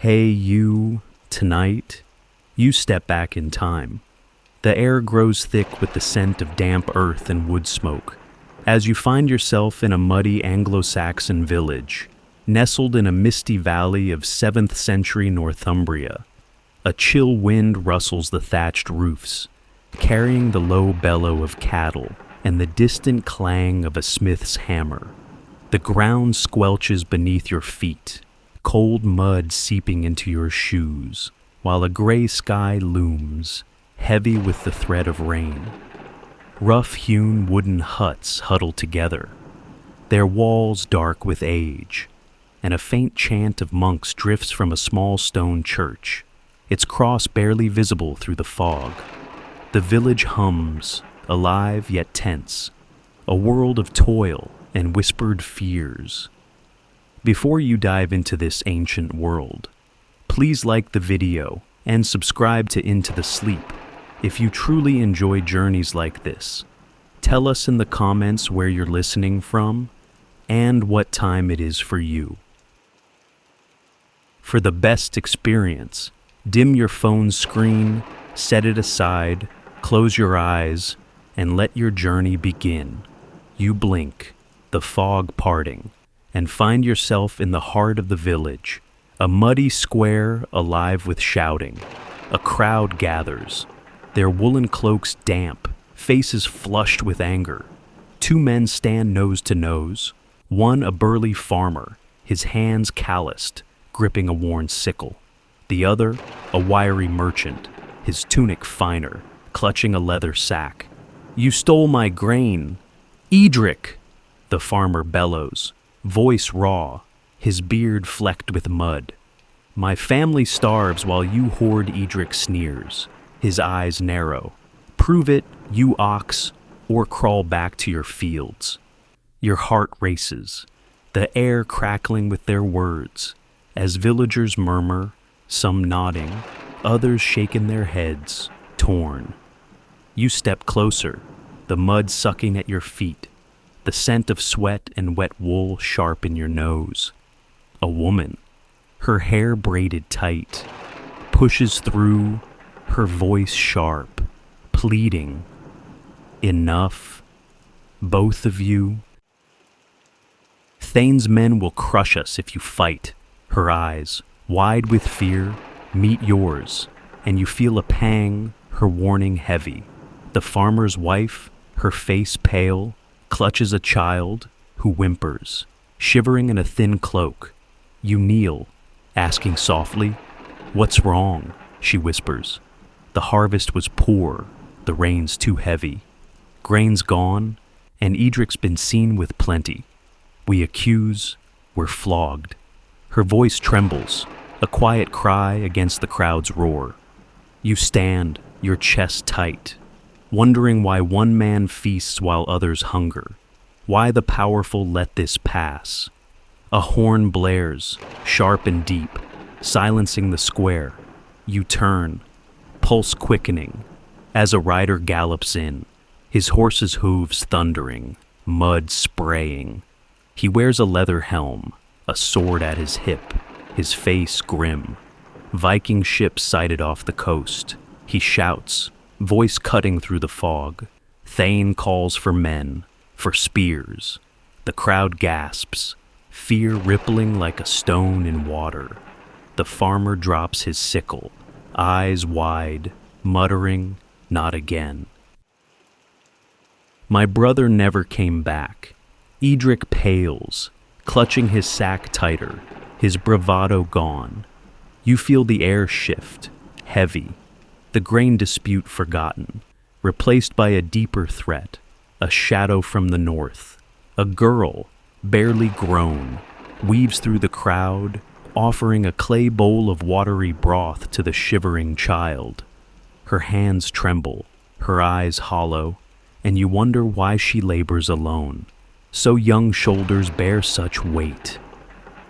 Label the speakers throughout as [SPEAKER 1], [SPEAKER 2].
[SPEAKER 1] Hey, you, tonight, you step back in time. The air grows thick with the scent of damp earth and wood smoke, as you find yourself in a muddy Anglo-Saxon village, nestled in a misty valley of 7th century Northumbria. A chill wind rustles the thatched roofs, carrying the low bellow of cattle and the distant clang of a smith's hammer. The ground squelches beneath your feet, cold mud seeping into your shoes, while a gray sky looms, heavy with the threat of rain. Rough-hewn wooden huts huddle together, their walls dark with age, and a faint chant of monks drifts from a small stone church, its cross barely visible through the fog. The village hums, alive yet tense, a world of toil and whispered fears. Before you dive into this ancient world, please like the video and subscribe to Into the Sleep if you truly enjoy journeys like this. Tell us in the comments where you're listening from and what time it is for you. For the best experience, dim your phone's screen, set it aside, close your eyes, and let your journey begin. You blink, the fog parting, and find yourself in the heart of the village, a muddy square alive with shouting. A crowd gathers, their woolen cloaks damp, faces flushed with anger. Two men stand nose to nose, one a burly farmer, his hands calloused, gripping a worn sickle. The other, a wiry merchant, his tunic finer, clutching a leather sack. "You stole my grain, Edric!" the farmer bellows, voice raw, his beard flecked with mud. "My family starves while you hoard," Edric sneers, his eyes narrow. "Prove it, you ox, or crawl back to your fields." Your heart races, the air crackling with their words, as villagers murmur, some nodding, others shaking their heads, torn. You step closer, the mud sucking at your feet, the scent of sweat and wet wool sharp in your nose. A woman, her hair braided tight, pushes through, her voice sharp, pleading, "Enough, both of you. Thane's men will crush us if you fight." Her eyes, wide with fear, meet yours, and you feel a pang, her warning heavy. The farmer's wife, her face pale, clutches a child who whimpers, shivering in a thin cloak. You kneel, asking softly, "What's wrong?" she whispers. "The harvest was poor, the rain's too heavy. Grain's gone, and Edric's been seen with plenty. We accuse, we're flogged." Her voice trembles, a quiet cry against the crowd's roar. You stand, your chest tight, wondering why one man feasts while others hunger, why the powerful let this pass. A horn blares, sharp and deep, silencing the square. You turn, pulse quickening, as a rider gallops in, his horse's hooves thundering, mud spraying. He wears a leather helm, a sword at his hip, his face grim. Viking ships sighted off the coast. He shouts, voice cutting through the fog. Thane calls for men, for spears. The crowd gasps, fear rippling like a stone in water. The farmer drops his sickle, eyes wide, muttering, "Not again." My brother never came back. Edric pales, clutching his sack tighter, his bravado gone. You feel the air shift, heavy, the grain dispute forgotten, replaced by a deeper threat, a shadow from the north. A girl, barely grown, weaves through the crowd, offering a clay bowl of watery broth to the shivering child. Her hands tremble, her eyes hollow, and you wonder why she labors alone. So young shoulders bear such weight.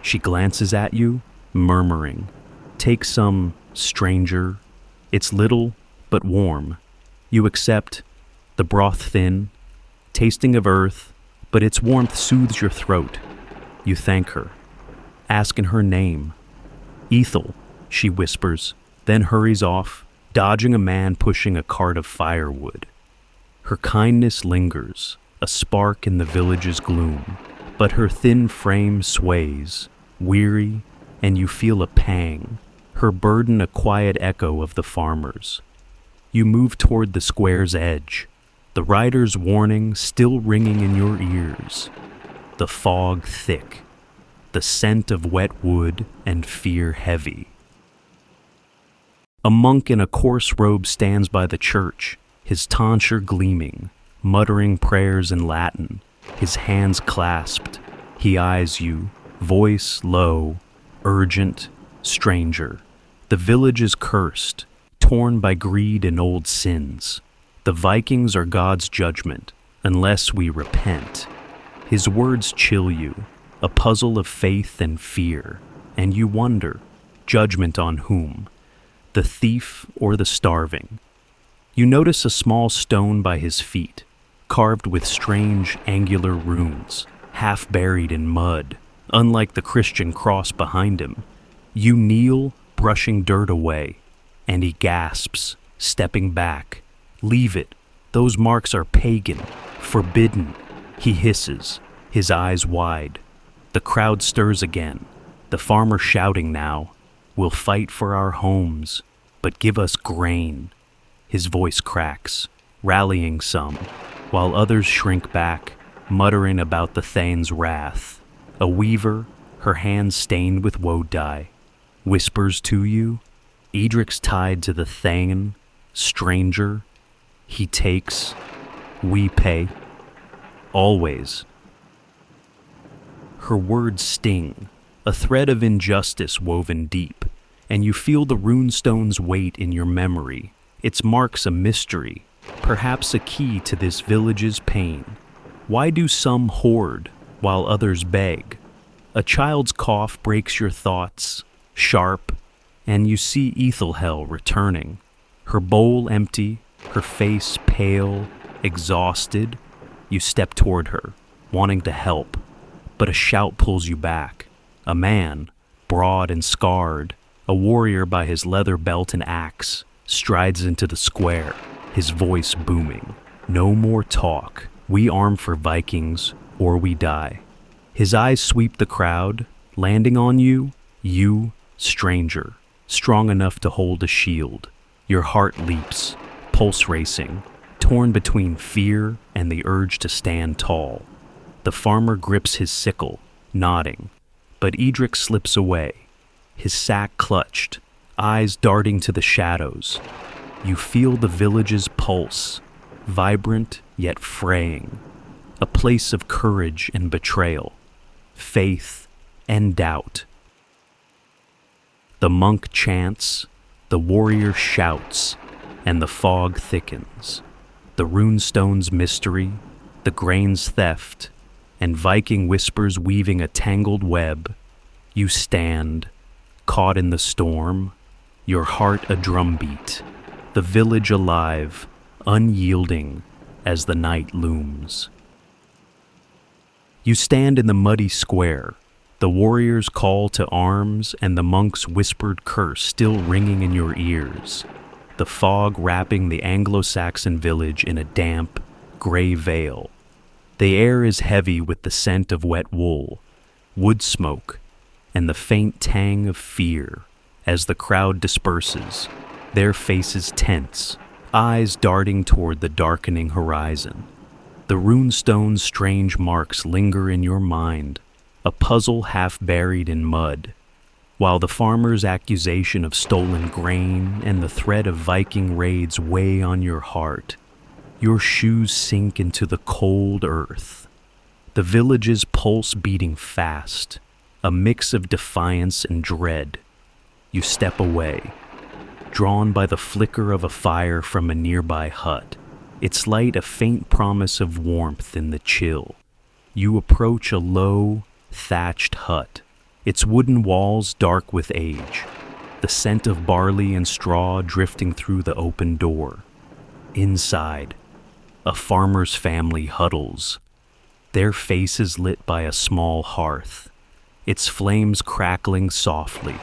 [SPEAKER 1] She glances at you, murmuring, "Take some, stranger. It's little, but warm." You accept, the broth thin, tasting of earth, but its warmth soothes your throat. You thank her, ask in her name. "Ethel," she whispers, then hurries off, dodging a man pushing a cart of firewood. Her kindness lingers, a spark in the village's gloom, but her thin frame sways, weary, and you feel a pang, her burden a quiet echo of the farmer's. You move toward the square's edge, the rider's warning still ringing in your ears. The fog thick, the scent of wet wood and fear heavy. A monk in a coarse robe stands by the church, his tonsure gleaming, muttering prayers in Latin, his hands clasped. He eyes you, voice low, urgent, stranger. The village is cursed, torn by greed and old sins. The Vikings are God's judgment, unless we repent. His words chill you, a puzzle of faith and fear, and you wonder, judgment on whom? The thief or the starving? You notice a small stone by his feet, carved with strange angular runes, half buried in mud, unlike the Christian cross behind him. You kneel, brushing dirt away, and he gasps, stepping back. "Leave it. Those marks are pagan, forbidden," he hisses, his eyes wide. The crowd stirs again, the farmer shouting now, "We'll fight for our homes, but give us grain." His voice cracks, rallying some, while others shrink back, muttering about the Thane's wrath. A weaver, her hands stained with woad dye, whispers to you, "Edric's tied to the Thane, stranger. He takes, we pay. Always." Her words sting, a thread of injustice woven deep, and you feel the rune-stones weight in your memory. Its marks a mystery, perhaps a key to this village's pain. Why do some hoard while others beg? A child's cough breaks your thoughts, sharp, and you see Ethelhel returning, her bowl empty, her face pale, exhausted. You step toward her, wanting to help, but a shout pulls you back. A man, broad and scarred, a warrior by his leather belt and axe, strides into the square, his voice booming. "No more talk. We arm for Vikings, or we die." His eyes sweep the crowd, landing on you, stranger, strong enough to hold a shield. Your heart leaps, pulse racing, torn between fear and the urge to stand tall. The farmer grips his sickle, nodding, but Edric slips away, his sack clutched, eyes darting to the shadows. You feel the village's pulse, vibrant yet fraying, a place of courage and betrayal, faith and doubt. The monk chants, the warrior shouts, and the fog thickens. The rune-stones mystery, the grain's theft, and Viking whispers weaving a tangled web. You stand, caught in the storm, your heart a drumbeat, the village alive, unyielding as the night looms. You stand in the muddy square, the warrior's call to arms and the monk's whispered curse still ringing in your ears, the fog wrapping the Anglo-Saxon village in a damp, gray veil. The air is heavy with the scent of wet wool, wood smoke, and the faint tang of fear as the crowd disperses, their faces tense, eyes darting toward the darkening horizon. The rune-stone's strange marks linger in your mind, a puzzle half buried in mud, while the farmer's accusation of stolen grain and the threat of Viking raids weigh on your heart. Your shoes sink into the cold earth. The village's pulse beating fast, a mix of defiance and dread. You step away, drawn by the flicker of a fire from a nearby hut, its light a faint promise of warmth in the chill. You approach a low, thatched hut, its wooden walls dark with age, the scent of barley and straw drifting through the open door. Inside, a farmer's family huddles, their faces lit by a small hearth, its flames crackling softly.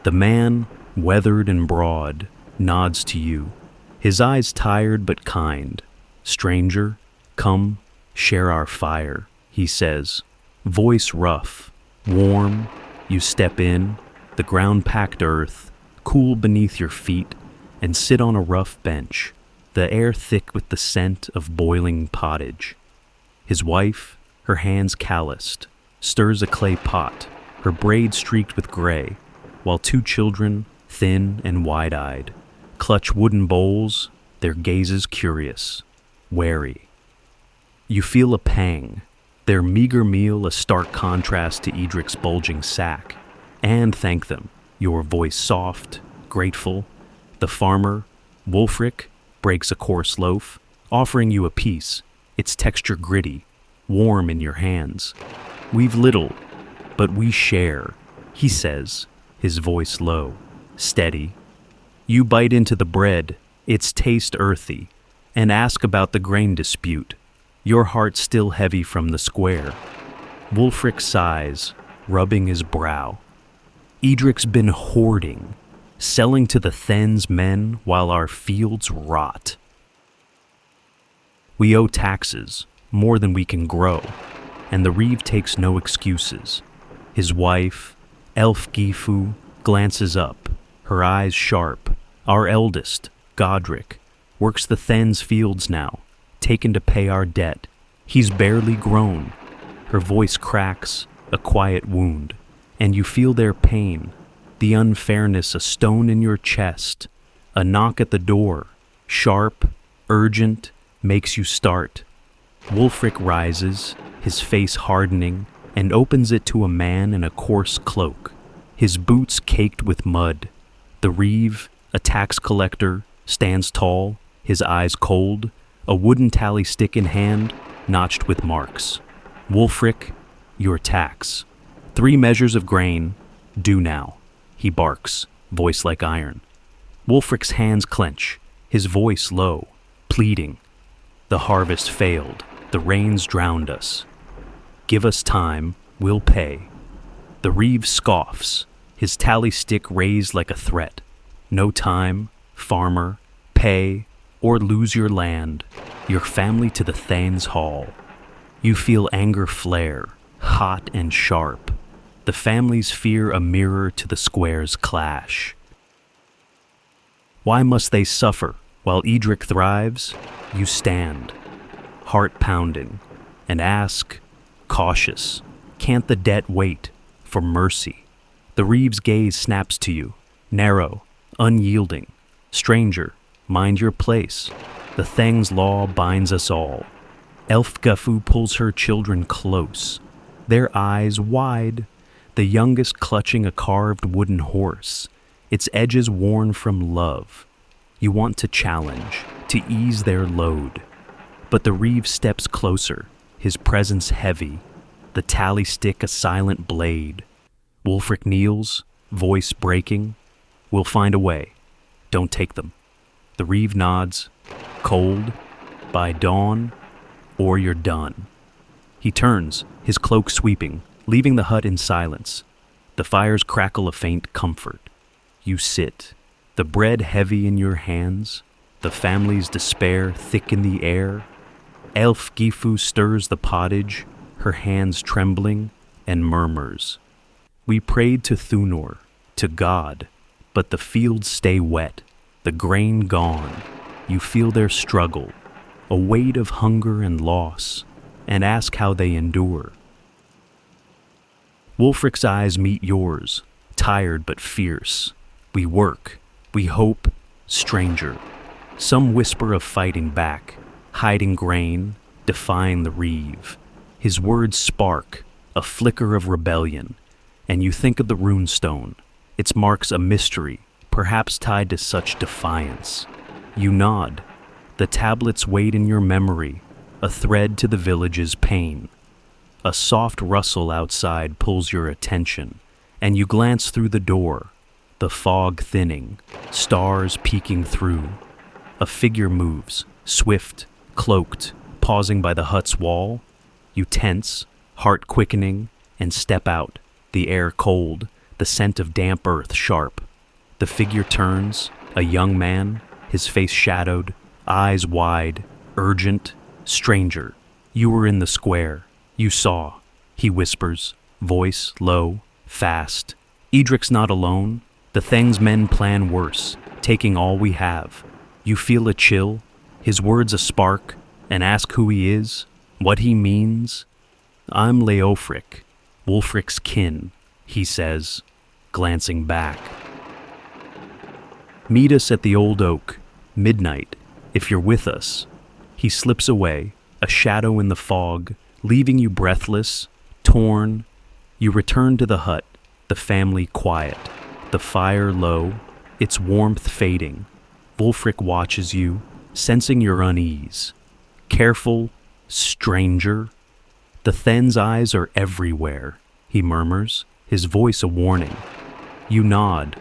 [SPEAKER 1] The man, weathered and broad, nods to you, his eyes tired but kind. "Stranger, come, share our fire," he says, voice rough, warm. You step in, the ground-packed earth, cool beneath your feet, and sit on a rough bench, the air thick with the scent of boiling pottage. His wife, her hands calloused, stirs a clay pot, her braid streaked with gray, while two children, thin and wide-eyed, clutch wooden bowls, their gazes curious, wary. You feel a pang, their meager meal a stark contrast to Edric's bulging sack, and thank them, your voice soft, grateful. The farmer, Wulfric, breaks a coarse loaf, offering you a piece, its texture gritty, warm in your hands. "We've little, but we share," he says, his voice low, steady. You bite into the bread, its taste earthy, and ask about the grain dispute, your heart still heavy from the square. Wulfric sighs, rubbing his brow. "Edric's been hoarding, selling to the Then's men while our fields rot. We owe taxes, more than we can grow, and the Reeve takes no excuses." His wife, Elf Gifu, glances up, her eyes sharp. Our eldest, Godric, works the Then's fields now, taken to pay our debt. He's barely grown. Her voice cracks, a quiet wound, and you feel their pain, the unfairness a stone in your chest. A knock at the door, sharp, urgent, makes you start. Wulfric rises, his face hardening, and opens it to a man in a coarse cloak, his boots caked with mud. The Reeve, a tax collector, stands tall, his eyes cold, a wooden tally stick in hand, notched with marks. "Wulfric, your tax. 3 measures of grain, due now," he barks, voice like iron. Wulfric's hands clench, his voice low, pleading. "The harvest failed, the rains drowned us. Give us time, we'll pay." The Reeve scoffs, his tally stick raised like a threat. "No time, farmer, pay, or lose your land, your family to the Thane's hall." You feel anger flare, hot and sharp. The families fear a mirror to the square's clash. Why must they suffer while Edric thrives? You stand, heart pounding, and ask, cautious, can't the debt wait for mercy? The Reeve's gaze snaps to you, narrow, unyielding. "Stranger, mind your place. The Thang's law binds us all." Elfgafu pulls her children close, their eyes wide, the youngest clutching a carved wooden horse, its edges worn from love. You want to challenge, to ease their load. But the Reeve steps closer, his presence heavy, the tally stick a silent blade. Wulfric kneels, voice breaking. "We'll find a way. Don't take them." The Reeve nods, cold, "By dawn, or you're done." He turns, his cloak sweeping, leaving the hut in silence. The fires crackle a faint comfort. You sit, the bread heavy in your hands, the family's despair thick in the air. Elf Gifu stirs the pottage, her hands trembling, and murmurs. "We prayed to Thunor, to God, but the fields stay wet, the grain gone." You feel their struggle, a weight of hunger and loss, and ask how they endure. Wulfric's eyes meet yours, tired but fierce. "We work, we hope, stranger." Some whisper of fighting back, hiding grain, defying the Reeve. His words spark, a flicker of rebellion, and you think of the rune-stone. Its marks a mystery, perhaps tied to such defiance. You nod. The tablets wait in your memory, a thread to the village's pain. A soft rustle outside pulls your attention, and you glance through the door, the fog thinning, stars peeking through. A figure moves, swift, cloaked, pausing by the hut's wall. You tense, heart quickening, and step out, the air cold, the scent of damp earth sharp. The figure turns, a young man, his face shadowed, eyes wide, urgent, stranger. You were in the square. You saw. He whispers, voice low, fast. Edric's not alone. The Theng's men plan worse, taking all we have. You feel a chill, his words a spark, and ask who he is, what he means. I'm Leofric, Wulfric's kin, he says, glancing back. Meet us at the old oak, midnight, if you're with us. He slips away, a shadow in the fog, leaving you breathless, torn. You return to the hut, the family quiet, the fire low, its warmth fading. Wulfric watches you, sensing your unease. Careful, stranger. The Then's eyes are everywhere, he murmurs, his voice a warning. You nod.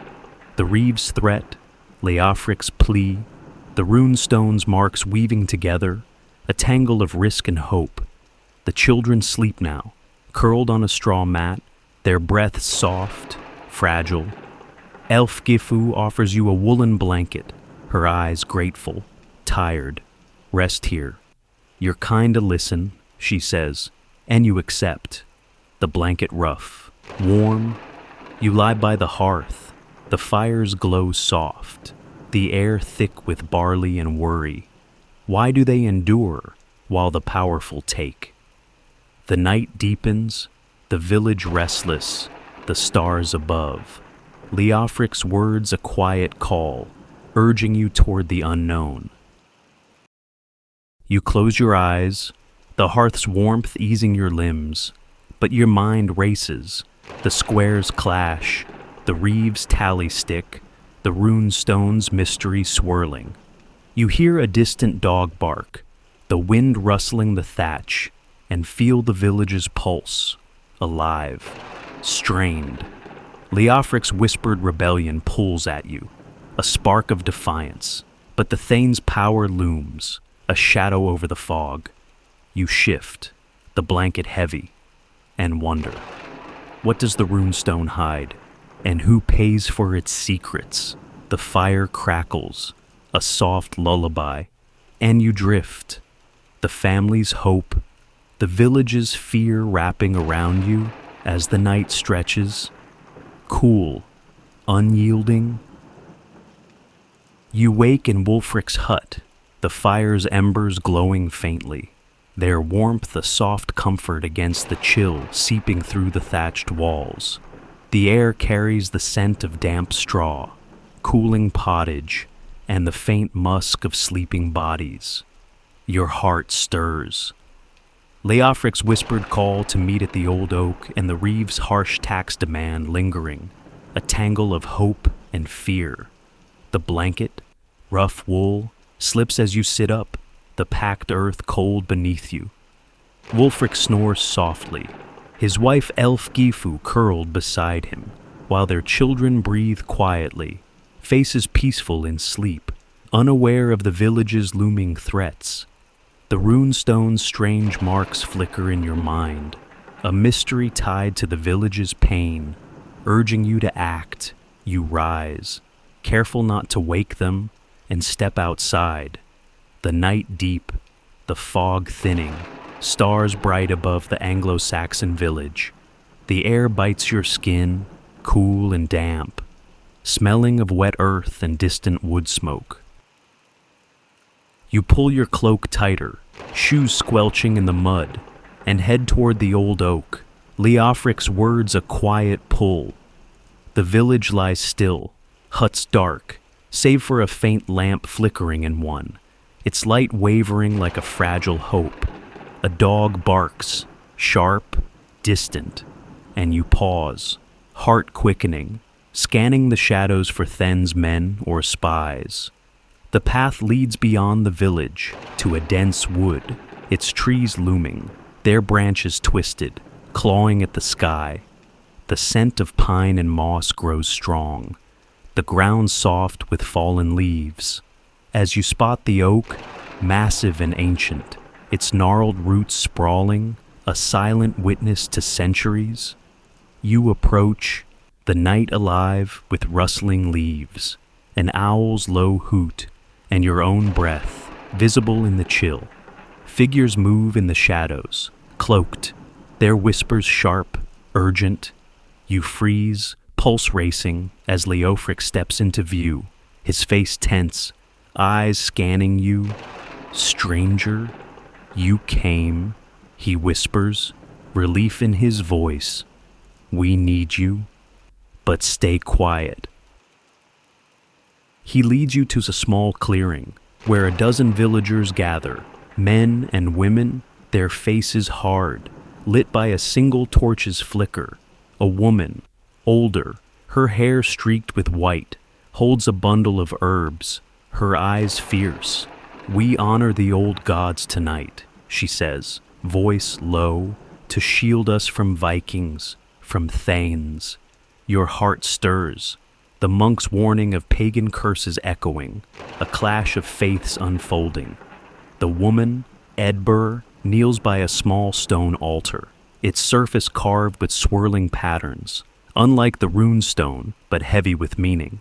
[SPEAKER 1] The Reeve's threat, Leofric's plea, the rune-stones marks weaving together, a tangle of risk and hope. The children sleep now, curled on a straw mat, their breaths soft, fragile. Elf Gifu offers you a woolen blanket, her eyes grateful, tired. Rest here. You're kind to listen, she says, and you accept. The blanket rough, warm. You lie by the hearth. The fire's glow soft, the air thick with barley and worry. Why do they endure while the powerful take? The night deepens, the village restless, the stars above. Leofric's words a quiet call, urging you toward the unknown. You close your eyes, the hearth's warmth easing your limbs, but your mind races. The squares clash, the Reeve's tally stick, the rune-stones mystery swirling. You hear a distant dog bark, the wind rustling the thatch, and feel the village's pulse, alive, strained. Leofric's whispered rebellion pulls at you, a spark of defiance, but the Thane's power looms, a shadow over the fog. You shift, the blanket heavy, and wonder. What does the runestone hide, and who pays for its secrets? The fire crackles, a soft lullaby, and you drift. The family's hope, the village's fear wrapping around you as the night stretches. Cool, unyielding. You wake in Wulfric's hut, the fire's embers glowing faintly, their warmth a soft comfort against the chill seeping through the thatched walls. The air carries the scent of damp straw, cooling pottage, and the faint musk of sleeping bodies. Your heart stirs. Leofric's whispered call to meet at the old oak and the Reeve's harsh tax demand lingering, a tangle of hope and fear. The blanket, rough wool, slips as you sit up, the packed earth cold beneath you. Wulfric snores softly, his wife Elf Gifu curled beside him, while their children breathe quietly, faces peaceful in sleep, unaware of the village's looming threats. The rune-stone's strange marks flicker in your mind, a mystery tied to the village's pain, urging you to act. You rise, careful not to wake them, and step outside. The night deep, the fog thinning, stars bright above the Anglo-Saxon village. The air bites your skin, cool and damp, smelling of wet earth and distant wood smoke. You pull your cloak tighter, shoes squelching in the mud, and head toward the old oak. Leofric's words a quiet pull. The village lies still, huts dark, save for a faint lamp flickering in one, its light wavering like a fragile hope. A dog barks, sharp, distant, and you pause, heart quickening, scanning the shadows for Then's men or spies. The path leads beyond the village to a dense wood, its trees looming, their branches twisted, clawing at the sky. The scent of pine and moss grows strong, the ground soft with fallen leaves. As you spot the oak, massive and ancient, its gnarled roots sprawling, a silent witness to centuries, you approach, the night alive with rustling leaves, an owl's low hoot, and your own breath, visible in the chill. Figures move in the shadows, cloaked, their whispers sharp, urgent. You freeze, pulse racing, as Leofric steps into view, his face tense, eyes scanning you. Stranger, you came, he whispers, relief in his voice. We need you, but stay quiet. He leads you to a small clearing, where a dozen villagers gather, men and women, their faces hard, lit by a single torch's flicker. A woman, older, her hair streaked with white, holds a bundle of herbs, her eyes fierce. We honor the old gods tonight, she says, voice low, to shield us from Vikings, from Thanes. Your heart stirs, the monk's warning of pagan curses echoing, a clash of faiths unfolding. The woman, Edbur, kneels by a small stone altar, its surface carved with swirling patterns, unlike the rune-stone, but heavy with meaning.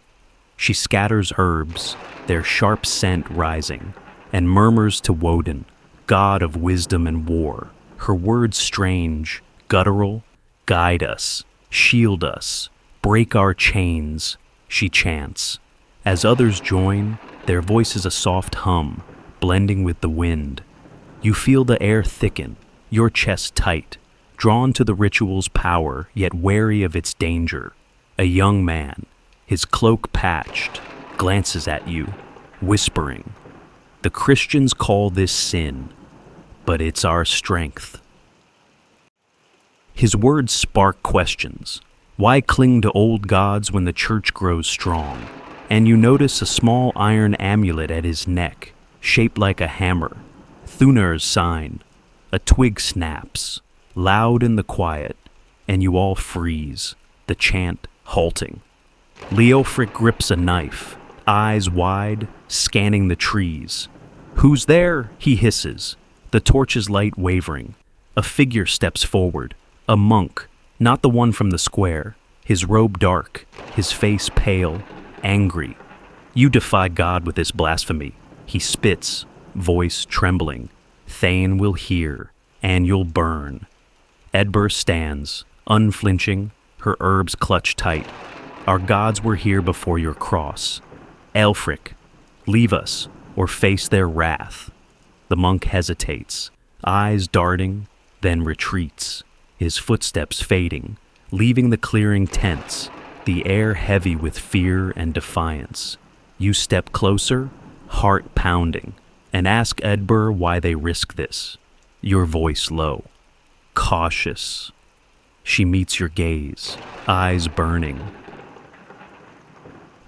[SPEAKER 1] She scatters herbs, their sharp scent rising, and murmurs to Woden, god of wisdom and war, her words strange, guttural. Guide us, shield us, break our chains, she chants. As others join, their voices a soft hum, blending with the wind. You feel the air thicken, your chest tight, drawn to the ritual's power, yet wary of its danger. A young man, his cloak patched, glances at you, whispering, "The Christians call this sin, but it's our strength." His words spark questions. Why cling to old gods when the church grows strong? And you notice a small iron amulet at his neck, shaped like a hammer. Thunar's sign. A twig snaps, loud in the quiet, and you all freeze, the chant halting. Leofric grips a knife, eyes wide, scanning the trees. "Who's there?" he hisses, the torch's light wavering. A figure steps forward, a monk, not the one from the square, his robe dark, his face pale, angry. "You defy God with this blasphemy," he spits, voice trembling. "Thane will hear, and you'll burn." Edbur stands, unflinching, her herbs clutched tight. "Our gods were here before your cross. Aelfric, leave us, or face their wrath." The monk hesitates, eyes darting, then retreats, his footsteps fading, leaving the clearing tense, the air heavy with fear and defiance. You step closer, heart pounding, and ask Edbur why they risk this. Your voice low, cautious. She meets your gaze, eyes burning.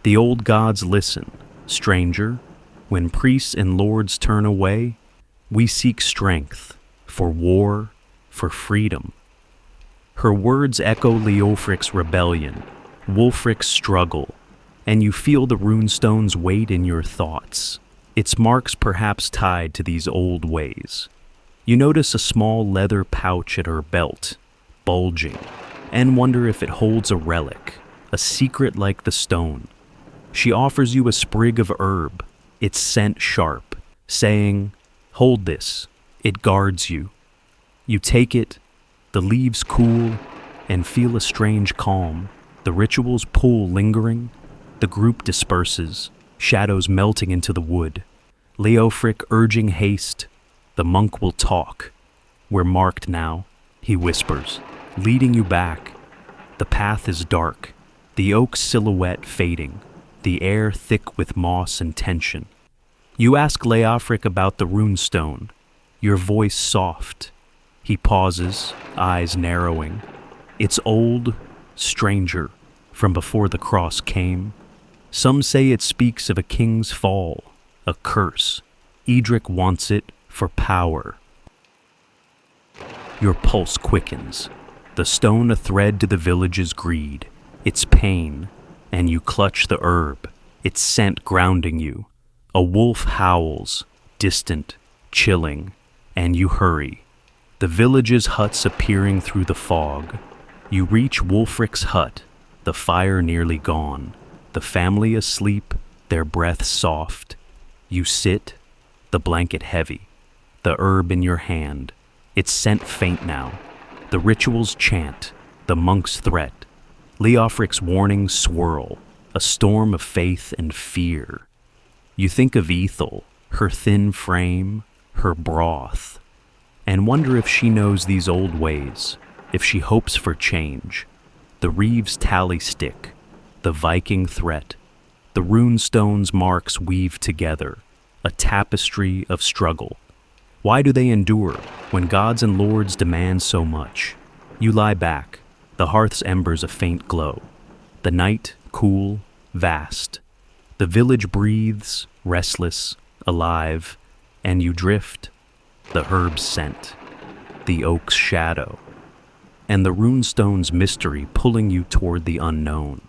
[SPEAKER 1] The old gods listen. "Stranger, when priests and lords turn away, we seek strength, for war, for freedom." Her words echo Leofric's rebellion, Wulfric's struggle, and you feel the rune-stones weight in your thoughts, its marks perhaps tied to these old ways. You notice a small leather pouch at her belt, bulging, and wonder if it holds a relic, a secret like the stone. She offers you a sprig of herb, its scent sharp, saying, "Hold this, it guards you." You take it, the leaves cool, and feel a strange calm. The ritual's pull lingering, the group disperses, shadows melting into the wood. Leofric urging haste, "The monk will talk. We're marked now," he whispers, leading you back. The path is dark, the oak's silhouette fading, the air thick with moss and tension. You ask Leofric about the rune-stone, your voice soft. He pauses, eyes narrowing. "It's old, stranger, from before the cross came. Some say it speaks of a king's fall, a curse. Edric wants it for power." Your pulse quickens, the stone a thread to the village's greed, its pain, and you clutch the herb, its scent grounding you. A wolf howls, distant, chilling, and you hurry. The village's huts appearing through the fog. You reach Wulfric's hut, the fire nearly gone, the family asleep, their breath soft. You sit, the blanket heavy, the herb in your hand, its scent faint now. The rituals chant, the monk's threat. Leofric's warnings swirl, a storm of faith and fear. You think of Ethel, her thin frame, her broth, and wonder if she knows these old ways, if she hopes for change. The Reeves tally stick, the Viking threat, the rune-stones marks weave together, a tapestry of struggle. Why do they endure when gods and lords demand so much? You lie back, the hearth's embers a faint glow. The night, cool, vast. The village breathes, restless, alive, and you drift, the herb's scent, the oak's shadow, and the rune-stone's mystery pulling you toward the unknown.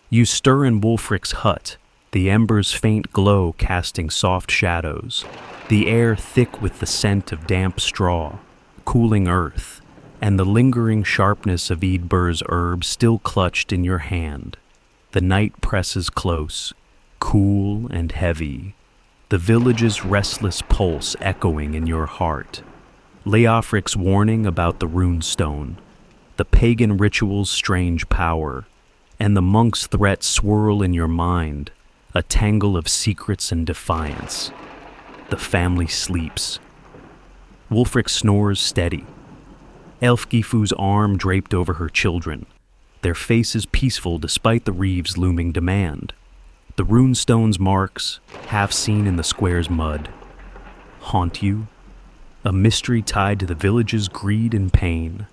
[SPEAKER 1] You stir in Wulfric's hut, the embers' faint glow casting soft shadows, the air thick with the scent of damp straw, cooling earth, and the lingering sharpness of Eadbur's herb still clutched in your hand. The night presses close, cool and heavy, the village's restless pulse echoing in your heart. Leofric's warning about the rune-stone, the pagan ritual's strange power, and the monk's threat swirl in your mind, a tangle of secrets and defiance. The family sleeps. Wulfric snores steady. Elfgifu's arm draped over her children, their faces peaceful despite the Reeves' looming demand. The rune-stone's marks, half seen in the square's mud, haunt you, a mystery tied to the village's greed and pain.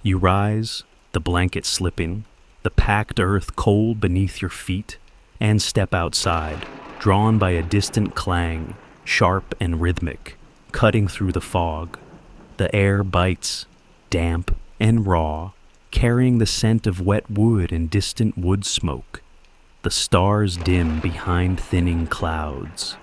[SPEAKER 1] You rise, the blanket slipping, the packed earth cold beneath your feet, and step outside, drawn by a distant clang, sharp and rhythmic, cutting through the fog. The air bites, damp and raw, carrying the scent of wet wood and distant wood smoke. The stars dim behind thinning clouds.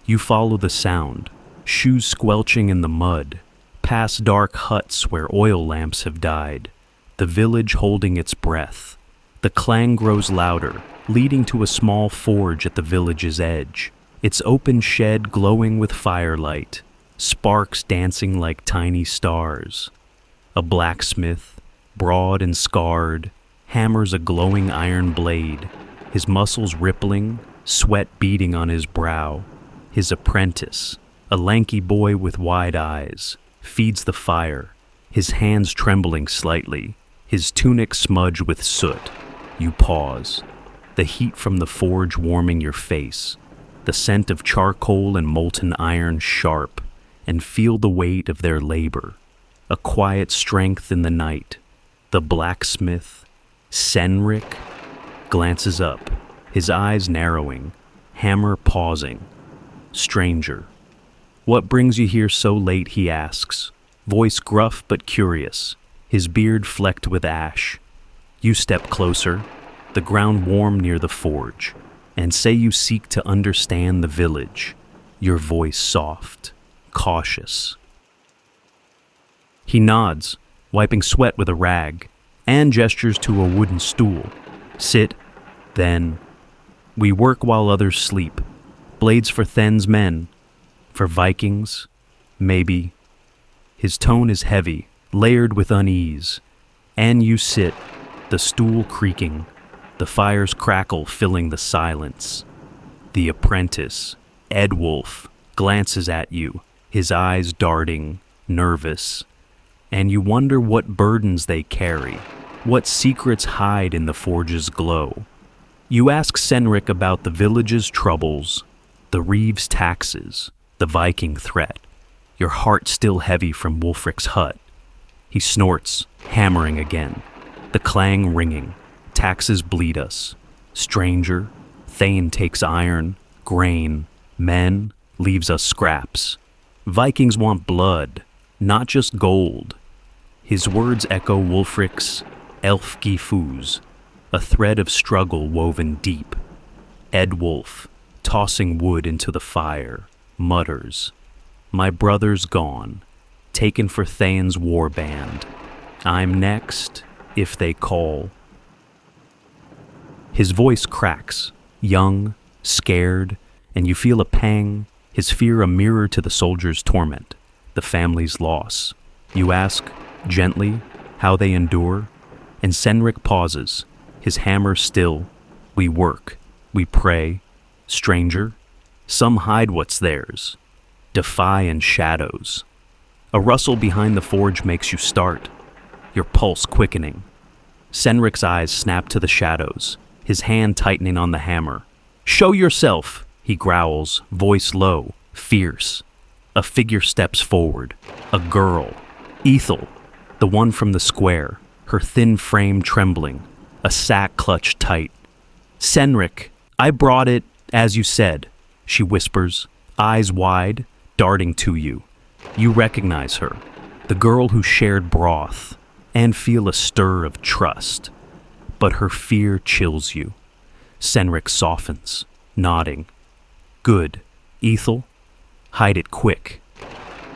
[SPEAKER 1] You follow the sound, shoes squelching in the mud, past dark huts where oil lamps have died, the village holding its breath. The clang grows louder, leading to a small forge at the village's edge, its open shed glowing with firelight, sparks dancing like tiny stars. A blacksmith, broad and scarred, hammers a glowing iron blade, his muscles rippling, sweat beading on his brow. His apprentice, a lanky boy with wide eyes, feeds the fire, his hands trembling slightly, his tunic smudged with soot. You pause, the heat from the forge warming your face, the scent of charcoal and molten iron sharp, and feel the weight of their labor. A quiet strength in the night. The blacksmith, Senric, glances up, his eyes narrowing, hammer pausing. Stranger, what brings you here so late, he asks, voice gruff but curious, his beard flecked with ash. You step closer, the ground warm near the forge, and say you seek to understand the village, your voice soft, cautious. He nods, wiping sweat with a rag, and gestures to a wooden stool. Sit, then. We work while others sleep. Blades for Then's men. For Vikings, maybe. His tone is heavy, layered with unease. And you sit, the stool creaking, the fire's crackle filling the silence. The apprentice, Edwulf, glances at you, his eyes darting, nervous. And you wonder what burdens they carry, what secrets hide in the forge's glow. You ask Senric about the village's troubles, the Reeves' taxes, the Viking threat, your heart still heavy from Wulfric's hut. He snorts, hammering again, the clang ringing. Taxes bleed us. Stranger, Thane takes iron, grain, men, leaves us scraps. Vikings want blood, not just gold. His words echo Wulfric's Elfgifu's, a thread of struggle woven deep. Edwulf, tossing wood into the fire, mutters, "My brother's gone, taken for Thane's warband. I'm next, if they call. His voice cracks, young, scared, and you feel a pang, his fear a mirror to the soldier's torment, the family's loss. You ask, gently, how they endure, and Senric pauses, his hammer still. We work, we pray. Stranger, some hide what's theirs, defy in shadows. A rustle behind the forge makes you start, your pulse quickening. Senric's eyes snap to the shadows, his hand tightening on the hammer. Show yourself, he growls, voice low, fierce. A figure steps forward, a girl, Ethel, the one from the square, her thin frame trembling, a sack clutched tight. Senric, I brought it, as you said, she whispers, eyes wide, darting to you. You recognize her, the girl who shared broth, and feel a stir of trust. But her fear chills you. Senric softens, nodding. Good, Ethel, hide it quick.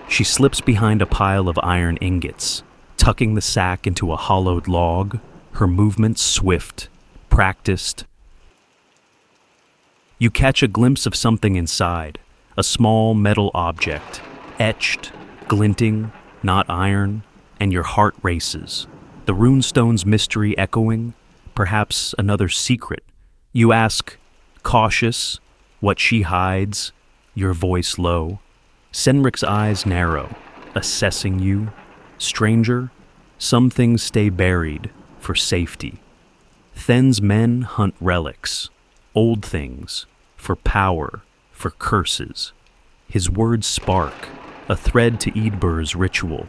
[SPEAKER 1] She slips behind a pile of iron ingots, tucking the sack into a hollowed log, her movements swift, practiced. You catch a glimpse of something inside, a small metal object, etched, glinting, not iron, and your heart races. The rune-stones mystery echoing, perhaps another secret. You ask, cautious, what she hides, your voice low. Senric's eyes narrow, assessing you. Stranger, some things stay buried for safety. Then's men hunt relics, old things, for power, for curses. His words spark, a thread to Eadbur's ritual.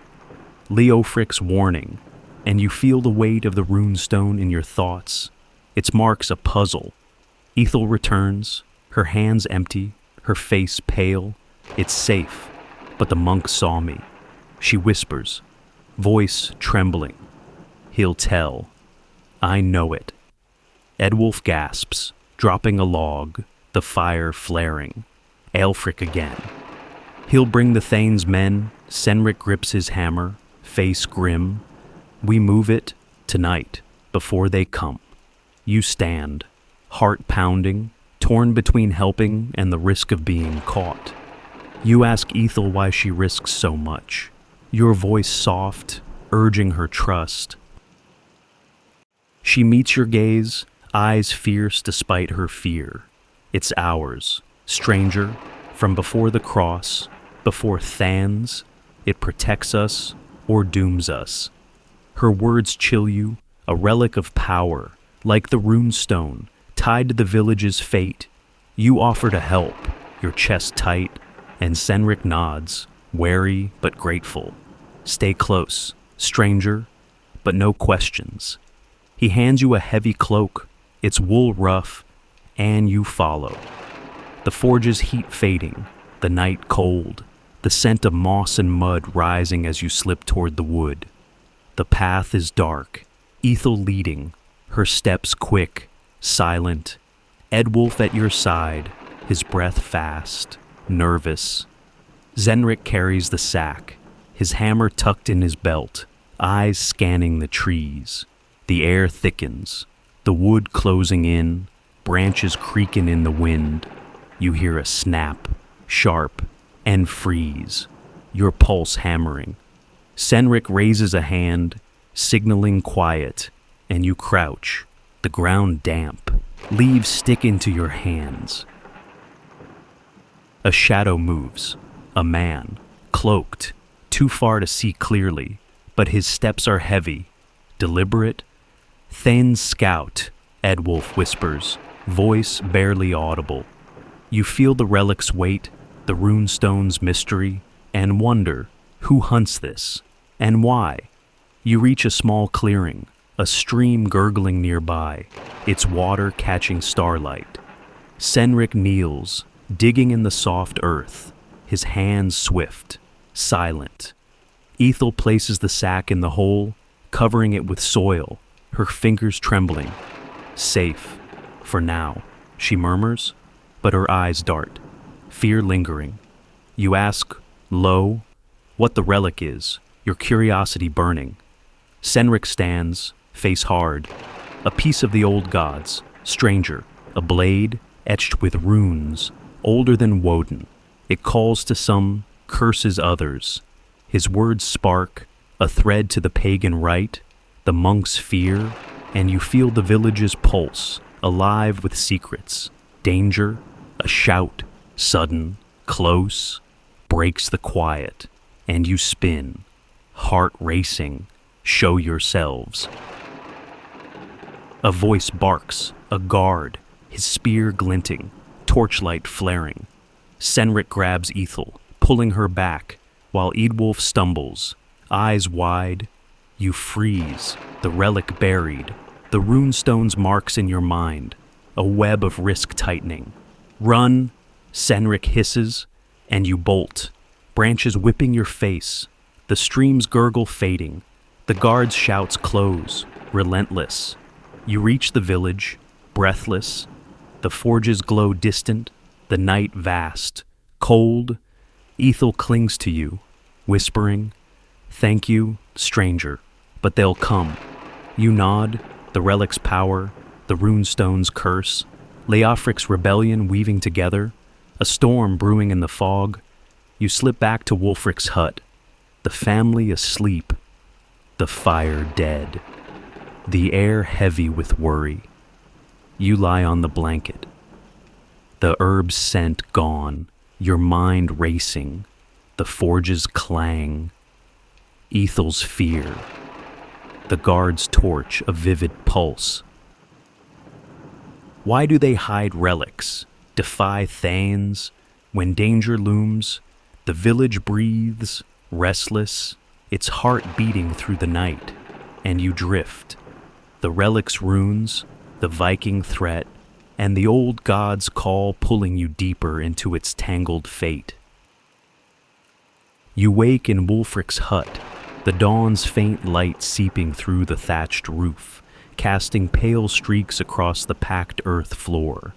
[SPEAKER 1] Leofric's warning, and you feel the weight of the rune-stone in your thoughts. Its marks a puzzle. Ethel returns, her hands empty, her face pale. It's safe, but the monk saw me. She whispers, voice trembling. He'll tell. I know it. Edwulf gasps, dropping a log, the fire flaring. Aelfric again. He'll bring the Thane's men. Senric grips his hammer, face grim. We move it tonight, before they come. You stand, heart pounding, torn between helping and the risk of being caught. You ask Ethel why she risks so much, your voice soft, urging her trust. She meets your gaze, eyes fierce despite her fear. It's ours, stranger, from before the cross, before Than's. It protects us or dooms us. Her words chill you, a relic of power, like the rune-stone, tied to the village's fate. You offer to help, your chest tight, and Senric nods, wary but grateful. Stay close, stranger, but no questions. He hands you a heavy cloak, its wool rough, and you follow. The forge's heat fading, the night cold, the scent of moss and mud rising as you slip toward the wood. The path is dark, Ethel leading, her steps quick, silent. Edwulf at your side, his breath fast, nervous. Senric carries the sack, his hammer tucked in his belt, eyes scanning the trees. The air thickens, the wood closing in, branches creaking in the wind. You hear a snap, sharp, and freeze, your pulse hammering. Senric raises a hand, signaling quiet, and you crouch, the ground damp, leaves stick into your hands. A shadow moves, a man, cloaked, too far to see clearly, but his steps are heavy, deliberate. Thane's scout, Edwulf whispers, voice barely audible. You feel the relic's weight, the rune-stone's mystery, and wonder, who hunts this, and why? You reach a small clearing, a stream gurgling nearby, its water catching starlight. Senric kneels, digging in the soft earth, his hands swift, silent. Ethel places the sack in the hole, covering it with soil, her fingers trembling. Safe, for now, she murmurs, but her eyes dart, fear lingering. You ask, low, what the relic is, your curiosity burning. Senric stands, face hard, a piece of the old gods, stranger, a blade etched with runes, older than Woden. It calls to some, curses others. His words spark, a thread to the pagan rite, the monks' fear, and you feel the village's pulse, alive with secrets. Danger, a shout, sudden, close, breaks the quiet, and you spin, heart racing, show yourselves. A voice barks, a guard, his spear glinting, torchlight flaring. Senric grabs Ethel, pulling her back, while Eadwulf stumbles, eyes wide. You freeze, the relic buried, the rune-stones marks in your mind, a web of risk tightening. Run, Senric hisses, and you bolt, branches whipping your face, the stream's gurgle fading, the guard's shouts close, relentless. You reach the village, breathless, the forges glow distant, the night vast, cold. Ethel clings to you, whispering, "Thank you, stranger, but they'll come." You nod, the relic's power, the rune-stone's curse, Leofric's rebellion weaving together, a storm brewing in the fog. You slip back to Wulfric's hut, the family asleep, the fire dead, the air heavy with worry. You lie on the blanket, the herb's scent gone, your mind racing, the forge's clang, Ethel's fear, the guard's torch a vivid pulse. Why do they hide relics, defy Thanes? When danger looms, the village breathes, restless, its heart beating through the night, and you drift. The relic's runes, the Viking threat, and the old god's call pulling you deeper into its tangled fate. You wake in Wulfric's hut, the dawn's faint light seeping through the thatched roof, casting pale streaks across the packed earth floor.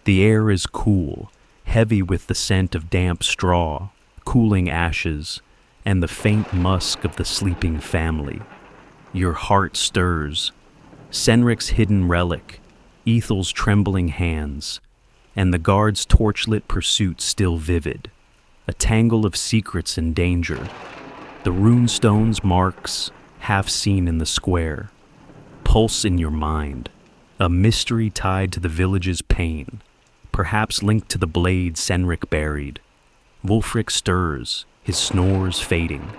[SPEAKER 1] The air is cool, heavy with the scent of damp straw, cooling ashes, and the faint musk of the sleeping family. Your heart stirs. Senric's hidden relic, Ethel's trembling hands, and the guard's torchlit pursuit still vivid. A tangle of secrets and danger. The rune-stones marks, half seen in the square. Pulse in your mind. A mystery tied to the village's pain. Perhaps linked to the blade Senric buried. Wulfric stirs, his snores fading,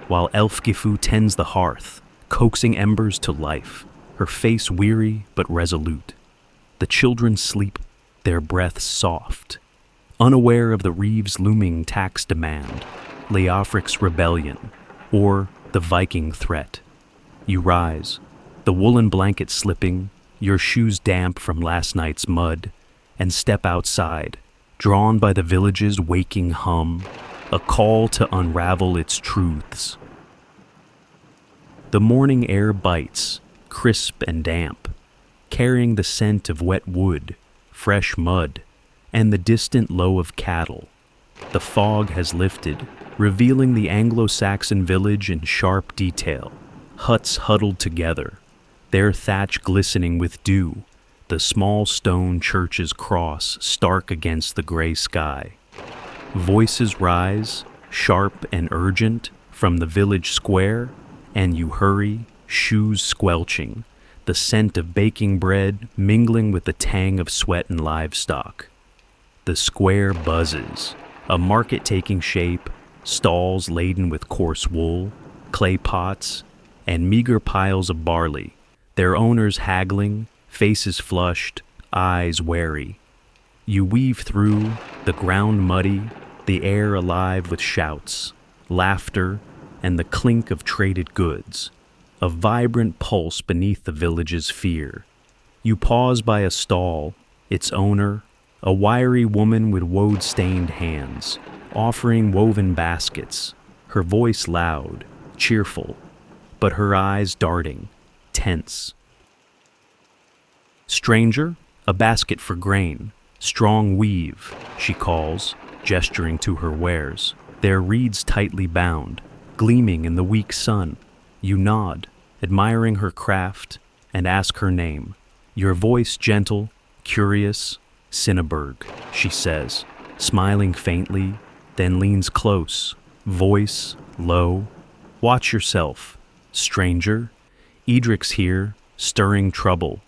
[SPEAKER 1] while Elfgifu tends the hearth, coaxing embers to life, her face weary but resolute. The children sleep, their breaths soft, unaware of the Reeve's looming tax demand, Leofric's rebellion, or the Viking threat. You rise, the woolen blanket slipping, your shoes damp from last night's mud, and step outside, drawn by the village's waking hum, a call to unravel its truths. The morning air bites, crisp and damp, carrying the scent of wet wood, fresh mud, and the distant low of cattle. The fog has lifted, revealing the Anglo-Saxon village in sharp detail, huts huddled together, their thatch glistening with dew, the small stone church's cross stark against the gray sky. Voices rise, sharp and urgent, from the village square, and you hurry, shoes squelching, the scent of baking bread mingling with the tang of sweat and livestock. The square buzzes, a market taking shape, stalls laden with coarse wool, clay pots, and meager piles of barley, their owners haggling, faces flushed, eyes wary. You weave through, the ground muddy, the air alive with shouts, laughter, and the clink of traded goods, a vibrant pulse beneath the village's fear. You pause by a stall, its owner, a wiry woman with woad-stained hands, offering woven baskets, her voice loud, cheerful, but her eyes darting, tense. "Stranger, a basket for grain, strong weave," she calls, gesturing to her wares, their reeds tightly bound, gleaming in the weak sun. You nod, admiring her craft, and ask her name. Your voice gentle, curious, Cinnaberg, she says, smiling faintly, then leans close, voice low. Watch yourself, stranger. Edric's here, stirring trouble.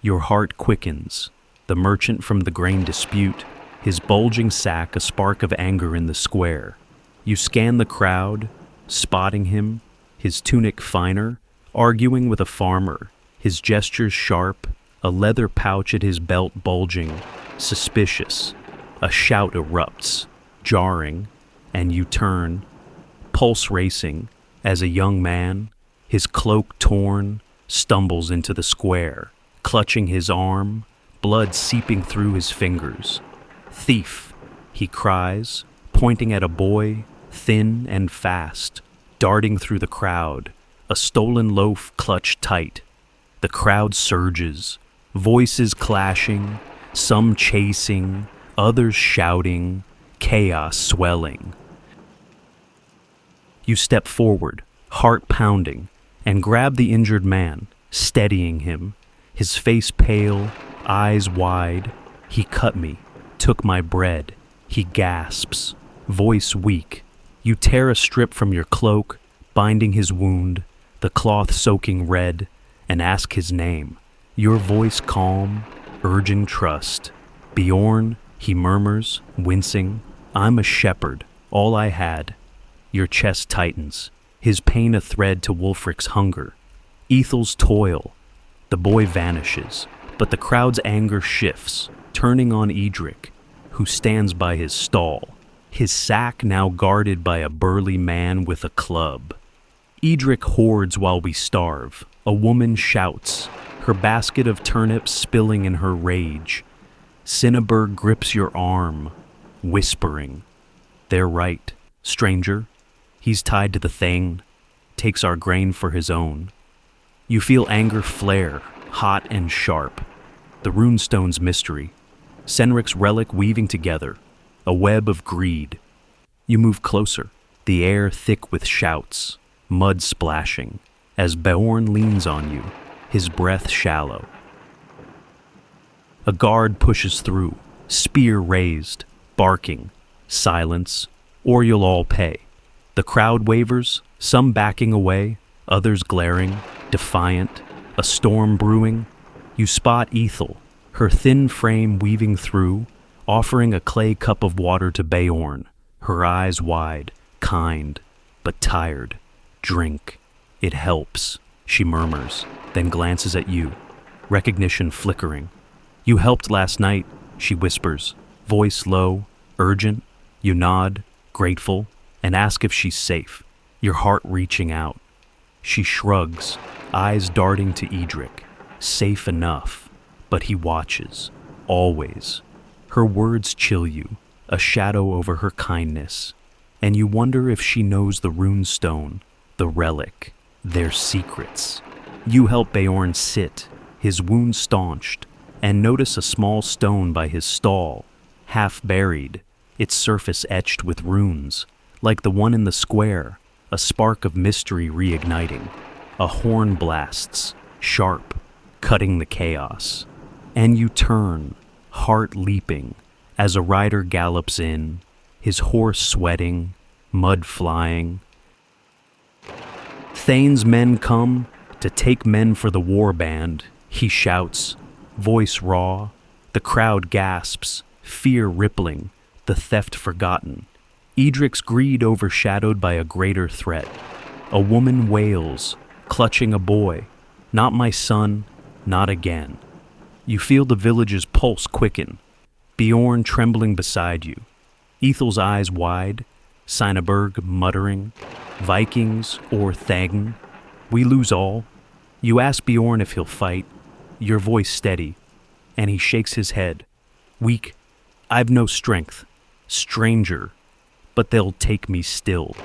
[SPEAKER 1] Your heart quickens. The merchant from the grain dispute, his bulging sack a spark of anger in the square. You scan the crowd, spotting him, his tunic finer, arguing with a farmer, his gestures sharp, a leather pouch at his belt bulging, suspicious. A shout erupts, jarring, and you turn, pulse racing, as a young man, his cloak torn, stumbles into the square, clutching his arm, blood seeping through his fingers. Thief, he cries, pointing at a boy, thin and fast, darting through the crowd, a stolen loaf clutched tight. The crowd surges, voices clashing, some chasing, others shouting, chaos swelling. You step forward, heart pounding, and grab the injured man, steadying him, his face pale, eyes wide. He cut me, took my bread. He gasps, voice weak. You tear a strip from your cloak, binding his wound, the cloth soaking red, and ask his name. Your voice calm, urging trust. Bjorn, he murmurs, wincing, I'm a shepherd, all I had. Your chest tightens, his pain a thread to Wulfric's hunger. Ethel's toil. The boy vanishes, but the crowd's anger shifts, turning on Edric, who stands by his stall, his sack now guarded by a burly man with a club. Edric hoards while we starve. A woman shouts, her basket of turnips spilling in her rage. Cinnaberg grips your arm, whispering, they're right, stranger. He's tied to the thane, takes our grain for his own. You feel anger flare, hot and sharp. The rune-stones mystery, Senric's relic weaving together, a web of greed. You move closer, the air thick with shouts, mud splashing, as Bjorn leans on you, his breath shallow. A guard pushes through, spear raised, barking, silence, or you'll all pay. The crowd wavers, some backing away, others glaring, defiant, a storm brewing. You spot Ethel, her thin frame weaving through, offering a clay cup of water to Bjorn, her eyes wide, kind, but tired. Drink. It helps, she murmurs, then glances at you, recognition flickering. You helped last night, she whispers, voice low, urgent. You nod, grateful, and ask if she's safe, your heart reaching out. She shrugs, eyes darting to Edric. Safe enough, but he watches, always. Her words chill you, a shadow over her kindness, and you wonder if she knows the rune-stone, the relic, their secrets. You help Bjorn sit, his wound staunched, and notice a small stone by his stall, half buried, its surface etched with runes, like the one in the square, a spark of mystery reigniting. A horn blasts, sharp, cutting the chaos. And you turn, heart leaping, as a rider gallops in, his horse sweating, mud flying. Thane's men come to take men for the war band, he shouts, voice raw. The crowd gasps, fear rippling, the theft forgotten. Edric's greed overshadowed by a greater threat. A woman wails, clutching a boy. Not my son, not again. You feel the village's pulse quicken, Bjorn trembling beside you. Ethel's eyes wide, Cinnaberg muttering, Vikings or Thang. We lose all. You ask Bjorn if he'll fight, your voice steady, and he shakes his head. Weak, I've no strength. Stranger, but they'll take me still.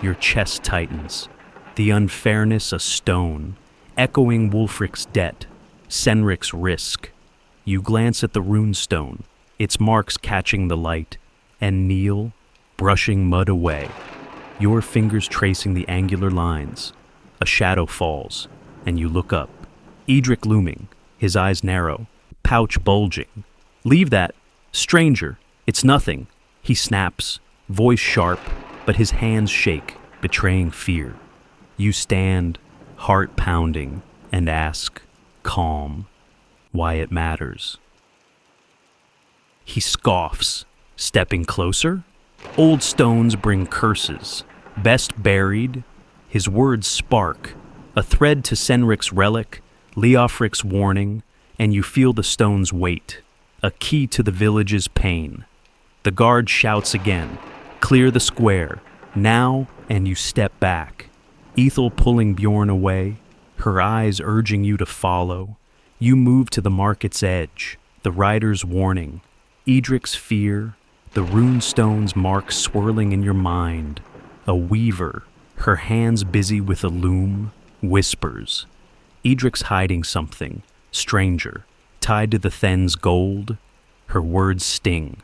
[SPEAKER 1] Your chest tightens, the unfairness a stone, echoing Wulfric's debt, Senric's risk. You glance at the rune-stone, its marks catching the light, and kneel, brushing mud away, your fingers tracing the angular lines. A shadow falls, and you look up. Edric looming, his eyes narrow, pouch bulging. "Leave that! Stranger, it's nothing," he snaps, voice sharp, but his hands shake, betraying fear. You stand, heart pounding, and ask, calm, why it matters. He scoffs, stepping closer. Old stones bring curses, best buried. His words spark, a thread to Senric's relic, Leofric's warning, and you feel the stone's weight, a key to the village's pain. The guard shouts again, "Clear the square, now," and you step back. Ethel pulling Bjorn away, her eyes urging you to follow. You move to the market's edge, the rider's warning, Edric's fear, the rune-stones mark swirling in your mind. A weaver, her hands busy with a loom, whispers. Edric's hiding something, stranger, tied to the Then's gold. Her words sting,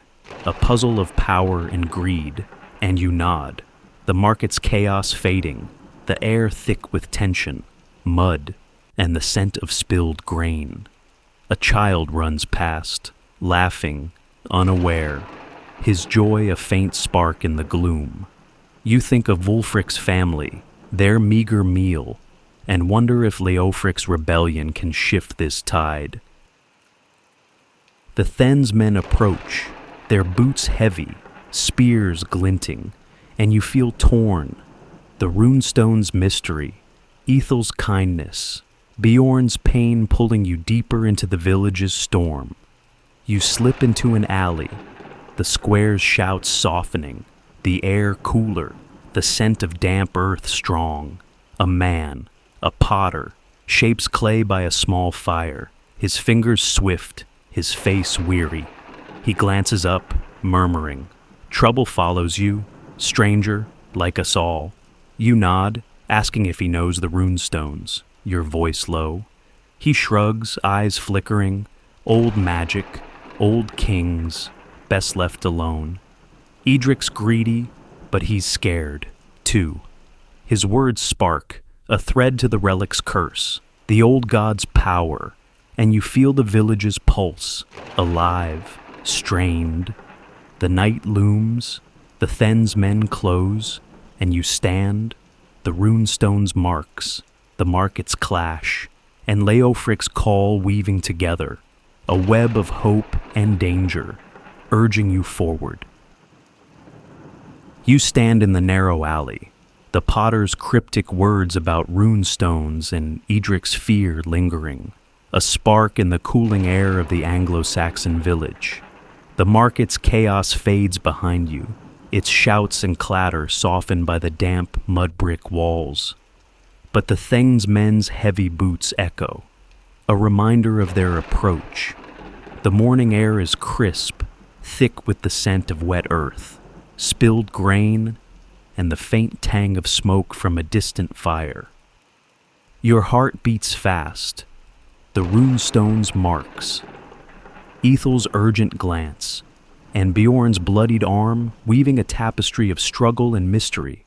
[SPEAKER 1] a puzzle of power and greed, and you nod. The market's chaos fading, the air thick with tension, mud, and the scent of spilled grain. A child runs past, laughing, unaware, his joy a faint spark in the gloom. You think of Wulfric's family, their meager meal, and wonder if Leofric's rebellion can shift this tide. The Then's men approach, their boots heavy, spears glinting, and you feel torn. The rune-stone's mystery, Ethel's kindness, Bjorn's pain pulling you deeper into the village's storm. You slip into an alley, the square's shouts softening, the air cooler, the scent of damp earth strong. A man, a potter, shapes clay by a small fire, his fingers swift, his face weary. He glances up, murmuring. Trouble follows you, stranger, like us all. You nod, asking if he knows the rune-stones, your voice low. He shrugs, eyes flickering. Old magic, old kings, best left alone. Edric's greedy, but he's scared, too. His words spark, a thread to the relic's curse, the old god's power, and you feel the village's pulse, alive, strained. The night looms, the Then's men close, and you stand, the rune-stone's marks, the market's clash, and Leofric's call weaving together, a web of hope and danger, urging you forward. You stand in the narrow alley, the potter's cryptic words about rune-stones and Edric's fear lingering, a spark in the cooling air of the Anglo-Saxon village. The market's chaos fades behind you, its shouts and clatter softened by the damp mud brick walls. But the Then's men's heavy boots echo, a reminder of their approach. The morning air is crisp, thick with the scent of wet earth, spilled grain, and the faint tang of smoke from a distant fire. Your heart beats fast, the rune-stone's marks, Ethel's urgent glance, and Bjorn's bloodied arm weaving a tapestry of struggle and mystery.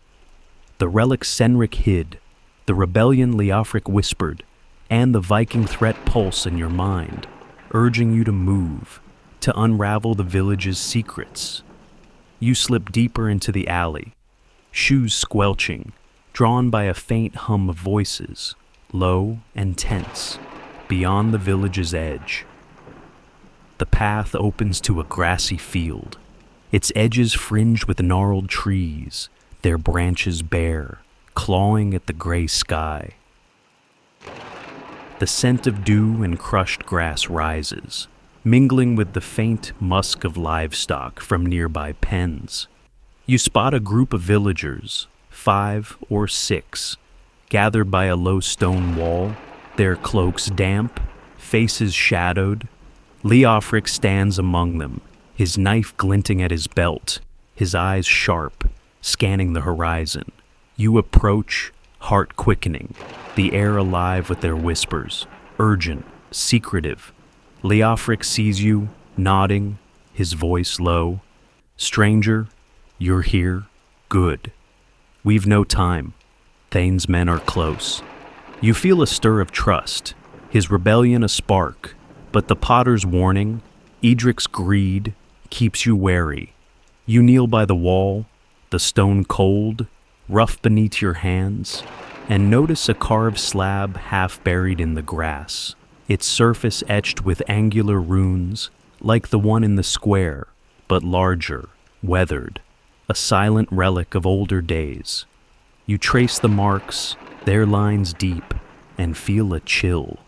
[SPEAKER 1] The relic Senric hid, the rebellion Leofric whispered, and the Viking threat pulse in your mind, urging you to move, to unravel the village's secrets. You slip deeper into the alley, shoes squelching, drawn by a faint hum of voices, low and tense, beyond the village's edge. The path opens to a grassy field, its edges fringed with gnarled trees, their branches bare, clawing at the gray sky. The scent of dew and crushed grass rises, mingling with the faint musk of livestock from nearby pens. You spot a group of villagers, 5 or 6, gathered by a low stone wall, their cloaks damp, faces shadowed. Leofric stands among them, his knife glinting at his belt, his eyes sharp, scanning the horizon. You approach, heart quickening, the air alive with their whispers, urgent, secretive. Leofric sees you, nodding, his voice low. Stranger, you're here, good. We've no time. Thane's men are close. You feel a stir of trust, his rebellion a spark, but the potter's warning, Edric's greed, keeps you wary. You kneel by the wall, the stone cold, rough beneath your hands, and notice a carved slab half buried in the grass, its surface etched with angular runes, like the one in the square, but larger, weathered, a silent relic of older days. You trace the marks, their lines deep, and feel a chill.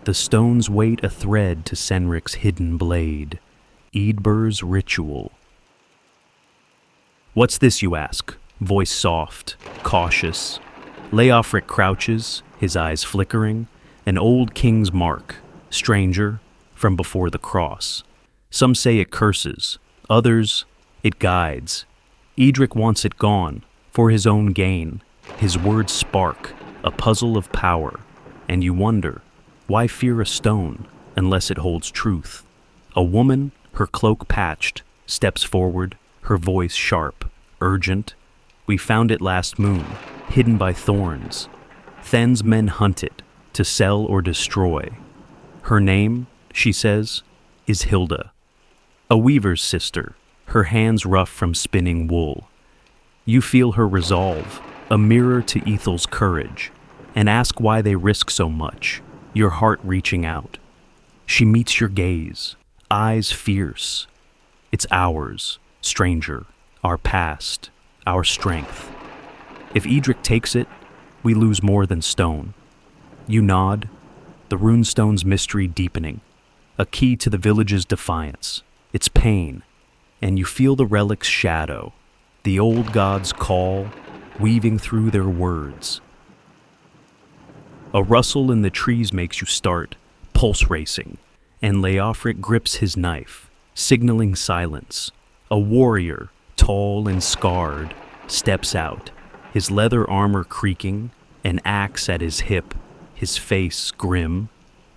[SPEAKER 1] The stones wait a thread to Senric's hidden blade, Eadbur's ritual. What's this, you ask? Voice soft, cautious. Leofric crouches, his eyes flickering, an old king's mark, stranger, from before the cross. Some say it curses, others, it guides. Edric wants it gone, for his own gain. His words spark, a puzzle of power, and you wonder, why fear a stone unless it holds truth? A woman, her cloak patched, steps forward, her voice sharp, urgent. We found it last moon, hidden by thorns. Then's men hunt it, to sell or destroy. Her name, she says, is Hilda, a weaver's sister, her hands rough from spinning wool. You feel her resolve, a mirror to Ethel's courage, and ask why they risk so much, your heart reaching out. She meets your gaze, eyes fierce. It's ours, stranger, our past, our strength. If Edric takes it, we lose more than stone. You nod, the rune-stones' mystery deepening, a key to the village's defiance, its pain, and you feel the relic's shadow, the old gods' call, weaving through their words. A rustle in the trees makes you start, pulse racing, and Leofric grips his knife, signaling silence. A warrior, tall and scarred, steps out, his leather armor creaking, an axe at his hip, his face grim.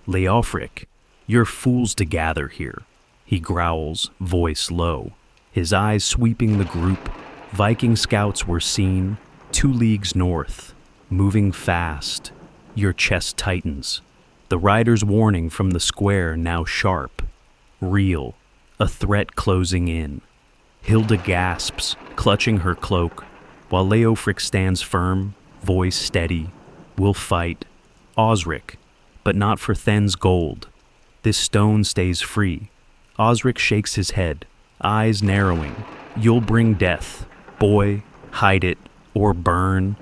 [SPEAKER 1] Leofric, you're fools to gather here, he growls, voice low, his eyes sweeping the group. Viking scouts were seen, 2 leagues north, moving fast. Your chest tightens, the rider's warning from the square now sharp, real, a threat closing in. Hilda gasps, clutching her cloak, while Leofric stands firm, voice steady. We'll fight. Osric, but not for Then's gold. This stone stays free. Osric shakes his head, eyes narrowing. You'll bring death. Boy, hide it, or burn.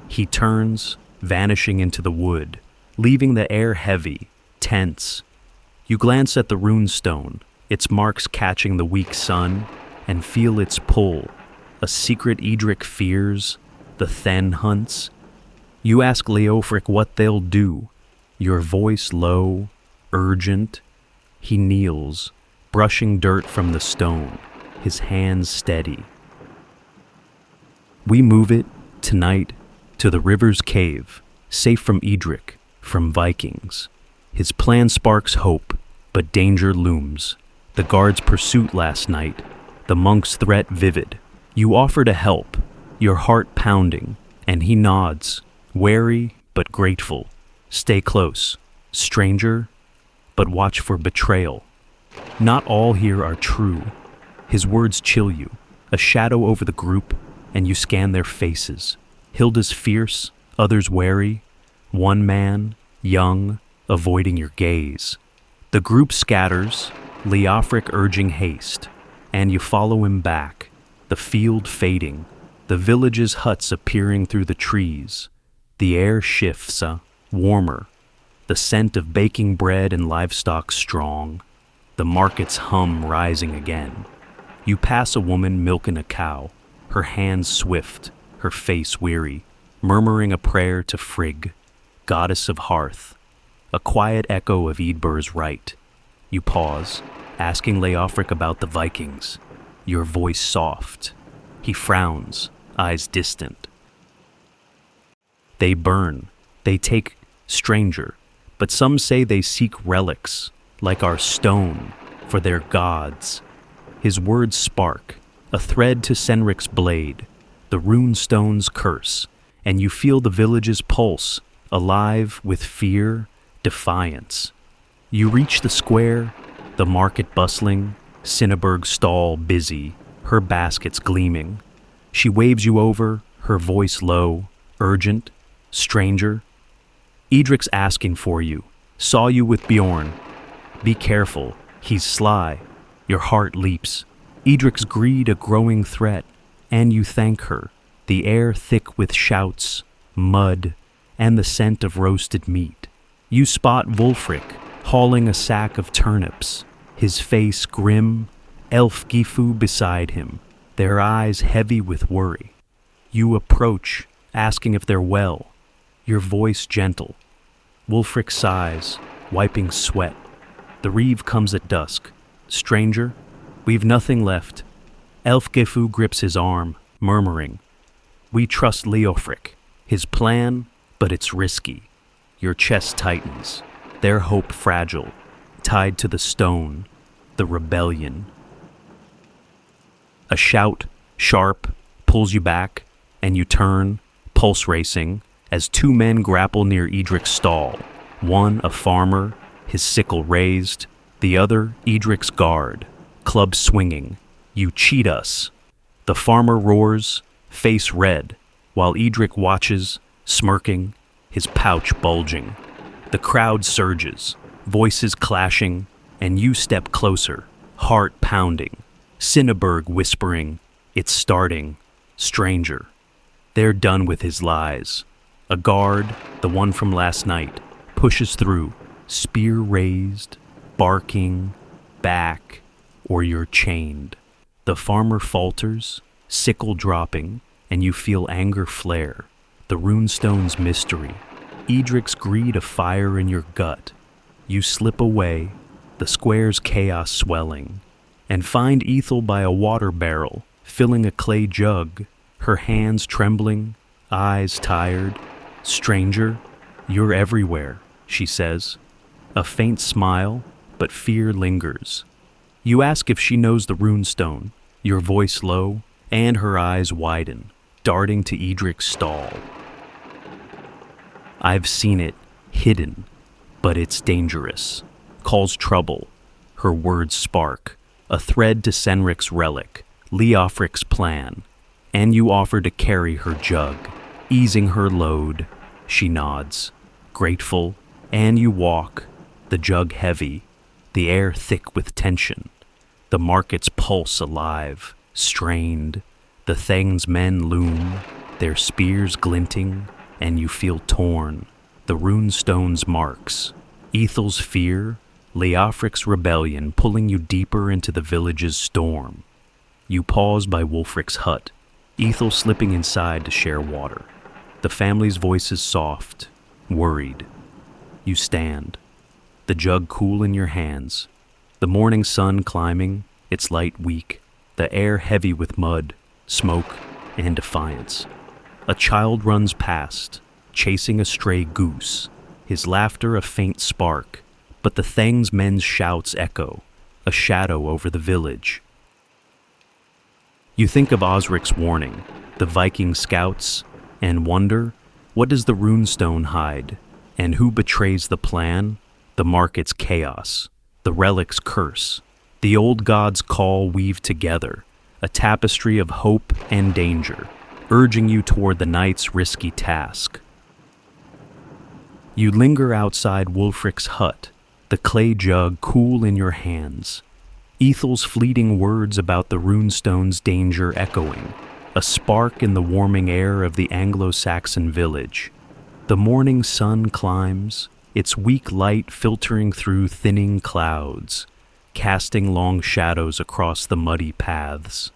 [SPEAKER 1] He turns, vanishing into the wood, leaving the air heavy, tense. You glance at the rune-stone, its marks catching the weak sun, and feel its pull. A secret Edric fears, the Then hunts. You ask Leofric what they'll do, your voice low, urgent. He kneels, brushing dirt from the stone, his hands steady. We move it, tonight, to the river's cave, safe from Edric, from Vikings. His plan sparks hope, but danger looms. The guard's pursuit last night, the monk's threat vivid. You offer to help, your heart pounding, and he nods, wary but grateful. Stay close, stranger, but watch for betrayal. Not all here are true. His words chill you, a shadow over the group, and you scan their faces. Hilda's fierce, others wary, one man, young, avoiding your gaze. The group scatters, Leofric urging haste, and you follow him back, the field fading, the village's huts appearing through the trees. The air shifts, warmer, the scent of baking bread and livestock strong, the market's hum rising again. You pass a woman milking a cow, her hands swift, her face weary, murmuring a prayer to Frigg, goddess of hearth, a quiet echo of Eadbur's rite. You pause, asking Leofric about the Vikings, your voice soft. He frowns, eyes distant. They burn, they take stranger, but some say they seek relics, like our stone, for their gods. His words spark, a thread to Senric's blade, the rune-stones curse, and you feel the village's pulse, alive with fear, defiance. You reach the square, the market bustling, Cinnaberg's stall busy, her baskets gleaming. She waves you over, her voice low, urgent, stranger. Edric's asking for you, saw you with Bjorn. Be careful, he's sly. Your heart leaps. Edric's greed a growing threat, and you thank her, the air thick with shouts, mud, and the scent of roasted meat. You spot Wulfric, hauling a sack of turnips, his face grim, elf Gifu beside him, their eyes heavy with worry. You approach, asking if they're well, your voice gentle. Wulfric sighs, wiping sweat. The reeve comes at dusk. Stranger, we've nothing left. Elf Gifu grips his arm, murmuring, we trust Leofric, his plan, but it's risky. Your chest tightens, their hope fragile, tied to the stone, the rebellion. A shout, sharp, pulls you back, and you turn, pulse racing, as two men grapple near Edric's stall, one a farmer, his sickle raised, the other Edric's guard, club swinging. You cheat us. The farmer roars, face red, while Edric watches, smirking, his pouch bulging. The crowd surges, voices clashing, and you step closer, heart pounding. Cinnaberg whispering, it's starting, stranger. They're done with his lies. A guard, the one from last night, pushes through, spear raised, barking, back, or you're chained. The farmer falters, sickle dropping, and you feel anger flare. The rune-stones mystery, Edric's greed a fire in your gut. You slip away, the square's chaos swelling, and find Ethel by a water barrel, filling a clay jug, her hands trembling, eyes tired. Stranger, you're everywhere, she says. A faint smile, but fear lingers. You ask if she knows the rune-stone, your voice low, and her eyes widen, darting to Edric's stall. I've seen it, hidden, but it's dangerous. Calls trouble, her words spark, a thread to Senric's relic, Leofric's plan, and you offer to carry her jug, easing her load. She nods, grateful, and you walk, the jug heavy, the air thick with tension. The market's pulse alive, strained. The Thang's men loom, their spears glinting, and you feel torn. The rune-stones marks, Ethel's fear, Leofric's rebellion pulling you deeper into the village's storm. You pause by Wulfric's hut, Ethel slipping inside to share water. The family's voices soft, worried. You stand, the jug cool in your hands, the morning sun climbing, its light weak, the air heavy with mud, smoke, and defiance. A child runs past, chasing a stray goose, his laughter a faint spark, but the Thang's men's shouts echo, a shadow over the village. You think of Osric's warning, the Viking scouts, and wonder, what does the rune-stone hide, and who betrays the plan? The market's chaos, the relic's curse, the old gods' call weave together, a tapestry of hope and danger, urging you toward the night's risky task. You linger outside Wulfric's hut, the clay jug cool in your hands, Ethel's fleeting words about the rune-stone's danger echoing, a spark in the warming air of the Anglo-Saxon village. The morning sun climbs, its weak light filtering through thinning clouds, casting long shadows across the muddy paths.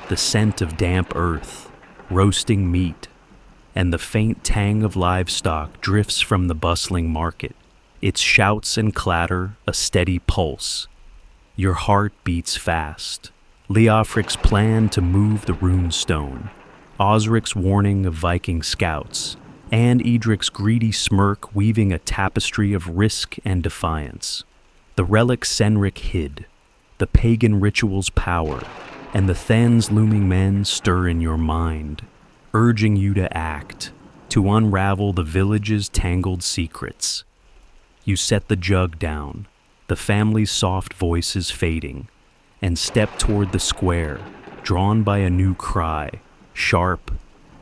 [SPEAKER 1] The scent of damp earth, roasting meat, and the faint tang of livestock drifts from the bustling market, its shouts and clatter a steady pulse. Your heart beats fast. Leofric's plan to move the rune-stone, Osric's warning of Viking scouts, and Edric's greedy smirk weaving a tapestry of risk and defiance. The relic Senric hid, the pagan ritual's power, and the Than's looming men stir in your mind, urging you to act. to unravel the village's tangled secrets. You set the jug down, the family's soft voices fading, and step toward the square, drawn by a new cry, sharp,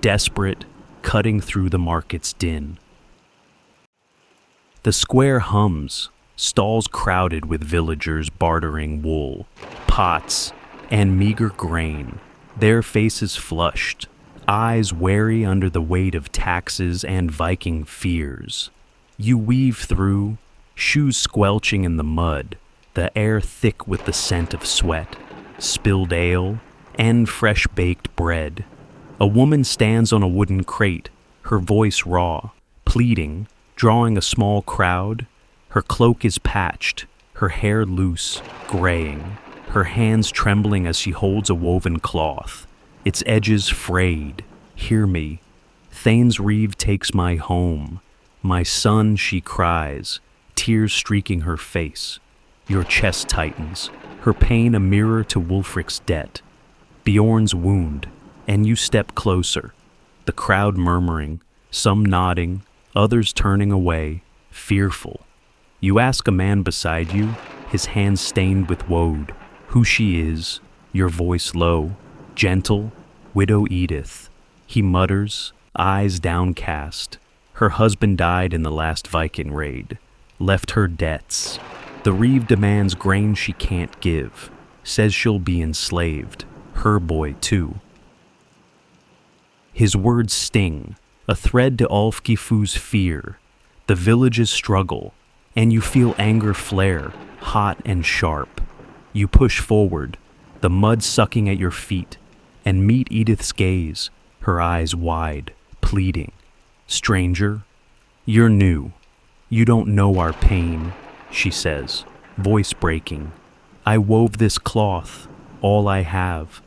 [SPEAKER 1] desperate, cutting through the market's din. The square hums, stalls crowded with villagers bartering wool, pots, and meager grain, their faces flushed, eyes wary under the weight of taxes and Viking fears. You weave through, shoes squelching in the mud, the air thick with the scent of sweat, spilled ale, and fresh-baked bread. A woman stands on a wooden crate, her voice raw, pleading, drawing a small crowd. Her cloak is patched, her hair loose, graying, her hands trembling as she holds a woven cloth, its edges frayed. Hear me. Thane's Reeve takes my home. My son, she cries, tears streaking her face. Your chest tightens, her pain a mirror to Wulfric's debt. Bjorn's wound, and you step closer, the crowd murmuring, some nodding, others turning away, fearful. You ask a man beside you, his hands stained with woad, who she is, your voice low, gentle, Widow Edith. He mutters, eyes downcast. Her husband died in the last Viking raid, left her debts. The Reeve demands grain she can't give, says she'll be enslaved, her boy too. His words sting, a thread to Ulfgifu's fear, the village's struggle, and you feel anger flare, hot and sharp. You push forward, the mud sucking at your feet, and meet Edith's gaze, her eyes wide, pleading. Stranger, you're new. You don't know our pain, she says, voice breaking. I wove this cloth, all I have,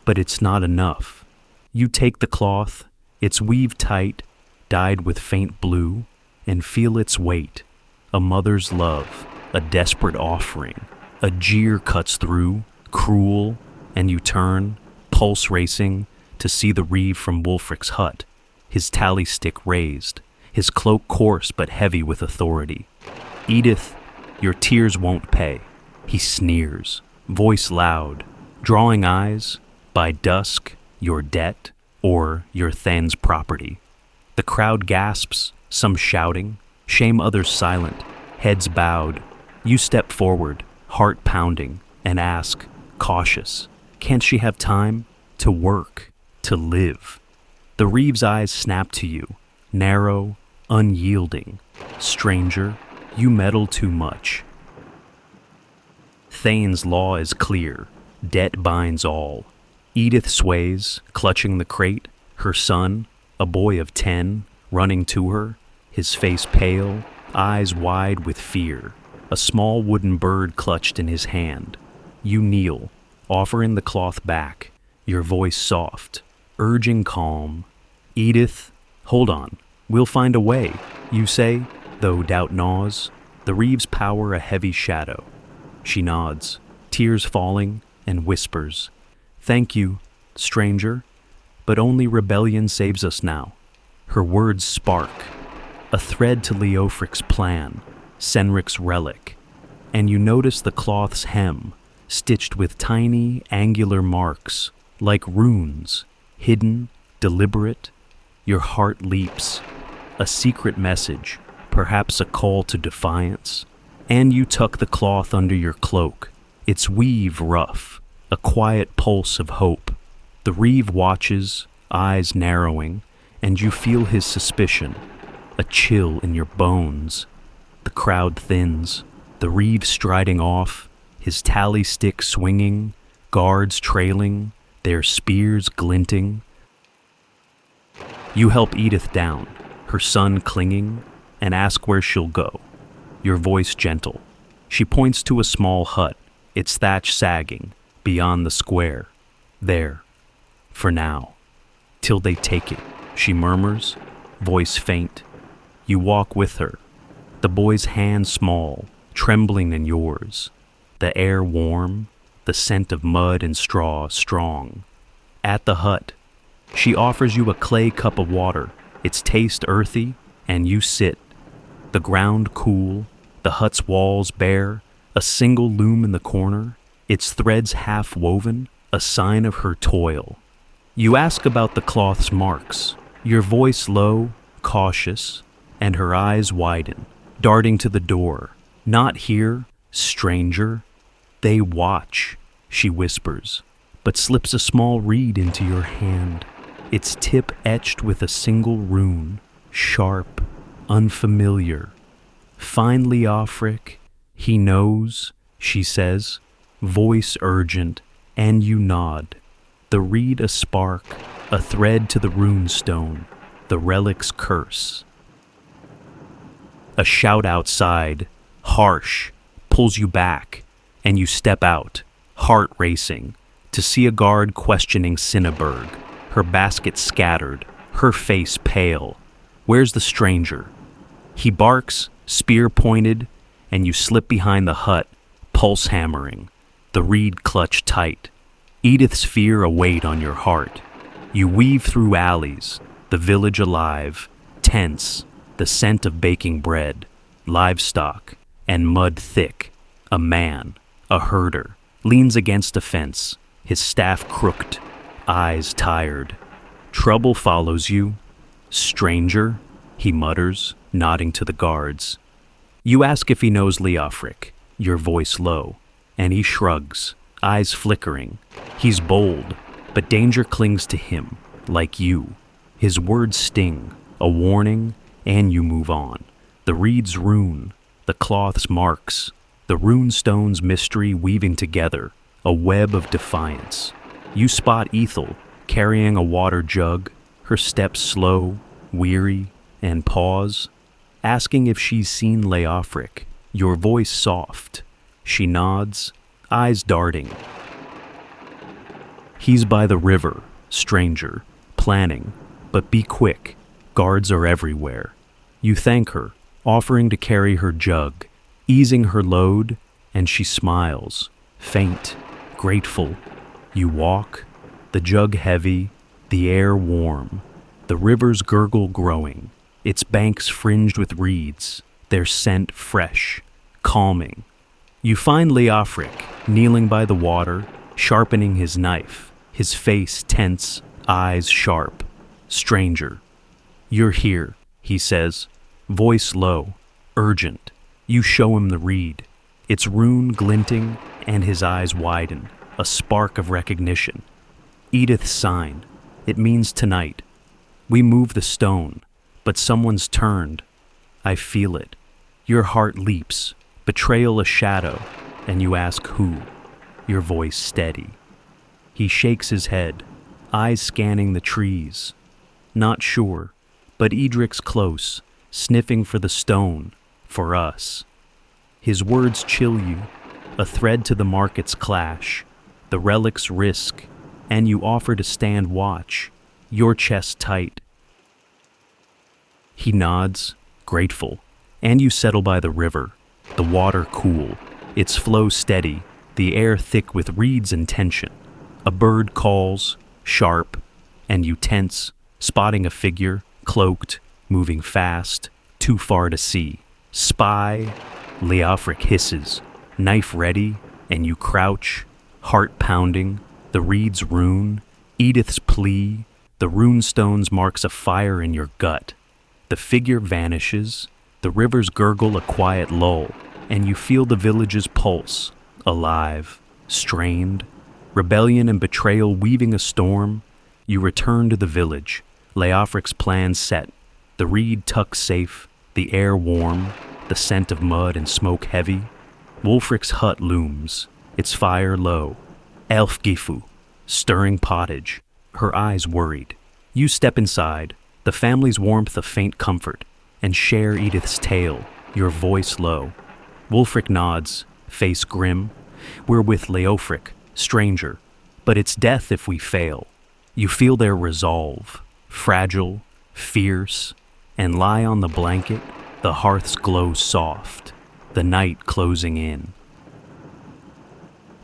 [SPEAKER 1] but it's not enough. You take the cloth, it's weaved tight, dyed with faint blue, and feel its weight. A mother's love, a desperate offering. A jeer cuts through, cruel, and you turn, pulse racing, to see the Reeve from Wulfric's hut, his tally stick raised, his cloak coarse but heavy with authority. Edith, your tears won't pay. He sneers, voice loud, drawing eyes, by dusk, your debt, or your Thane's property. The crowd gasps, some shouting, shame others silent, heads bowed. You step forward, heart pounding, and ask, cautious, can't she have time to work, to live? The Reeve's eyes snap to you, narrow, unyielding. Stranger, you meddle too much. Thane's law is clear, debt binds all. Edith sways, clutching the crate, her son, a boy of 10, running to her, his face pale, eyes wide with fear, a small wooden bird clutched in his hand. You kneel, offering the cloth back, your voice soft, urging calm. Edith, hold on, we'll find a way, you say, though doubt gnaws, the Reeve's power a heavy shadow. She nods, tears falling, and whispers, thank you, stranger, but only rebellion saves us now. Her words spark, a thread to Leofric's plan, Senric's relic, and you notice the cloth's hem, stitched with tiny, angular marks, like runes, hidden, deliberate. Your heart leaps, a secret message, perhaps a call to defiance, and you tuck the cloth under your cloak, its weave rough, a quiet pulse of hope. The Reeve watches, eyes narrowing, and you feel his suspicion, a chill in your bones. The crowd thins, the Reeve striding off, his tally stick swinging, guards trailing, their spears glinting. You help Edith down, her son clinging, and ask where she'll go. Your voice gentle. She points to a small hut, its thatch sagging, beyond the square. There, for now, till they take it, she murmurs, voice faint. You walk with her, the boy's hand small, trembling in yours, the air warm, the scent of mud and straw strong. At the hut, she offers you a clay cup of water its taste earthy, and you sit. The ground cool, the hut's walls bare, a single loom in the corner, its threads half woven, a sign of her toil. You ask about the cloth's marks, your voice low, cautious, and her eyes widen, darting to the door. Not here, stranger. They watch, she whispers, but slips a small reed into your hand, its tip etched with a single rune, sharp, unfamiliar. Finally, Offric, he knows, she says, voice urgent, and you nod. The reed a spark, a thread to the rune-stone, the relic's curse. A shout outside, harsh, pulls you back, and you step out, heart racing, to see a guard questioning Cinnaberg, her basket scattered, her face pale. Where's the stranger? He barks, spear pointed, and you slip behind the hut, pulse hammering, the reed clutched tight. Edith's fear a weight on your heart. You weave through alleys, the village alive, tense, the scent of baking bread, livestock, and mud thick. A man, a herder, leans against a fence, his staff crooked, eyes tired. Trouble follows you. Stranger, he mutters, nodding to the guards. You ask if he knows Leofric, your voice low, and he shrugs, eyes flickering. He's bold, but danger clings to him, like you. His words sting, a warning, and you move on. The reed's rune, the cloth's marks, the rune-stones mystery weaving together, a web of defiance. You spot Ethel, carrying a water jug, her steps slow, weary, and pause, asking if she's seen Leofric, your voice soft. She nods, eyes darting. He's by the river, stranger, planning, but be quick, guards are everywhere. You thank her, offering to carry her jug, easing her load, and she smiles, faint, grateful. You walk, the jug heavy, the air warm, the river's gurgle growing, its banks fringed with reeds, their scent fresh, calming. You find Leofric, kneeling by the water, sharpening his knife, his face tense, eyes sharp. Stranger, you're here, he says, voice low, urgent. You show him the reed, its rune glinting, and his eyes widen, a spark of recognition. Edith's sign, it means tonight. We move the stone, but someone's turned. I feel it. Your heart leaps, betrayal a shadow, and you ask who, your voice steady. He shakes his head, eyes scanning the trees. Not sure, but Edric's close, sniffing for the stone, for us. His words chill you, a thread to the market's clash, the relic's risk, and you offer to stand watch, your chest tight. He nods, grateful, and you settle by the river, the water cool, its flow steady, the air thick with reeds and tension. A bird calls, sharp, and you tense, spotting a figure, cloaked, moving fast, too far to see. Spy, Leofric hisses, knife ready, and you crouch, heart pounding, the reeds rune, Edith's plea, the rune-stones marks a fire in your gut. The figure vanishes, the rivers gurgle a quiet lull, and you feel the village's pulse, alive, strained. Rebellion and betrayal weaving a storm, you return to the village, Leofric's plan set, the reed tucked safe, the air warm, the scent of mud and smoke heavy. Wulfric's hut looms, its fire low. Elfgifu, stirring pottage, her eyes worried. You step inside, the family's warmth a faint comfort, and share Edith's tale, your voice low. Wulfric nods, face grim. We're with Leofric, stranger, but it's death if we fail. You feel their resolve, fragile, fierce, and lie on the blanket, the hearth's glow soft, the night closing in.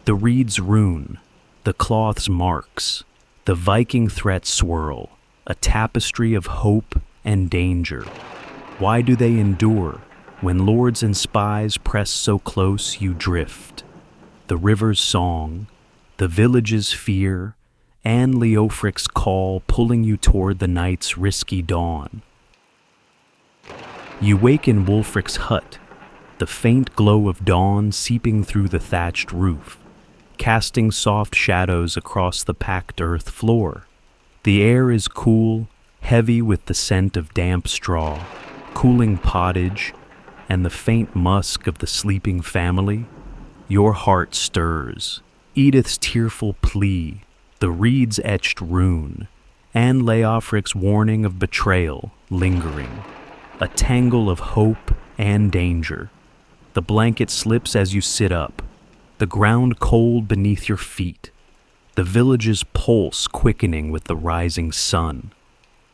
[SPEAKER 1] The reed's rune, the cloth's marks, the Viking threat swirl, a tapestry of hope and danger. Why do they endure? When lords and spies press so close you drift. The river's song, the village's fear, and Leofric's call pulling you toward the night's risky dawn. You wake in Wulfric's hut, the faint glow of dawn seeping through the thatched roof, casting soft shadows across the packed earth floor. The air is cool, heavy with the scent of damp straw, cooling pottage, and the faint musk of the sleeping family. Your heart stirs. Edith's tearful plea, the reed's etched rune, and Leofric's warning of betrayal lingering. A tangle of hope and danger. The blanket slips as you sit up, the ground cold beneath your feet, the village's pulse quickening with the rising sun.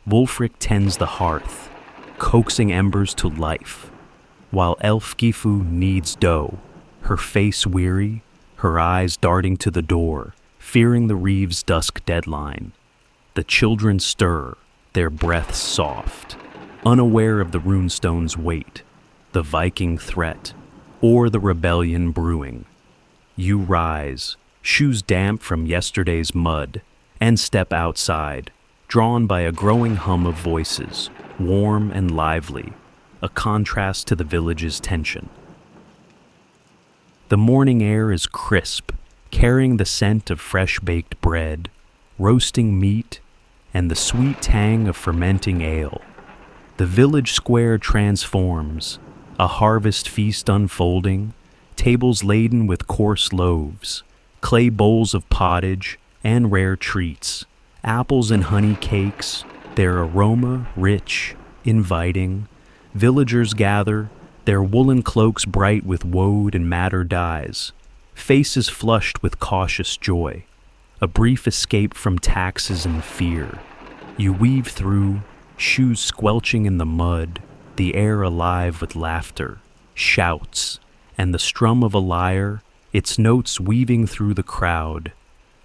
[SPEAKER 1] Wulfric tends the hearth, coaxing embers to life, while Elf Gifu kneads dough, her face weary, her eyes darting to the door, fearing the reeve's dusk deadline. The children stir, their breaths soft, unaware of the rune-stones' weight, the Viking threat, or the rebellion brewing. You rise, shoes damp from yesterday's mud, and step outside, drawn by a growing hum of voices, warm and lively, a contrast to the village's tension. The morning air is crisp, carrying the scent of fresh-baked bread, roasting meat, and the sweet tang of fermenting ale. The village square transforms, a harvest feast unfolding, tables laden with coarse loaves, clay bowls of pottage, and rare treats, apples and honey cakes, their aroma rich, inviting. Villagers gather, their woolen cloaks bright with woad and madder dyes, faces flushed with cautious joy, a brief escape from taxes and fear. You weave through, shoes squelching in the mud, the air alive with laughter, shouts, and the strum of a lyre, its notes weaving through the crowd.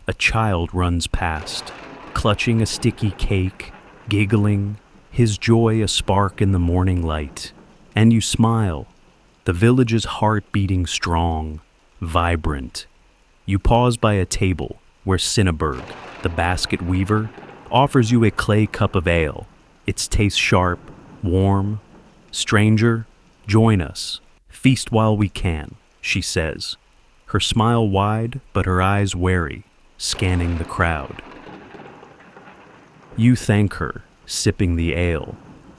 [SPEAKER 1] A child runs past, clutching a sticky cake, giggling, his joy a spark in the morning light. And you smile, the village's heart beating strong, vibrant. You pause by a table where Cinnaberg, the basket weaver, offers you a clay cup of ale, its taste sharp, warm. Stranger, join us. Feast while we can, she says, her smile wide but her eyes wary, scanning the crowd. You thank her, sipping the ale,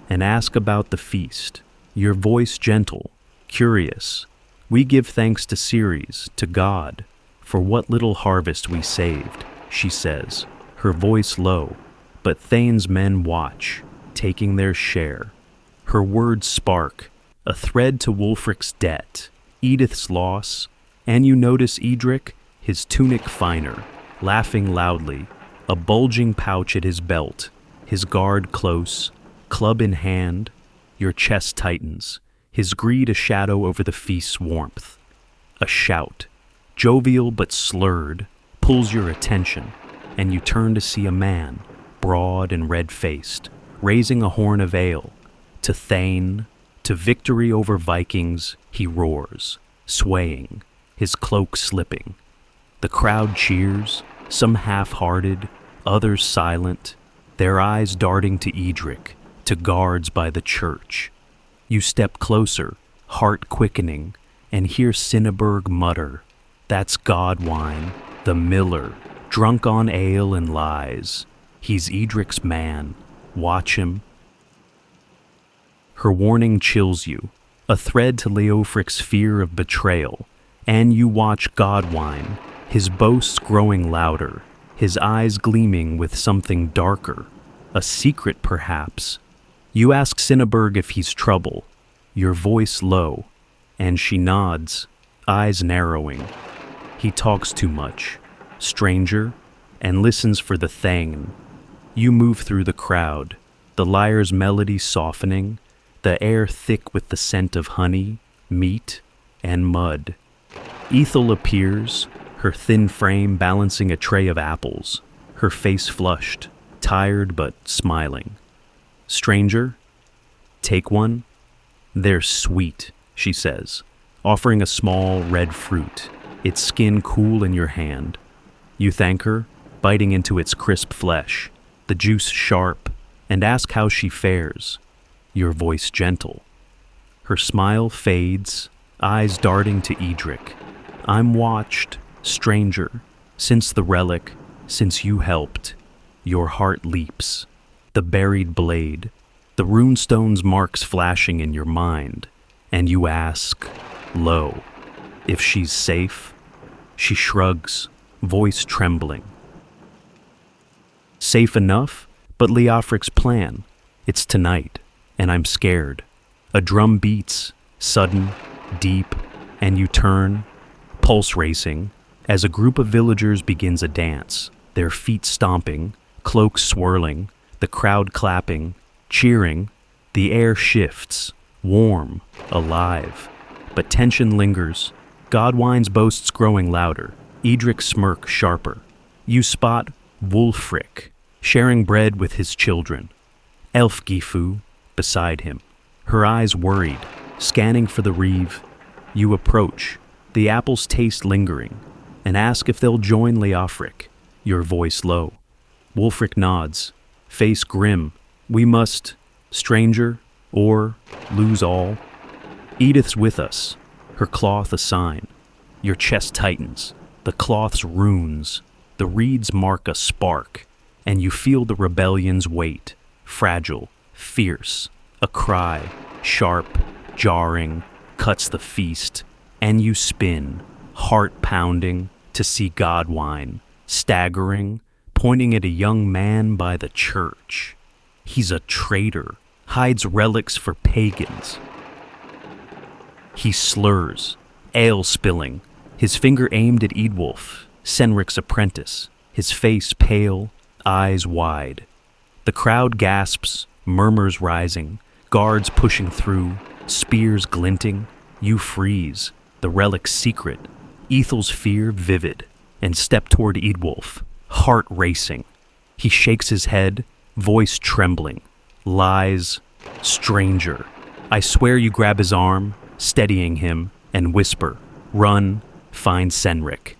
[SPEAKER 1] and ask about the feast, your voice gentle, curious. We give thanks to Ceres, to God, for what little harvest we saved, she says, her voice low, but Thane's men watch, taking their share. Her words spark, a thread to Wulfric's debt, Edith's loss, and you notice Edric, his tunic finer, laughing loudly, a bulging pouch at his belt, his guard close, club in hand. Your chest tightens, his greed a shadow over the feast's warmth. A shout, jovial but slurred, pulls your attention, and you turn to see a man, broad and red-faced, raising a horn of ale. To Thane, to victory over Vikings, he roars, swaying, his cloak slipping. The crowd cheers, some half-hearted, others silent, their eyes darting to Edric, to guards by the church. You step closer, heart quickening, and hear Cinnaberg mutter, "That's Godwine, the miller, drunk on ale and lies. He's Edric's man. Watch him." Her warning chills you, a thread to Leofric's fear of betrayal, and you watch Godwine, his boasts growing louder, his eyes gleaming with something darker, a secret perhaps. You ask Cinnaberg if he's trouble, your voice low, and she nods, eyes narrowing. He talks too much, stranger, and listens for the Thane. You move through the crowd, the lyre's melody softening, the air thick with the scent of honey, meat, and mud. Ethel appears, her thin frame balancing a tray of apples, her face flushed, tired but smiling. Stranger, take one. They're sweet, she says, offering a small red fruit, its skin cool in your hand. You thank her, biting into its crisp flesh, the juice sharp, and ask how she fares, your voice gentle. Her smile fades, eyes darting to Edric. I'm watched, stranger, since the relic, since you helped. Your heart leaps. The buried blade, the rune-stones marks flashing in your mind, and you ask, lo, if she's safe? She shrugs, voice trembling. Safe enough, but Leofric's plan. It's tonight, and I'm scared. A drum beats, sudden, deep, and you turn, pulse racing, as a group of villagers begins a dance, their feet stomping, cloaks swirling, the crowd clapping, cheering. The air shifts, warm, alive. But tension lingers. Godwine's boasts growing louder, Edric's smirk sharper. You spot Wulfric, sharing bread with his children. Elf Gifu, beside him, her eyes worried, scanning for the reeve. You approach, the apple's taste lingering, and ask if they'll join Leofric, your voice low. Wulfric nods, face grim. We must, stranger, or lose all. Edith's with us, her cloth a sign. Your chest tightens, the cloth's runes, the reeds mark a spark, and you feel the rebellion's weight, fragile, fierce. A cry, sharp, jarring, cuts the feast, and you spin, heart pounding, to see Godwine, staggering, pointing at a young man by the church. He's a traitor, hides relics for pagans. He slurs, ale spilling, his finger aimed at Eadwulf, Senric's apprentice, his face pale, eyes wide. The crowd gasps, murmurs rising, guards pushing through, spears glinting. You freeze, the relic's secret, Ethel's fear vivid, and step toward Eadwulf, heart racing. He shakes his head, voice trembling. Lies, stranger. I swear you grab his arm, steadying him, and whisper, run, find Senric.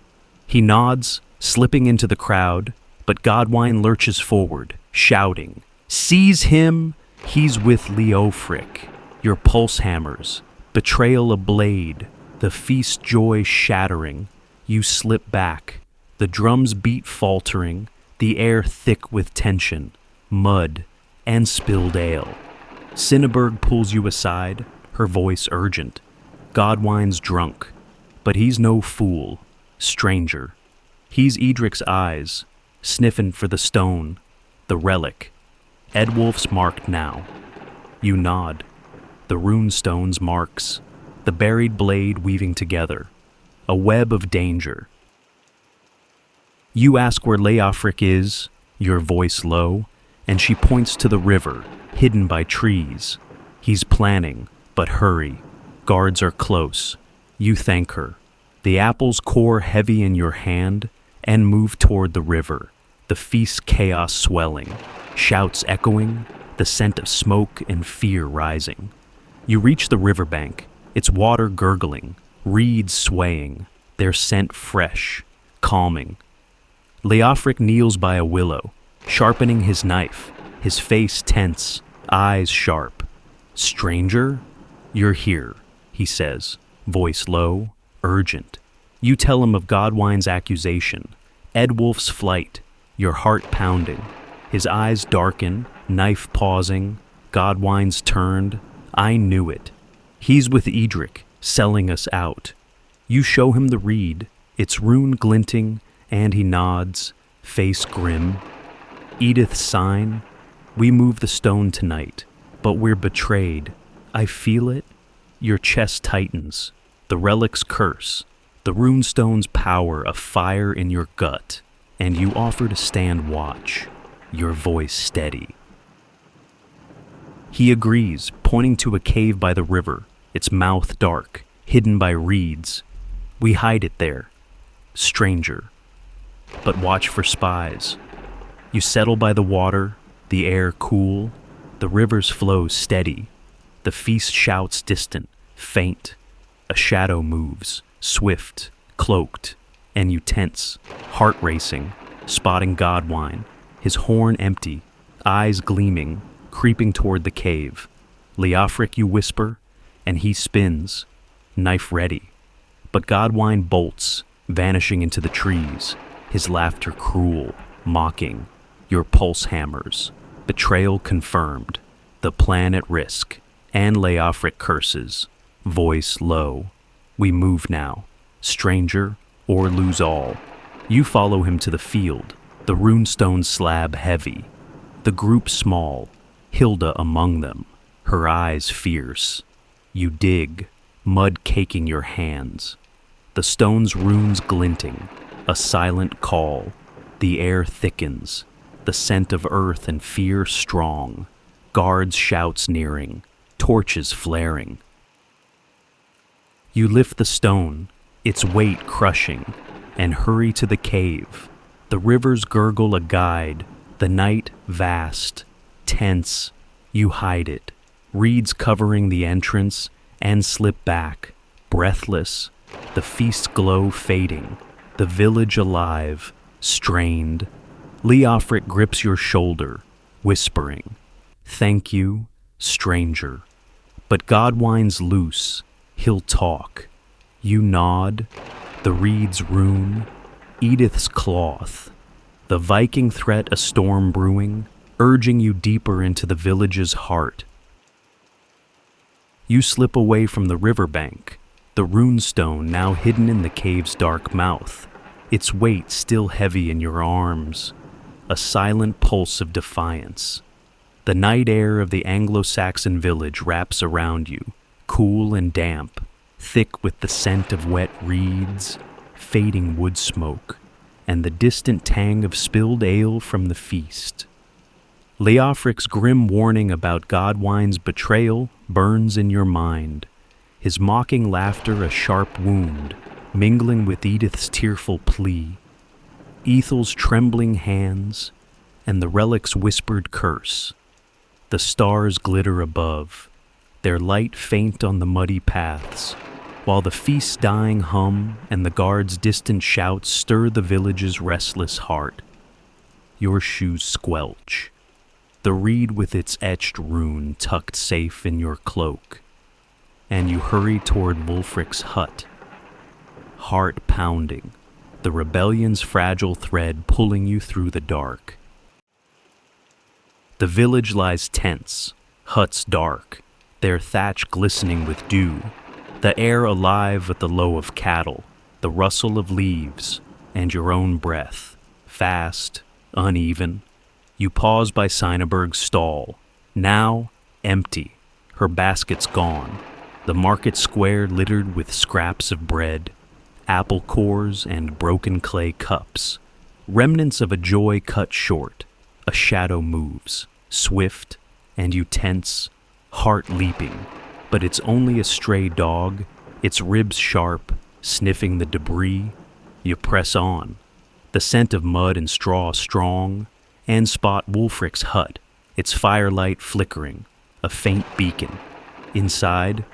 [SPEAKER 1] He nods, slipping into the crowd, but Godwine lurches forward, shouting, seize him! He's with Leofric. Your pulse hammers, betrayal a blade, the feast joy shattering. You slip back, the drums beat faltering, the air thick with tension, mud, and spilled ale. Cinneberg pulls you aside, her voice urgent. Godwine's drunk, but he's no fool, stranger. He's Edric's eyes, sniffin' for the stone, the relic. Eadwulf's marked now. You nod. The rune-stones marks, the buried blade weaving together, a web of danger. You ask where Leofric is, your voice low, and she points to the river, hidden by trees. He's planning, but hurry. Guards are close. You thank her. The apple's core heavy in your hand, and move toward the river, the feast's chaos swelling, shouts echoing, the scent of smoke and fear rising. You reach the riverbank, its water gurgling, reeds swaying, their scent fresh, calming. Leofric kneels by a willow, sharpening his knife, his face tense, eyes sharp. Stranger, you're here, he says, voice low, urgent. You tell him of Godwine's accusation, Eadwulf's flight, your heart pounding. His eyes darken, knife pausing, Godwine's turned. I knew it. He's with Edric, selling us out. You show him the reed, its rune glinting, and he nods, face grim. Edith's sign, we move the stone tonight, but we're betrayed. I feel it. Your chest tightens, the relic's curse, the rune-stone's power a fire in your gut, and you offer to stand watch, your voice steady. He agrees, pointing to a cave by the river, its mouth dark, hidden by reeds. We hide it there, stranger, but watch for spies. You settle by the water, the air cool, The river's flow steady. The feast shouts distant, faint. A shadow moves, swift, cloaked, and you tense, heart racing, spotting Godwine, his horn empty, eyes gleaming, creeping toward the cave. Leofric, you whisper, and he spins, knife ready. But Godwine bolts, vanishing into the trees, his laughter cruel, mocking. Your pulse hammers, betrayal confirmed, the plan at risk, and Leofric curses, voice low. We move now, stranger or lose all. You follow him to the field, the rune-stone slab heavy, the group small, Hilda among them, her eyes fierce. You dig, mud caking your hands, the stone's runes glinting, a silent call. The air thickens, the scent of earth and fear strong, guards' shouts nearing, torches flaring. You lift the stone, its weight crushing, and hurry to the cave. The rivers gurgle a guide, the night vast, tense. You hide it, reeds covering the entrance, and slip back, breathless, the feast glow fading, the village alive, strained. Leofric grips your shoulder, whispering, "Thank you, stranger." But Godwine's loose, he'll talk. You nod, the reeds rune, Edith's cloth, the Viking threat a storm brewing, urging you deeper into the village's heart. You slip away from the riverbank, the rune-stone now hidden in the cave's dark mouth, its weight still heavy in your arms, a silent pulse of defiance. The night air of the Anglo-Saxon village wraps around you, cool and damp, thick with the scent of wet reeds, fading wood smoke, and the distant tang of spilled ale from the feast. Leofric's grim warning about Godwine's betrayal burns in your mind, his mocking laughter a sharp wound, mingling with Edith's tearful plea, Ethel's trembling hands, and the relic's whispered curse. The stars glitter above, their light faint on the muddy paths, while the feast's dying hum and the guard's distant shouts stir the village's restless heart. Your shoes squelch, the reed with its etched rune tucked safe in your cloak, and you hurry toward Wulfric's hut, heart pounding, the rebellion's fragile thread pulling you through the dark. The village lies tense, huts dark, their thatch glistening with dew, the air alive with the low of cattle, the rustle of leaves, and your own breath, fast, uneven. You pause by Sineberg's stall, now empty, her baskets gone, the market square littered with scraps of bread, apple cores and broken clay cups, remnants of a joy cut short. A shadow moves, swift, and you tense, heart leaping, but it's only a stray dog, its ribs sharp, sniffing the debris. You press on, the scent of mud and straw strong, and spot Wulfric's hut, its firelight flickering, a faint beacon. Inside,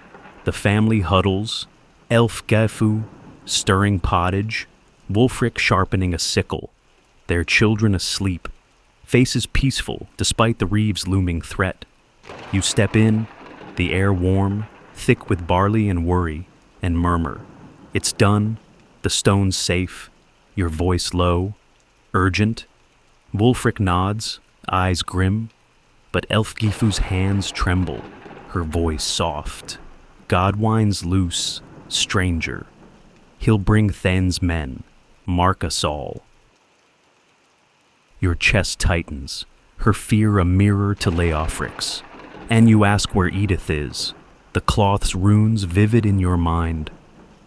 [SPEAKER 1] the family huddles, Elf Gafu stirring pottage, Wulfric sharpening a sickle, their children asleep, faces peaceful despite the reeve's looming threat. You step in, the air warm, thick with barley and worry, and murmur, "It's done, the stone's safe," your voice low, urgent. Wulfric nods, eyes grim, but Elfgifu's hands tremble, her voice soft. Godwine's loose, stranger. He'll bring Then's men, mark us all. Your chest tightens, her fear a mirror to Leofric's, and you ask where Edith is, the cloth's runes vivid in your mind.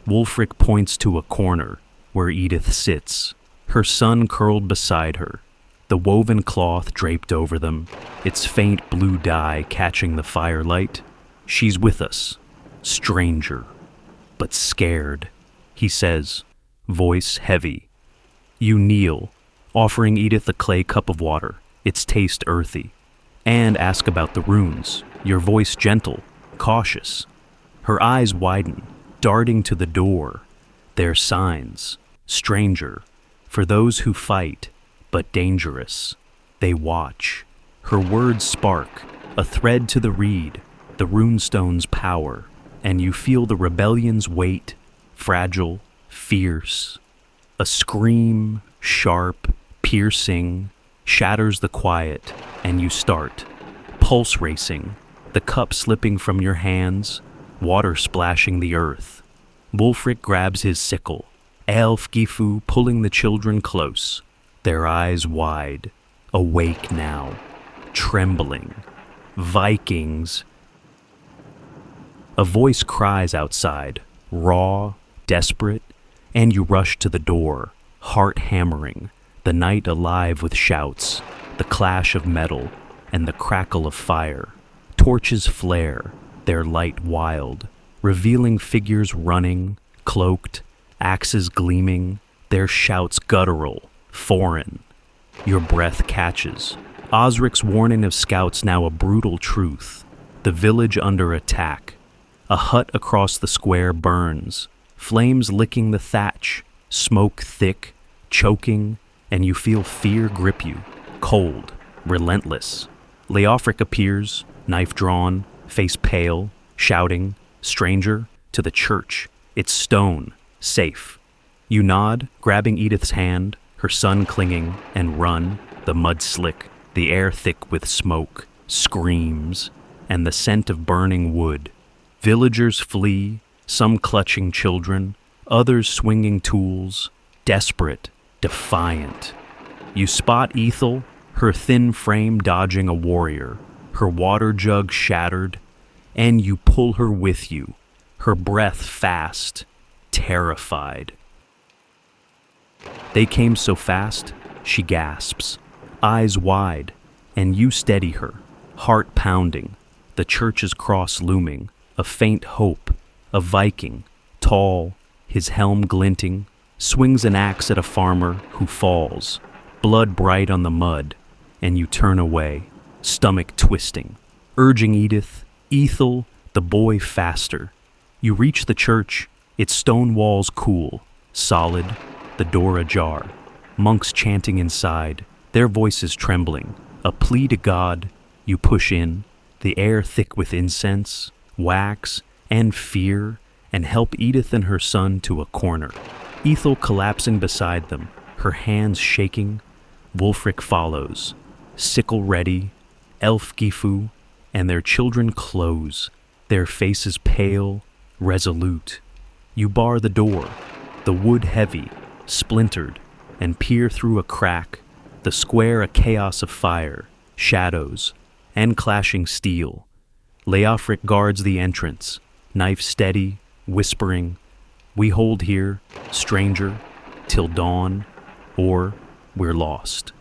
[SPEAKER 1] Wulfric points to a corner where Edith sits, her son curled beside her, the woven cloth draped over them, its faint blue dye catching the firelight. She's with us, stranger, but scared, he says, voice heavy. You kneel, offering Edith a clay cup of water, its taste earthy. and ask about the runes, your voice gentle, cautious. Her eyes widen, darting to the door. Their signs, stranger, for those who fight, but dangerous. They watch. Her words spark, a thread to the reed, the rune-stones' power, and you feel the rebellion's weight, fragile, fierce. A scream, sharp, piercing, shatters the quiet, and you start. Pulse racing, the cup slipping from your hands, water splashing the earth. Wulfric grabs his sickle, Aelfgifu pulling the children close, their eyes wide, awake now, trembling. Vikings. A voice cries outside, raw, desperate, and you rush to the door, heart hammering, the night alive with shouts, the clash of metal, and the crackle of fire. Torches flare, their light wild, revealing figures running, cloaked, axes gleaming, their shouts guttural, foreign. Your breath catches. Osric's warning of scouts now a brutal truth. The village under attack. A hut across the square burns, flames licking the thatch, smoke thick, choking, and you feel fear grip you, cold, relentless. Leofric appears, knife drawn, face pale, shouting, stranger, to the church. It's stone, safe. You nod, grabbing Edith's hand, her son clinging, and run, the mud slick, the air thick with smoke, screams, and the scent of burning wood. Villagers flee, some clutching children, others swinging tools, desperate, defiant. You spot Ethel, her thin frame dodging a warrior, her water jug shattered, and you pull her with you, her breath fast, terrified. They came so fast, she gasps, eyes wide, and you steady her, heart pounding, the church's cross looming, a faint hope. A Viking, tall, his helm glinting, swings an axe at a farmer who falls, blood bright on the mud, and you turn away, stomach twisting, urging Edith, Ethel, the boy faster. You reach the church, its stone walls cool, solid, the door ajar, monks chanting inside, their voices trembling, a plea to God. You push in, the air thick with incense, wax, and fear, and help Edith and her son to a corner. Ethel collapsing beside them, her hands shaking. Wulfric follows, sickle ready, Aelfgifu, and their children close, their faces pale, resolute. You bar the door, the wood heavy, splintered, and peer through a crack, the square a chaos of fire, shadows, and clashing steel. Leofric guards the entrance, knife steady, whispering, "We hold here, stranger, till dawn, or we're lost."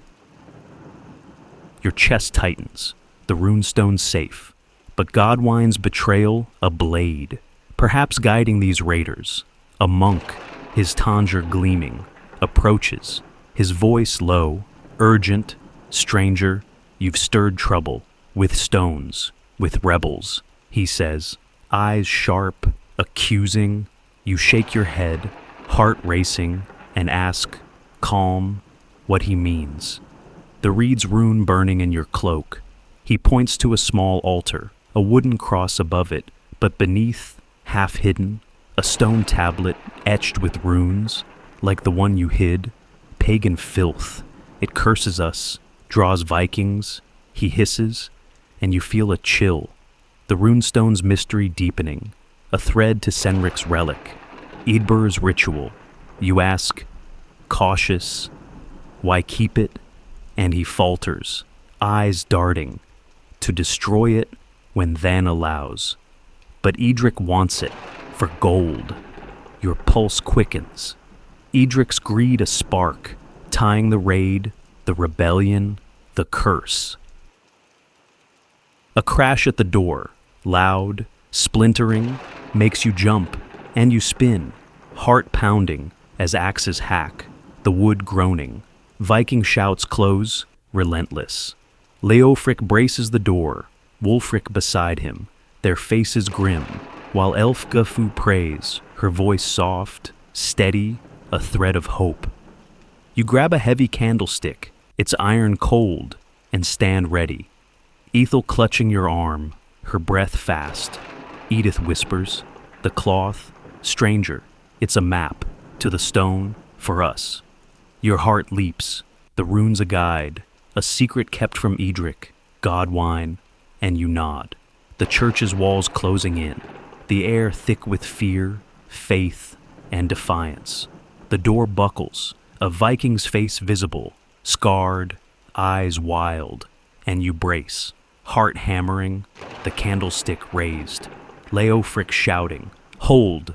[SPEAKER 1] Your chest tightens, the rune-stones safe, but Godwine's betrayal a blade, perhaps guiding these raiders. A monk, his tonsure gleaming, approaches, his voice low, urgent. "Stranger, you've stirred trouble, with stones, with rebels," he says, eyes sharp, accusing. You shake your head, heart racing, and ask, calm, what he means. The reed's rune burning in your cloak. He points to a small altar, a wooden cross above it, but beneath, half hidden, a stone tablet etched with runes, like the one you hid. Pagan filth. It curses us, draws Vikings. He hisses, and you feel a chill. The runestone's mystery deepening, a thread to Senric's relic, Eadbur's ritual. You ask, cautious, why keep it? And he falters, eyes darting, to destroy it when Than allows. But Edric wants it, for gold. Your pulse quickens. Edric's greed a spark, tying the raid, the rebellion, the curse. A crash at the door, loud, splintering, makes you jump, and you spin, heart pounding as axes hack, the wood groaning. Viking shouts close, relentless. Leofric braces the door, Wulfric beside him, their faces grim, while Elfgafu prays, her voice soft, steady, a thread of hope. You grab a heavy candlestick, its iron cold, and stand ready. Ethel clutching your arm, her breath fast. Edith whispers, the cloth, stranger, it's a map, to the stone, for us. Your heart leaps, the rune's a guide, a secret kept from Edric, Godwine, and you nod. The church's walls closing in, the air thick with fear, faith, and defiance. The door buckles, a Viking's face visible, scarred, eyes wild, and you brace, heart hammering, the candlestick raised. Leofric shouting, hold!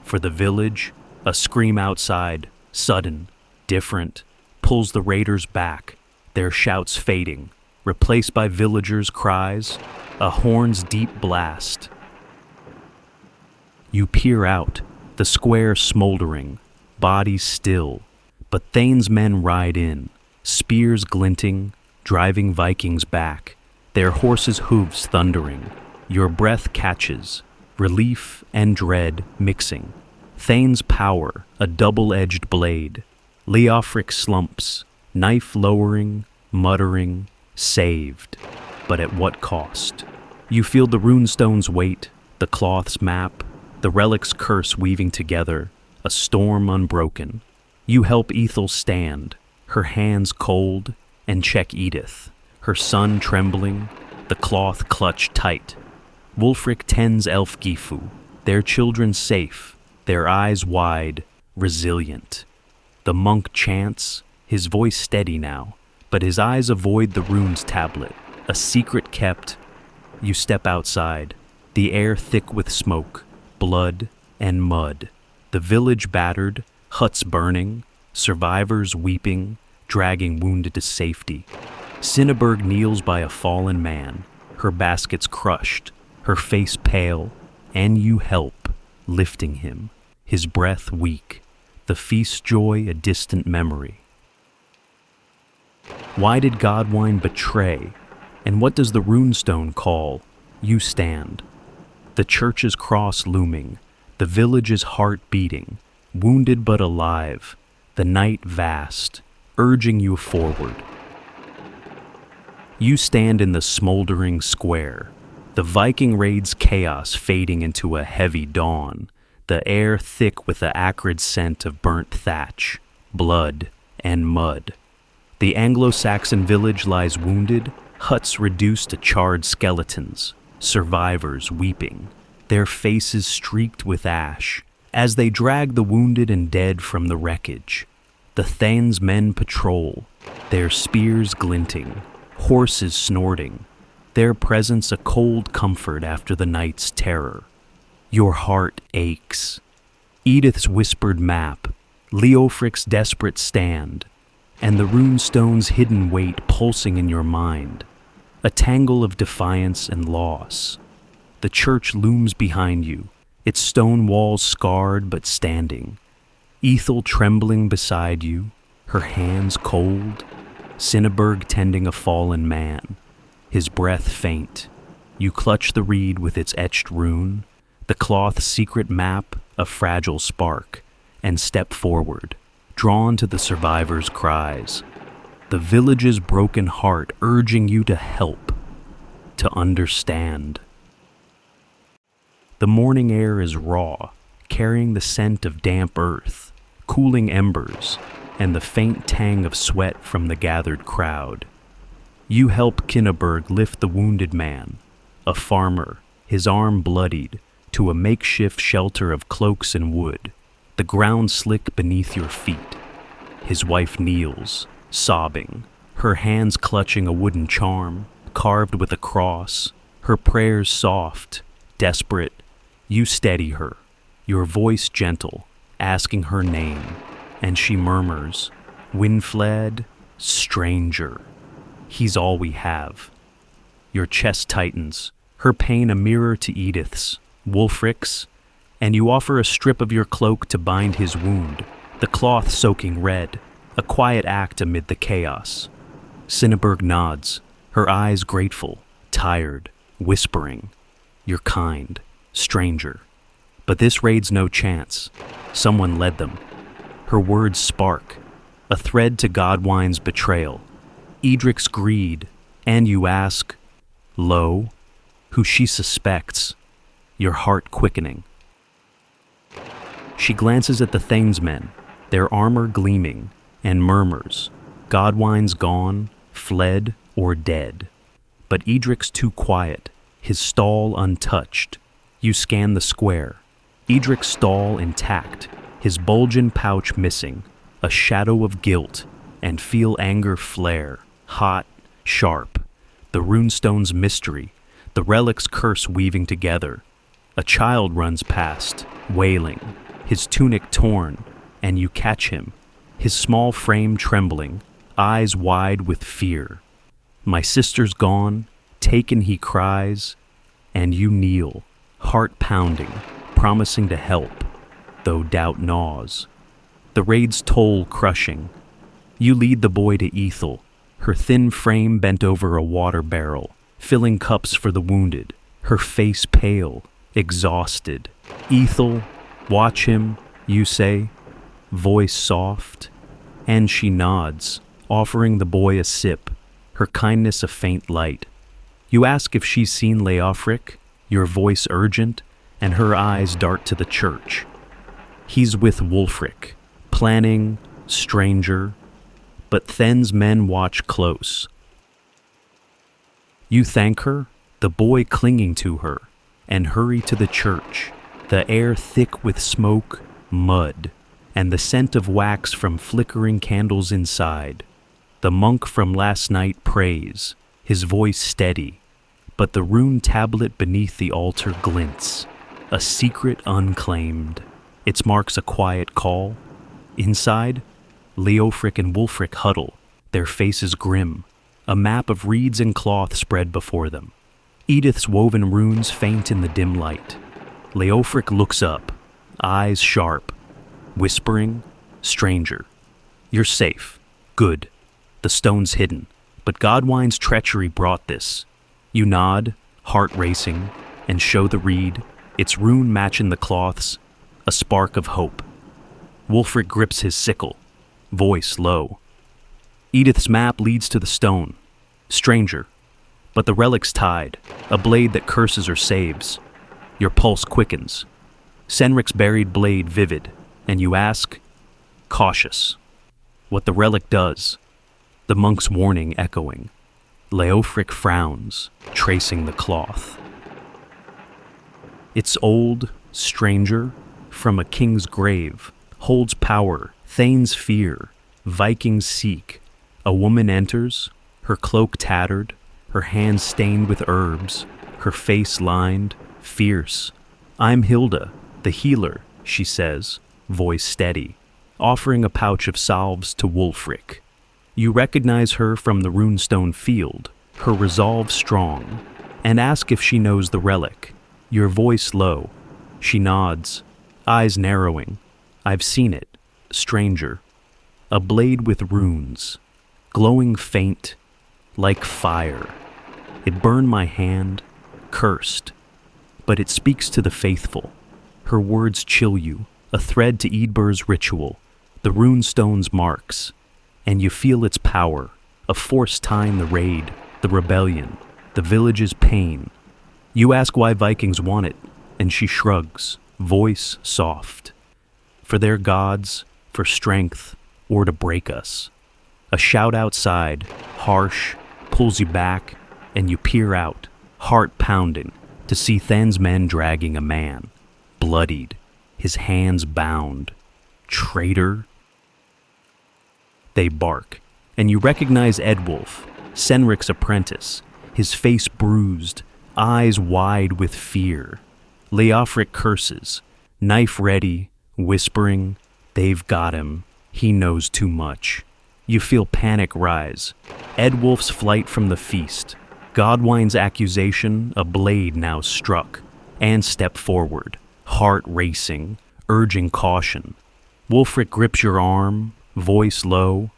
[SPEAKER 1] For the village, a scream outside, sudden, different, pulls the raiders back, their shouts fading, replaced by villagers' cries, a horn's deep blast. You peer out, the square smoldering, bodies still, but Thane's men ride in, spears glinting, driving Vikings back, their horses' hooves thundering. Your breath catches, relief and dread mixing. Thane's power, a double-edged blade. Leofric slumps, knife lowering, muttering, saved. But at what cost? You feel the rune-stones weight, the cloth's map, the relic's curse weaving together, a storm unbroken. You help Ethel stand, her hands cold, and check Edith, her son trembling, the cloth clutched tight. Wulfric tends Elfgifu, their children safe, their eyes wide, resilient. The monk chants, his voice steady now, but his eyes avoid the rune's tablet, a secret kept. You step outside, the air thick with smoke, blood and mud. The village battered, huts burning, survivors weeping, dragging wounded to safety. Cinnaberg kneels by a fallen man, her baskets crushed, her face pale, and you help, lifting him, his breath weak, the feast's joy a distant memory. Why did Godwine betray, and what does the runestone call? You stand. The church's cross looming, the village's heart beating, wounded but alive, the night vast, urging you forward. You stand in the smoldering square, the Viking raid's chaos fading into a heavy dawn, the air thick with the acrid scent of burnt thatch, blood, and mud. The Anglo-Saxon village lies wounded, huts reduced to charred skeletons, survivors weeping, their faces streaked with ash, as they drag the wounded and dead from the wreckage. The Thane's men patrol, their spears glinting, horses snorting, their presence a cold comfort after the night's terror. Your heart aches. Edith's whispered map, Leofric's desperate stand, and the runestone's hidden weight pulsing in your mind, a tangle of defiance and loss. The church looms behind you, its stone walls scarred but standing. Ethel trembling beside you, her hands cold, Cinnaberg tending a fallen man, his breath faint. You clutch the reed with its etched rune, the cloth's secret map a fragile spark, and step forward, drawn to the survivor's cries. The village's broken heart urging you to help, to understand. The morning air is raw, carrying the scent of damp earth, cooling embers, and the faint tang of sweat from the gathered crowd. You help Cinnaberg lift the wounded man, a farmer, his arm bloodied, to a makeshift shelter of cloaks and wood, the ground slick beneath your feet. His wife kneels, sobbing, her hands clutching a wooden charm, carved with a cross, her prayers soft, desperate. You steady her, your voice gentle, asking her name, and she murmurs, Winfled, stranger. He's all we have. Your chest tightens, her pain a mirror to Edith's, Wulfric's, and you offer a strip of your cloak to bind his wound, the cloth soaking red, a quiet act amid the chaos. Cinnaberg nods, her eyes grateful, tired, whispering, "You're kind, stranger." But this raid's no chance. Someone led them. Her words spark, a thread to Godwine's betrayal, Edric's greed, and you ask, lo, who she suspects, your heart quickening. She glances at the Thanesmen, their armor gleaming, and murmurs, Godwine's gone, fled, or dead. But Edric's too quiet, his stall untouched. You scan the square, Edric's stall intact, his bulgin pouch missing, a shadow of guilt, and feel anger flare, hot, sharp. The rune-stones mystery, the relic's curse weaving together. A child runs past, wailing, his tunic torn, and you catch him, his small frame trembling, eyes wide with fear. My sister's gone, taken he cries, and you kneel, heart pounding, promising to help, though doubt gnaws. The raid's toll crushing. You lead the boy to Ethel, her thin frame bent over a water barrel, filling cups for the wounded, her face pale, exhausted. Ethel, watch him, you say, voice soft, and she nods, offering the boy a sip, her kindness a faint light. You ask if she's seen Leofric, your voice urgent, and her eyes dart to the church. He's with Wulfric, planning, stranger, but Then's men watch close. You thank her, the boy clinging to her, and hurry to the church, the air thick with smoke, mud, and the scent of wax from flickering candles inside. The monk from last night prays, his voice steady, but the rune tablet beneath the altar glints, a secret unclaimed. It marks a quiet call. Inside, Leofric and Wulfric huddle, their faces grim, a map of reeds and cloth spread before them. Edith's woven runes faint in the dim light. Leofric looks up, eyes sharp, whispering, stranger. You're safe. Good. The stone's hidden, but Godwine's treachery brought this. You nod, heart racing, and show the reed, its rune matching the cloths, a spark of hope. Wulfric grips his sickle, voice low. Edith's map leads to the stone. Stranger, but the relic's tied, a blade that curses or saves. Your pulse quickens. Senric's buried blade vivid, and you ask, cautious, what the relic does. The monk's warning echoing. Leofric frowns, tracing the cloth. It's old, stranger, from a king's grave, holds power, Thane's fear, Vikings seek. A woman enters, her cloak tattered, her hands stained with herbs, her face lined, fierce. I'm Hilda, the healer, she says, voice steady, offering a pouch of salves to Wulfric. You recognize her from the runestone field, her resolve strong, and ask if she knows the relic. Your voice low. She nods, eyes narrowing. I've seen it, stranger. A blade with runes, glowing faint, like fire. It burned my hand, cursed, but it speaks to the faithful. Her words chill you, a thread to Eadbur's ritual, the rune-stone's marks, and you feel its power, a force tying the raid, the rebellion, the village's pain. You ask why Vikings want it, and she shrugs, voice soft. For their gods, for strength, or to break us. A shout outside, harsh, pulls you back, and you peer out, heart pounding, to see Then's men dragging a man, bloodied, his hands bound. Traitor? They bark, and you recognize Edwulf, Senric's apprentice, his face bruised, eyes wide with fear. Leofric curses, knife ready, whispering, they've got him, he knows too much. You feel panic rise, Edwulf's flight from the feast, Godwine's accusation, a blade now struck, and step forward, heart racing, urging caution. Wulfric grips your arm, voice low.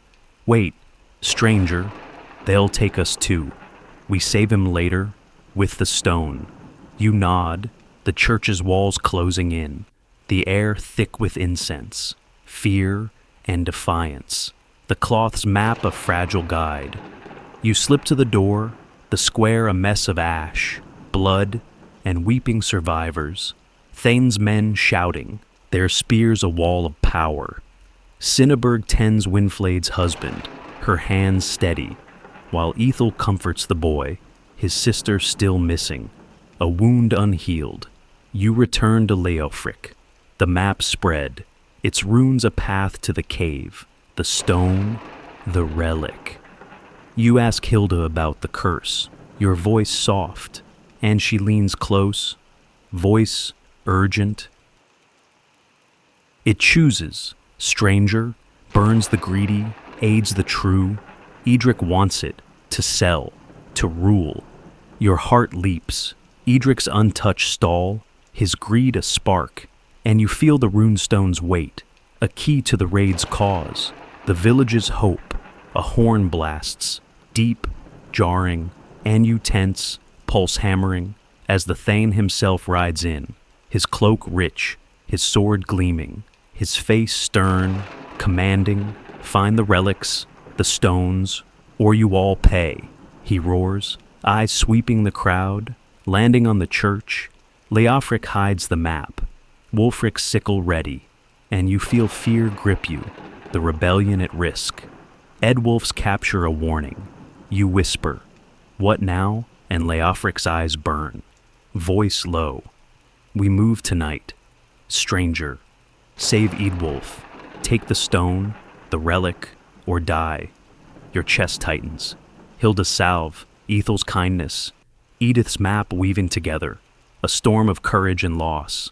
[SPEAKER 1] Wait, stranger, they'll take us too. We save him later, with the stone. You nod, the church's walls closing in, the air thick with incense, fear and defiance. The cloth's map a fragile guide. You slip to the door, the square a mess of ash, blood, and weeping survivors. Thane's men shouting, their spears a wall of power. Cinnaberg tends Winflade's husband, her hands steady, while Ethel comforts the boy, his sister still missing, a wound unhealed. You return to Leofric. The map spread, its runes a path to the cave, the stone, the relic. You ask Hilda about the curse, your voice soft, and she leans close, voice urgent. It chooses, stranger, burns the greedy, aids the true. Edric wants it, to sell, to rule. Your heart leaps, Edric's untouched stall, his greed a spark, and you feel the rune-stones weight, a key to the raid's cause, the village's hope. A horn blasts, deep, jarring, and you tense, pulse hammering, as the Thane himself rides in, his cloak rich, his sword gleaming, his face stern, commanding. Find the relics, the stones, or you all pay, he roars, eyes sweeping the crowd, landing on the church. Leofric hides the map, Wulfric's sickle ready, and you feel fear grip you, the rebellion at risk. Eadwulf's capture a warning. You whisper, what now? And Leofric's eyes burn, voice low. We move tonight. Stranger, save Eadwulf, take the stone, the relic, or die. Your chest tightens. Hilda's salve, Ethel's kindness, Edith's map weaving together, a storm of courage and loss.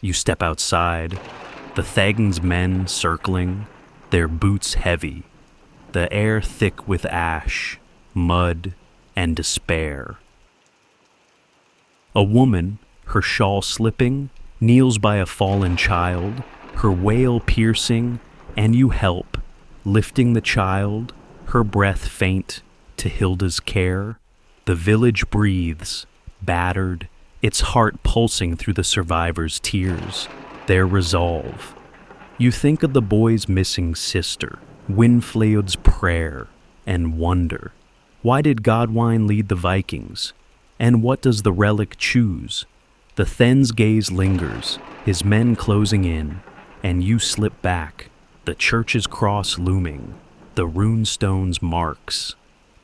[SPEAKER 1] You step outside, the Thagan's men circling, their boots heavy, the air thick with ash, mud, and despair. A woman, her shawl slipping, kneels by a fallen child, her wail piercing, and you help, lifting the child, her breath faint, to Hilda's care. The village breathes, battered, its heart pulsing through the survivors' tears, their resolve. You think of the boy's missing sister, Winflade's prayer, and wonder. Why did Godwine lead the Vikings? And what does the relic choose? The Then's gaze lingers, his men closing in, and you slip back, the church's cross looming, the rune-stones marks,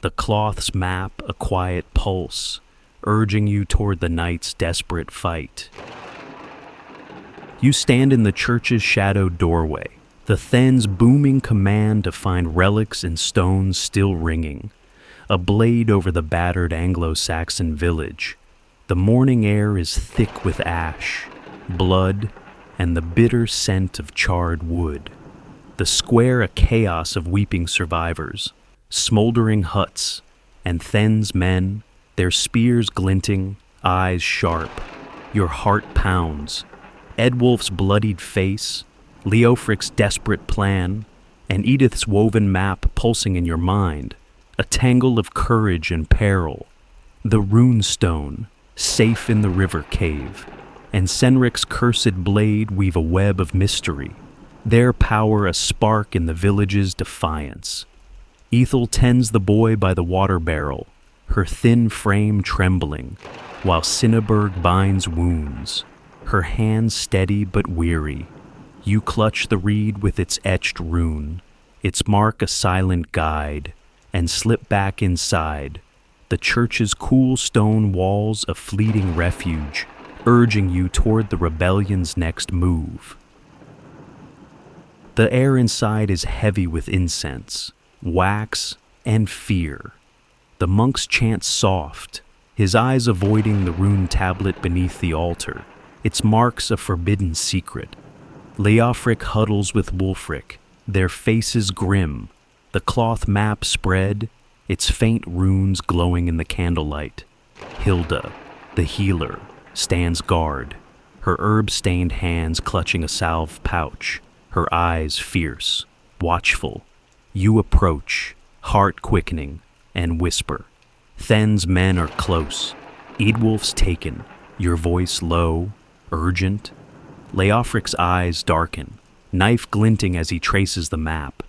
[SPEAKER 1] the cloth's map a quiet pulse, urging you toward the night's desperate fight. You stand in the church's shadowed doorway, the Then's booming command to find relics and stones still ringing, a blade over the battered Anglo-Saxon village. The morning air is thick with ash, blood, and the bitter scent of charred wood. The square a chaos of weeping survivors, smoldering huts, and Then's men, their spears glinting, eyes sharp. Your heart pounds. Eadwulf's bloodied face, Leofric's desperate plan, and Edith's woven map pulsing in your mind, a tangle of courage and peril. The rune-stone, safe in the river cave, and Cenric's cursed blade weave a web of mystery, their power a spark in the village's defiance. Ethel tends the boy by the water barrel, her thin frame trembling, while Cinnaberg binds wounds, her hands steady but weary. You clutch the reed with its etched rune, its mark a silent guide, and slip back inside, the church's cool stone walls a fleeting refuge, urging you toward the rebellion's next move. The air inside is heavy with incense, wax, and fear. The monk's chant soft, his eyes avoiding the rune tablet beneath the altar, its marks a forbidden secret. Leofric huddles with Wulfric, their faces grim, the cloth map spread, its faint runes glowing in the candlelight. Hilda, the healer, stands guard, her herb-stained hands clutching a salve pouch, her eyes fierce, watchful. You approach, heart quickening, and whisper, Then's men are close. Eadwulf's taken, your voice low, urgent. Leofric's eyes darken, knife glinting as he traces the map.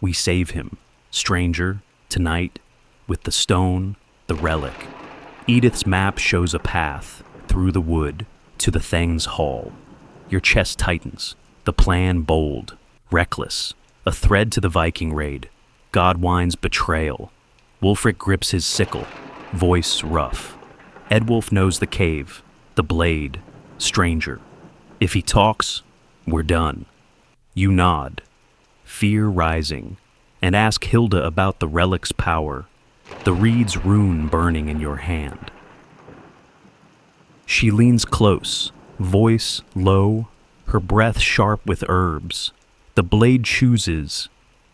[SPEAKER 1] We save him, stranger, tonight, with the stone, the relic. Edith's map shows a path, through the wood, to the Theng's hall. Your chest tightens, the plan bold, reckless, a thread to the Viking raid. Godwine's betrayal. Wulfric grips his sickle, voice rough. Eadwulf knows the cave, the blade, stranger. If he talks, we're done. You nod, fear rising, and ask Hilda about the relic's power, the reed's rune burning in your hand. She leans close, voice low, her breath sharp with herbs. The blade chooses,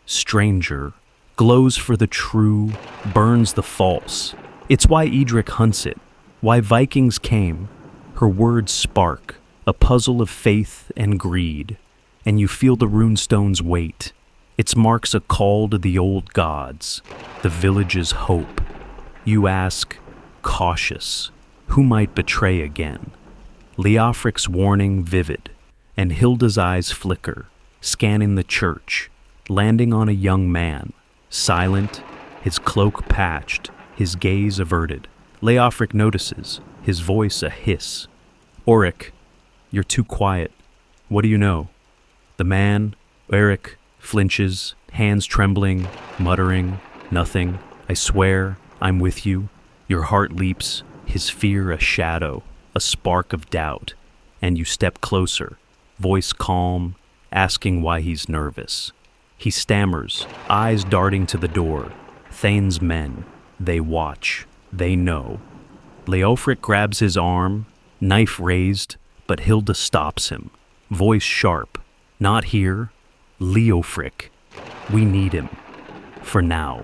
[SPEAKER 1] stranger, glows for the true, burns the false. It's why Edric hunts it, why Vikings came. Her words spark, a puzzle of faith and greed, and you feel the rune-stones weight. Its marks a call to the old gods, the village's hope. You ask, cautious, who might betray again? Leofric's warning vivid, and Hilda's eyes flicker, scanning the church, landing on a young man, silent, his cloak patched, his gaze averted. Leofric notices, his voice a hiss. Oric, you're too quiet. What do you know? The man, Eric, flinches, hands trembling, muttering, nothing. I swear, I'm with you. Your heart leaps, his fear a shadow, a spark of doubt. And you step closer, voice calm, asking why he's nervous. He stammers, eyes darting to the door. Thane's men, they watch, they know. Leofric grabs his arm, knife raised, but Hilda stops him, voice sharp. Not here, Leofric. We need him. For now.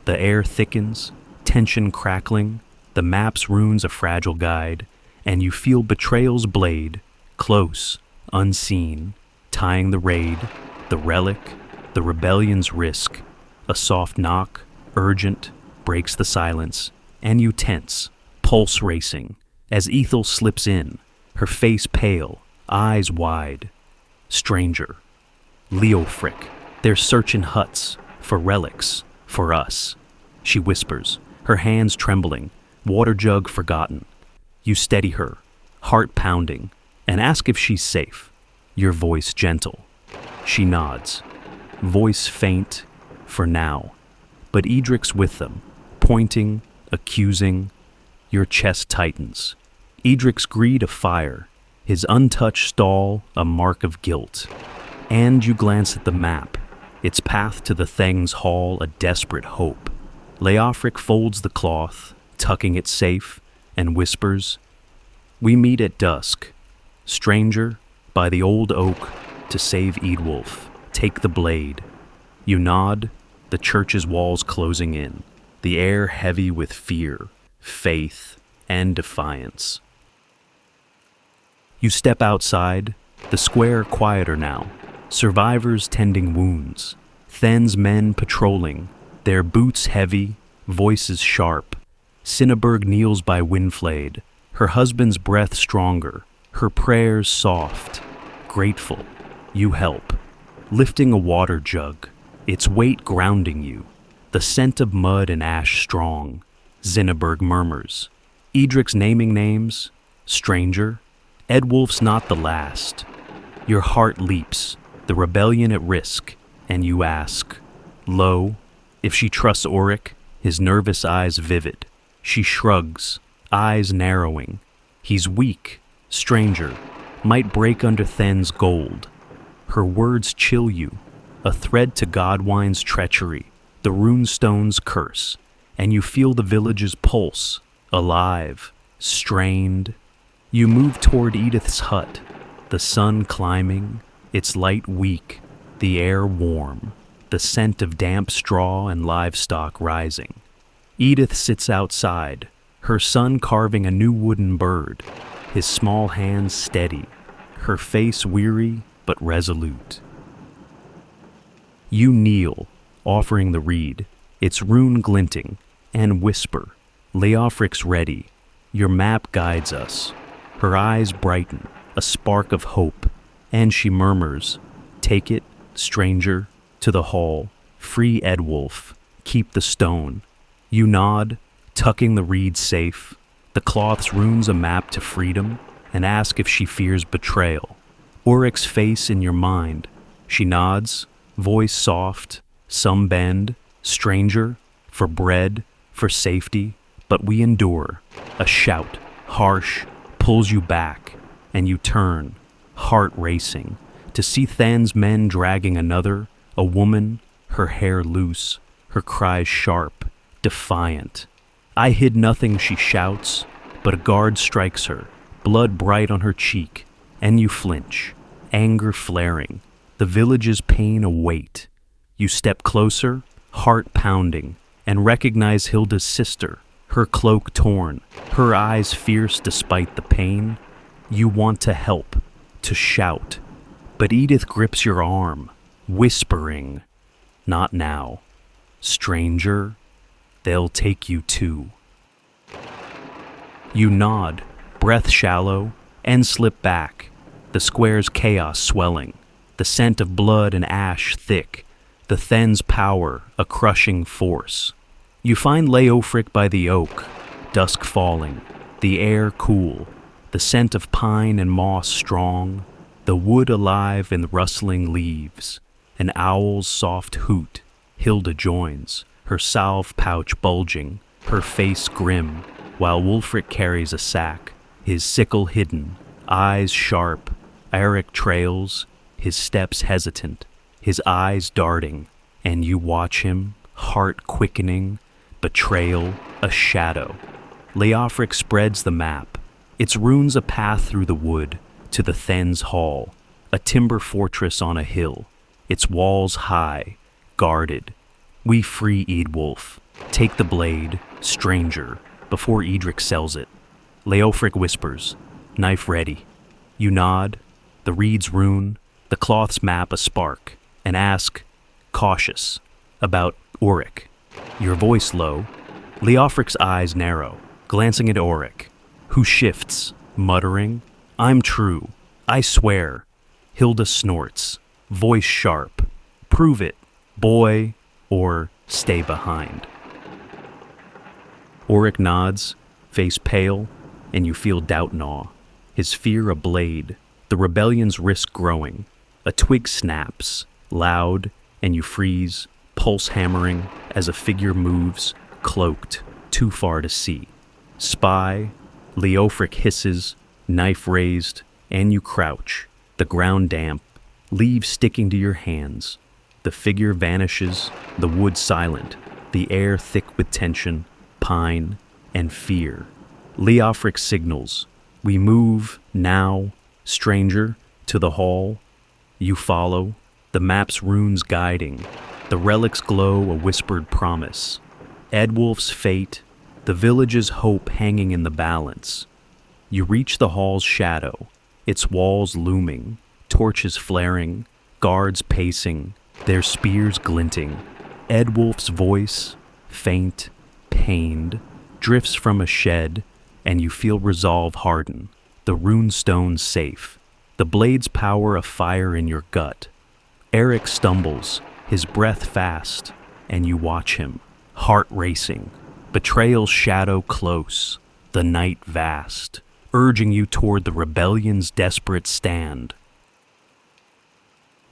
[SPEAKER 1] The air thickens, tension crackling, the map's runes a fragile guide, and you feel betrayal's blade, close, unseen, tying the raid, the relic, the rebellion's risk. A soft knock, urgent, breaks the silence, and you tense, pulse racing, as Ethel slips in, her face pale, eyes wide. Stranger. Leofric. They're searching huts, for relics, for us. She whispers, her hands trembling, water jug forgotten. You steady her, heart pounding, and ask if she's safe. Your voice gentle. She nods, voice faint, for now. But Edric's with them, pointing, accusing. Your chest tightens. Edric's greed afire, his untouched stall a mark of guilt. And you glance at the map, its path to the Theng's hall a desperate hope. Leofric folds the cloth, tucking it safe, and whispers, we meet at dusk. Stranger, by the old oak, to save Eadwulf. Take the blade. You nod, the church's walls closing in, the air heavy with fear, faith, and defiance. You step outside, the square quieter now, survivors tending wounds, Then's men patrolling, their boots heavy, voices sharp. Cinnaberg kneels by Windflade, her husband's breath stronger, her prayers soft, grateful. You help, lifting a water jug, its weight grounding you, the scent of mud and ash strong. Cinnaberg murmurs, Edric's naming names, stranger. Eadwulf's not the last. Your heart leaps, the rebellion at risk, and you ask, lo, if she trusts Oric, his nervous eyes vivid. She shrugs, eyes narrowing. He's weak, stranger, might break under Then's gold. Her words chill you, a thread to Godwine's treachery, the rune-stones curse, and you feel the village's pulse, alive, strained. You move toward Edith's hut, the sun climbing, its light weak, the air warm, the scent of damp straw and livestock rising. Edith sits outside, her son carving a new wooden bird, his small hands steady, her face weary but resolute. You kneel, offering the reed, its rune glinting, and whisper, Leofric's ready. Your map guides us. Her eyes brighten, a spark of hope, and she murmurs, Take it, stranger, to the hall. Free Edwulf. Keep the stone. You nod, tucking the reed safe. The cloth's runes a map to freedom, and ask if she fears betrayal. Oryx's face in your mind. She nods, voice soft, some bend, stranger, for bread, for safety, but we endure. A shout, harsh, pulls you back, and you turn, heart racing, to see Than's men dragging another, a woman, her hair loose, her cries sharp, defiant. I hid nothing, she shouts, but a guard strikes her, blood bright on her cheek, and you flinch, anger flaring, the village's pain a weight. You step closer, heart pounding, and recognize Hilda's sister, her cloak torn, her eyes fierce despite the pain. You want to help, to shout, but Edith grips your arm, whispering, Not now. Stranger, they'll take you too. You nod, breath shallow, and slip back, the square's chaos swelling, the scent of blood and ash thick, the Then's power a crushing force. You find Leofric by the oak, dusk falling, the air cool, the scent of pine and moss strong, the wood alive in rustling leaves, an owl's soft hoot. Hilda joins, her salve pouch bulging, her face grim, while Wulfric carries a sack, his sickle hidden, eyes sharp. Eric trails, his steps hesitant, his eyes darting, and you watch him, heart quickening, betrayal, a shadow. Leofric spreads the map. Its runes a path through the wood to the Then's hall, a timber fortress on a hill, its walls high, guarded. We free Eadwulf. Take the blade, stranger, before Edric sells it. Leofric whispers, knife ready. You nod, the reed's rune, the cloth's map a spark, and ask, cautious, about Auric. Your voice low, Leofric's eyes narrow, glancing at Auric, who shifts, muttering, I'm true, I swear. Hilda snorts, voice sharp, prove it, boy, or stay behind. Auric nods, face pale, and you feel doubt gnaw, his fear a blade, the rebellion's risk growing. A twig snaps, loud, and you freeze, pulse hammering as a figure moves, cloaked, too far to see. Spy, Leofric hisses, knife raised, and you crouch, the ground damp, leaves sticking to your hands. The figure vanishes, the wood silent, the air thick with tension, pine, and fear. Leofric signals, we move, now, stranger, to the hall. You follow, the map's runes guiding, the relics glow a whispered promise. Edwulf's fate, the village's hope hanging in the balance. You reach the hall's shadow, its walls looming, torches flaring, guards pacing, their spears glinting. Edwulf's voice, faint, pained, drifts from a shed, and you feel resolve harden, the rune-stones safe, the blade's power a fire in your gut. Eric stumbles, his breath fast, and you watch him, heart racing, betrayal's shadow close, the night vast, urging you toward the rebellion's desperate stand.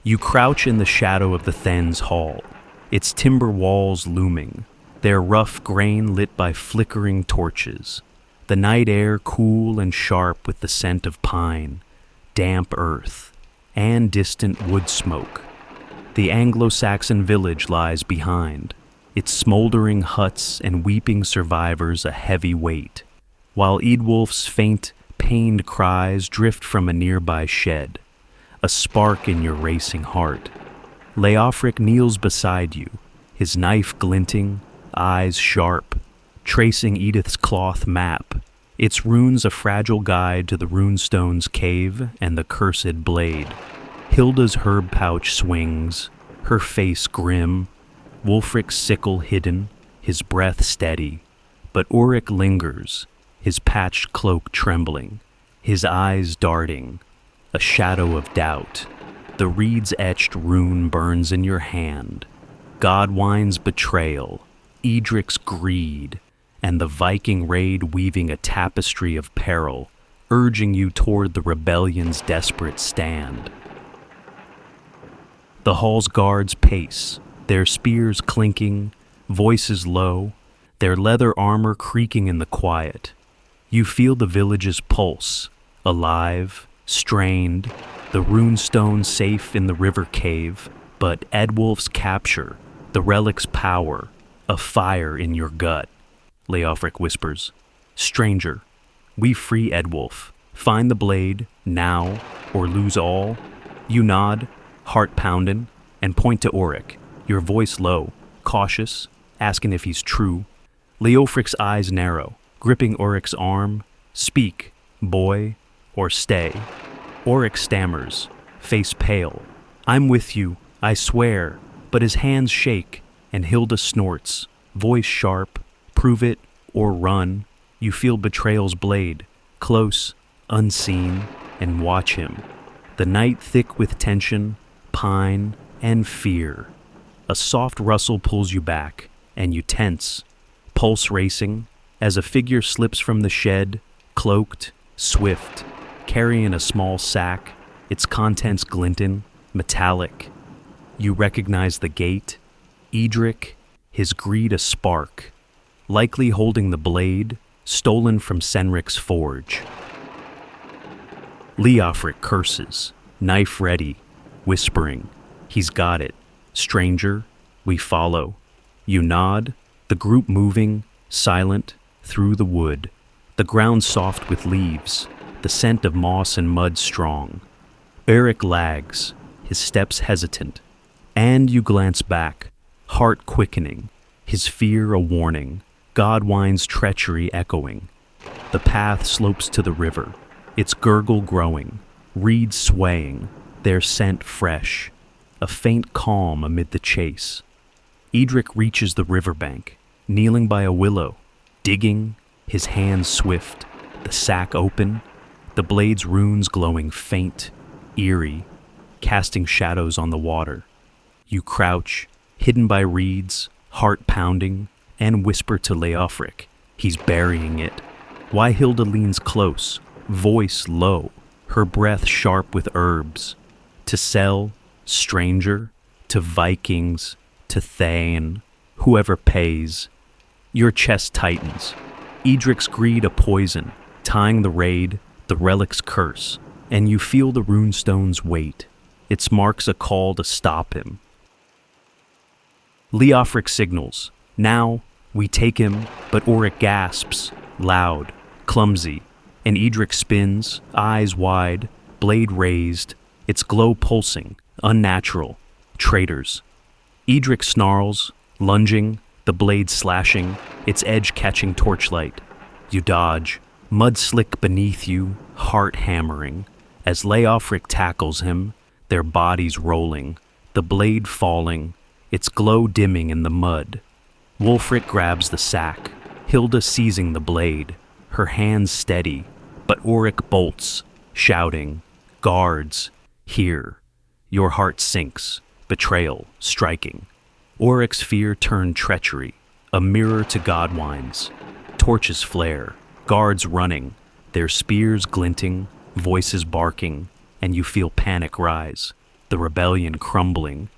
[SPEAKER 1] You crouch in the shadow of the Then's hall, its timber walls looming, their rough grain lit by flickering torches, the night air cool and sharp with the scent of pine, damp earth, and distant wood smoke. The Anglo-Saxon village lies behind, its smoldering huts and weeping survivors a heavy weight, while Eadwulf's faint, pained cries drift from a nearby shed, a spark in your racing heart. Leofric kneels beside you, his knife glinting, eyes sharp, tracing Edith's cloth map, its runes a fragile guide to the rune-stones cave and the cursed blade. Hilda's herb pouch swings, her face grim, Wulfric's sickle hidden, his breath steady, but Ulrich lingers, his patched cloak trembling, his eyes darting, a shadow of doubt. The reed's etched rune burns in your hand. Godwine's betrayal, Edric's greed, and the Viking raid weaving a tapestry of peril, urging you toward the rebellion's desperate stand. The hall's guards pace, their spears clinking, voices low, their leather armor creaking in the quiet. You feel the village's pulse, alive, strained, the rune-stones safe in the river cave, but Eadwulf's capture, the relic's power, a fire in your gut. Leofric whispers, "Stranger, we free Eadwulf. Find the blade, now, or lose all." You nod, heart pounding, and point to Ulrich, your voice low, cautious, asking if he's true. Leofric's eyes narrow, gripping Ulrich's arm. "Speak, boy, or stay." Ulrich stammers, face pale. "I'm with you, I swear," but his hands shake, and Hilda snorts, voice sharp, "Prove it, or run." You feel betrayal's blade, close, unseen, and watch him. The night thick with tension, pine, and fear. A soft rustle pulls you back, and you tense, pulse racing, as a figure slips from the shed, cloaked, swift, carrying a small sack, its contents glinting, metallic. You recognize the gate, Edric, his greed a spark, likely holding the blade, stolen from Senric's forge. Leofric curses, knife ready, whispering, "He's got it. Stranger, we follow." You nod, the group moving, silent, through the wood, the ground soft with leaves, the scent of moss and mud strong. Eric lags, his steps hesitant, and you glance back, heart quickening, his fear a warning, Godwine's treachery echoing. The path slopes to the river, its gurgle growing, reeds swaying, their scent fresh, a faint calm amid the chase. Edric reaches the riverbank, kneeling by a willow, digging, his hands swift, the sack open, the blade's runes glowing faint, eerie, casting shadows on the water. You crouch, hidden by reeds, heart pounding, and whisper to Leofric, he's burying it. Why Hilda leans close, voice low, her breath sharp with herbs. To sell, stranger, to Vikings, to Thane, whoever pays. Your chest tightens, Edric's greed a poison, tying the raid, the relic's curse, and you feel the rune-stones weight. Its marks a call to stop him. Leofric signals, "Now, we take him," but Ulrich gasps, loud, clumsy, and Edric spins, eyes wide, blade raised, its glow pulsing, unnatural. Traitors. Edric snarls, lunging, the blade slashing, its edge catching torchlight. You dodge, mud slick beneath you, heart hammering. As Leofric tackles him, their bodies rolling, the blade falling, its glow dimming in the mud. Wulfric grabs the sack, Hilda seizing the blade, her hands steady, but Ulrich bolts, shouting, "Guards, here." Your heart sinks, betrayal striking. Ulrich's fear turned treachery, a mirror to Godwine's. Torches flare, guards running, their spears glinting, voices barking, and you feel panic rise, the rebellion crumbling.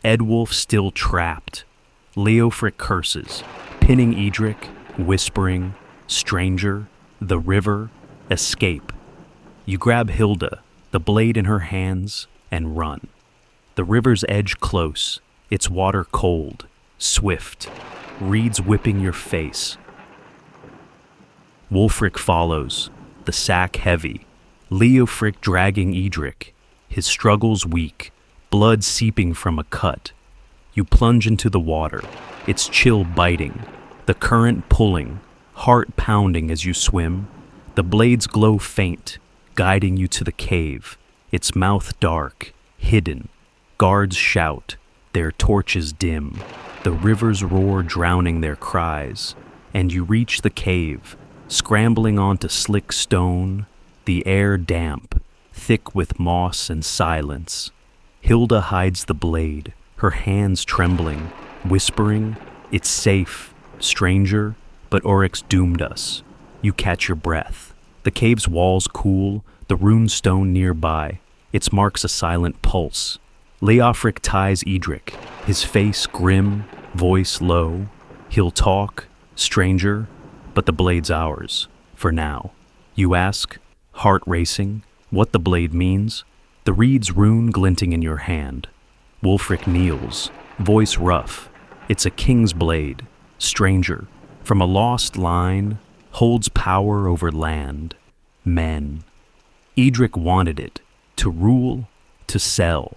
[SPEAKER 1] Eadwulf still trapped. Leofric curses, pinning Edric, whispering, "Stranger, the river, escape." You grab Hilda, the blade in her hands, and run. The river's edge close, its water cold, swift, reeds whipping your face. Wulfric follows, the sack heavy, Leofric dragging Edric, his struggles weak, blood seeping from a cut. You plunge into the water, its chill biting, the current pulling, heart pounding as you swim. The blades glow faint, guiding you to the cave, its mouth dark, hidden. Guards shout, their torches dim. The rivers roar, drowning their cries, and you reach the cave, scrambling onto slick stone, the air damp, thick with moss and silence. Hilda hides the blade, her hands trembling, whispering, "It's safe, stranger, but Oryx doomed us." You catch your breath. The cave's walls cool, the rune-stone nearby. Its marks a silent pulse. Leofric ties Edric, his face grim, voice low. He'll talk, stranger, but the blade's ours, for now. You ask, heart racing, what the blade means. The reed's rune glinting in your hand. Wulfric kneels, voice rough. It's a king's blade, stranger, from a lost line, holds power over land, men. Edric wanted it, to rule, to sell.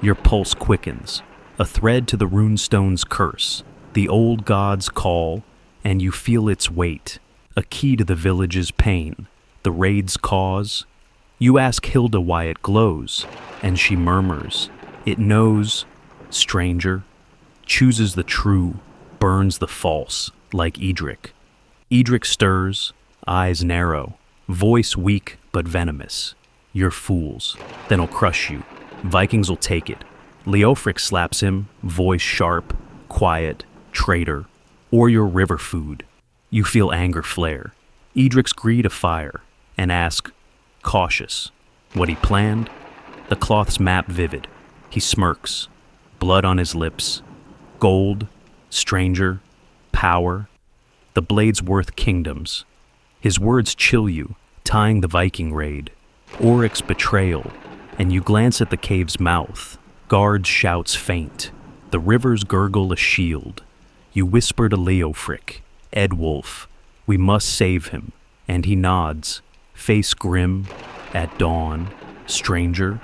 [SPEAKER 1] Your pulse quickens, a thread to the rune-stone's curse, the old god's call, and you feel its weight, a key to the village's pain, the raid's cause. You ask Hilda why it glows, and she murmurs, it knows, stranger, chooses the true, burns the false, like Edric. Edric stirs, eyes narrow, voice weak but venomous. You're fools, then he'll crush you. Vikings'll take it. Leofric slaps him, voice sharp, quiet, traitor, or your river food. You feel anger flare. Edric's greed afire, and ask, cautious, what he planned? The cloth's map vivid. He smirks, blood on his lips. Gold, stranger, power. The blade's worth kingdoms. His words chill you, tying the Viking raid. Oryx betrayal, and you glance at the cave's mouth. Guards' shouts faint. The rivers gurgle a shield. You whisper to Leofric, Edwulf, we must save him. And he nods, face grim. At dawn, stranger,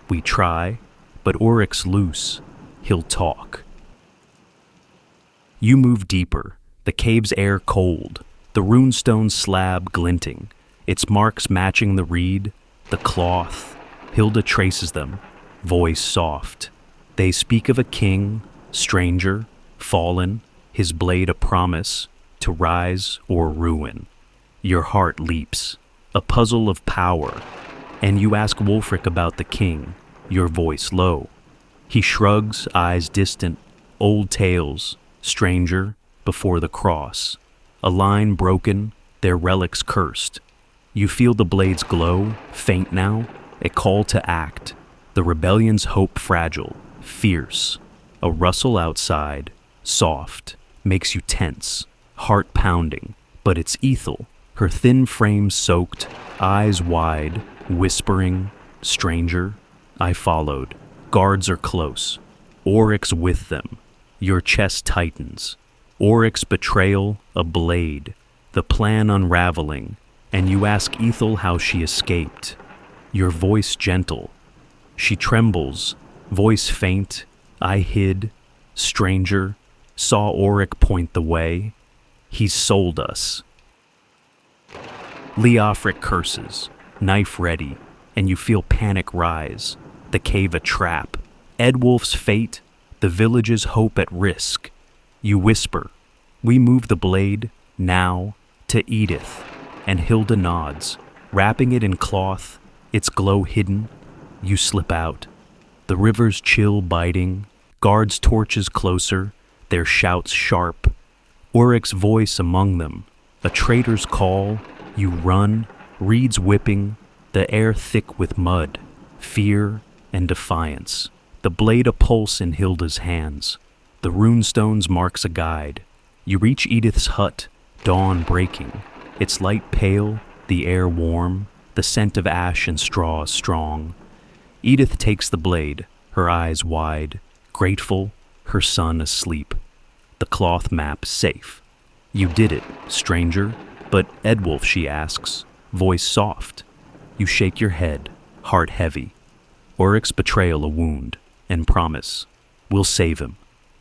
[SPEAKER 1] we try, but Oryx loose. He'll talk. You move deeper, the cave's air cold, the rune-stone slab glinting, its marks matching the reed, the cloth. Hilda traces them, voice soft. They speak of a king, stranger, fallen, his blade a promise to rise or ruin. Your heart leaps, a puzzle of power, and you ask Wulfric about the king, your voice low. He shrugs, eyes distant, old tales, stranger, before the cross. A line broken, their relics cursed. You feel the blades glow, faint now, a call to act. The rebellion's hope fragile, fierce. A rustle outside, soft, makes you tense, heart pounding, but it's Ethel, her thin frame soaked, eyes wide, whispering, stranger. I followed. Guards are close. Oryx with them. Your chest tightens. Oryx betrayal, a blade. The plan unraveling, and you ask Ethel how she escaped. Your voice gentle. She trembles, voice faint. I hid. Stranger, saw Oryx point the way. He's sold us. Leofric curses, knife ready, and you feel panic rise. The cave a trap. Edwulf's fate, the village's hope at risk. You whisper, we move the blade, now, to Edith, and Hilda nods, wrapping it in cloth, its glow hidden. You slip out. The river's chill biting, guards' torches closer, their shouts sharp. Oryx's voice among them, a traitor's call. You run, reeds whipping, the air thick with mud, fear and defiance. The blade a pulse in Hilda's hands. The rune-stones marks a guide. You reach Edith's hut, dawn breaking. Its light pale, the air warm, the scent of ash and straw strong. Edith takes the blade, her eyes wide, grateful, her son asleep. The cloth map safe. You did it, stranger, but Edwulf, she asks, voice soft. You shake your head, heart heavy. Oryx's betrayal a wound, and promise, we'll save him.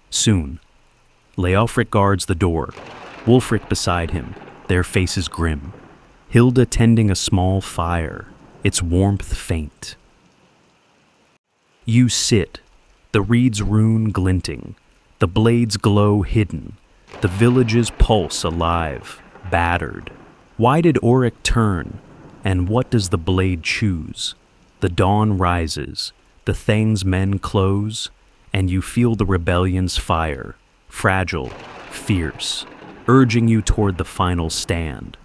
[SPEAKER 1] Soon. Leofric guards the door, Wulfric beside him, their faces grim. Hilda tending a small fire, its warmth faint. You sit, the reed's rune glinting, the blade's glow hidden, the village's pulse alive, battered. Why did Auric turn, and what does the blade choose? The dawn rises, the Thang's men close, and you feel the rebellion's fire, fragile, fierce, urging you toward the final stand.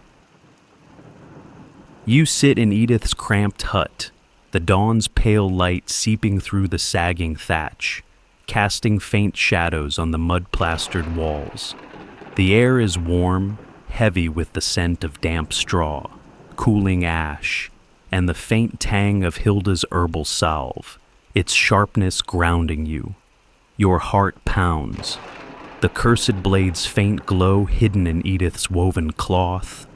[SPEAKER 1] You sit in Edith's cramped hut, the dawn's pale light seeping through the sagging thatch, casting faint shadows on the mud-plastered walls. The air is warm, heavy with the scent of damp straw, cooling ash, and the faint tang of Hilda's herbal salve, its sharpness grounding you. Your heart pounds. The cursed blade's faint glow hidden in Edith's woven cloth,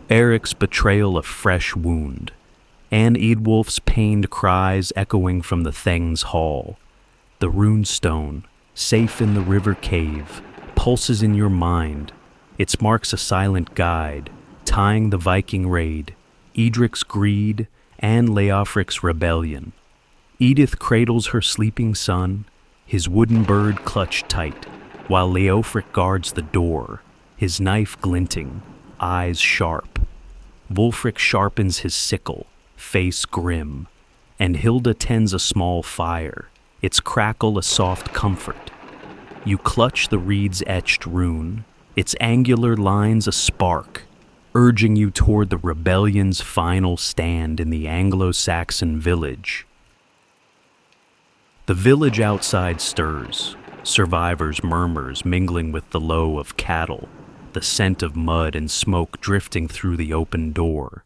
[SPEAKER 1] Eric's betrayal a fresh wound, and Eadwulf's pained cries echoing from the Thang's hall. The rune-stone, safe in the river cave, pulses in your mind. Its marks a silent guide, tying the Viking raid, Edric's greed, and Leofric's rebellion. Edith cradles her sleeping son, his wooden bird clutched tight, while Leofric guards the door, his knife glinting, eyes sharp. Wulfric sharpens his sickle, face grim, and Hilda tends a small fire, its crackle a soft comfort. You clutch the reed's etched rune, its angular lines a spark, urging you toward the rebellion's final stand in the Anglo-Saxon village. The village outside stirs, survivors' murmurs mingling with the low of cattle, the scent of mud and smoke drifting through the open door.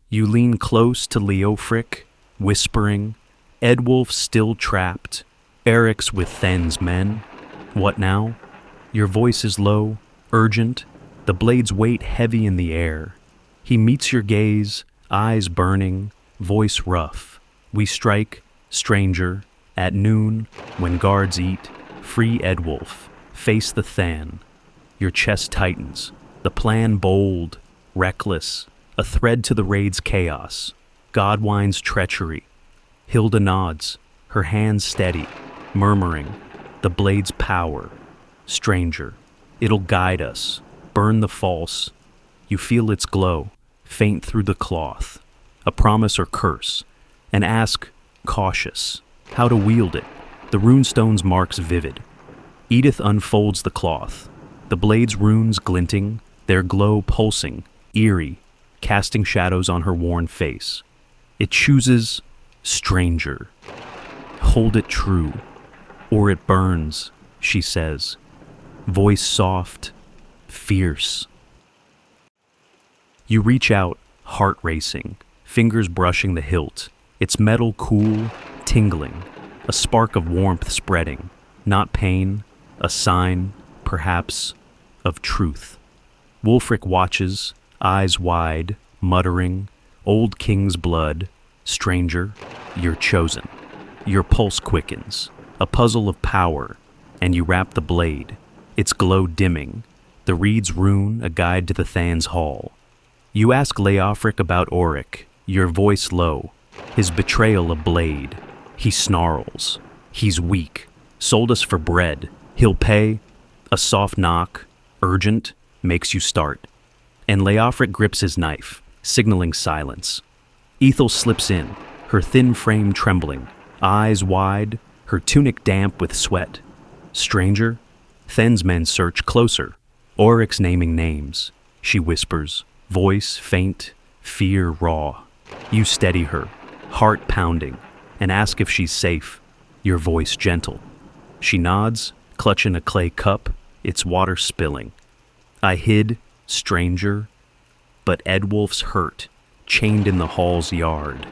[SPEAKER 1] You lean close to Leofric, whispering, Eadwulf still trapped, Eric's with Then's men. What now? Your voice is low, urgent, the blade's weight heavy in the air. He meets your gaze, eyes burning, voice rough. We strike, stranger, at noon, when guards eat, free Eadwulf, face the Than. Your chest tightens, the plan bold, reckless, a thread to the raid's chaos, Godwine's treachery. Hilda nods, her hands steady, murmuring, the blade's power. Stranger, it'll guide us, burn the false. You feel its glow, faint through the cloth, a promise or curse, and ask, cautious, how to wield it, the rune-stone's marks vivid. Edith unfolds the cloth, the blade's runes glinting, their glow pulsing, eerie, casting shadows on her worn face. It chooses stranger. Hold it true, or it burns, she says, voice soft, fierce. You reach out, heart racing, fingers brushing the hilt, its metal cool, tingling, a spark of warmth spreading, not pain, a sign, perhaps, of truth. Wulfric watches, eyes wide, muttering, old king's blood, stranger, you're chosen. Your pulse quickens, a puzzle of power, and you wrap the blade, its glow dimming, the reed's rune a guide to the Than's hall. You ask Leofric about Auric, your voice low, his betrayal a blade. He snarls. He's weak. Sold us for bread. He'll pay. A soft knock, urgent, makes you start. And Leofric grips his knife, signaling silence. Ethel slips in, her thin frame trembling, eyes wide, her tunic damp with sweat. Stranger? Then's men search closer. Auric's naming names. She whispers, voice faint, fear raw. You steady her, heart pounding, and ask if she's safe, your voice gentle. She nods, clutching a clay cup, its water spilling. I hid, stranger, but Eadwulf's hurt, chained in the hall's yard.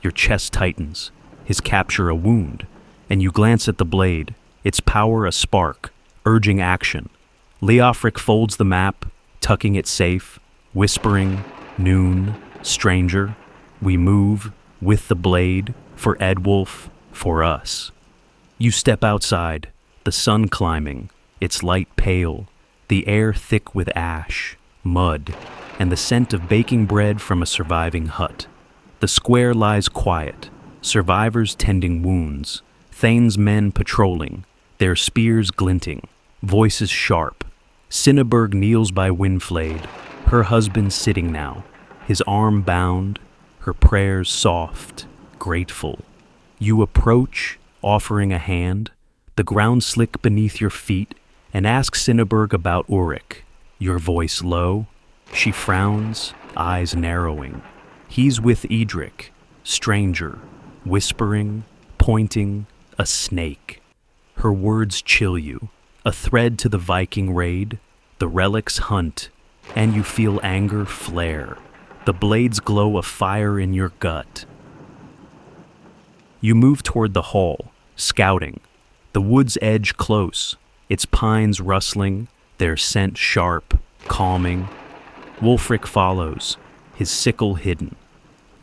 [SPEAKER 1] Your chest tightens, his capture a wound, and you glance at the blade, its power a spark, urging action. Leofric folds the map, tucking it safe, whispering, noon, stranger. We move, with the blade, for Eadwulf, for us. You step outside, the sun climbing, its light pale, the air thick with ash, mud, and the scent of baking bread from a surviving hut. The square lies quiet, survivors tending wounds, Thane's men patrolling, their spears glinting, voices sharp. Cinnaberg kneels by Windflade, her husband sitting now, his arm bound, her prayers soft, grateful. You approach, offering a hand, the ground slick beneath your feet, and ask Cinnaberg about Ulrich. Your voice low, she frowns, eyes narrowing. He's with Edric, stranger, whispering, pointing, a snake. Her words chill you, a thread to the Viking raid, the relics hunt, and you feel anger flare. The blades glow a fire in your gut. You move toward the hall, scouting. The wood's edge close, its pines rustling, their scent sharp, calming. Wulfric follows, his sickle hidden,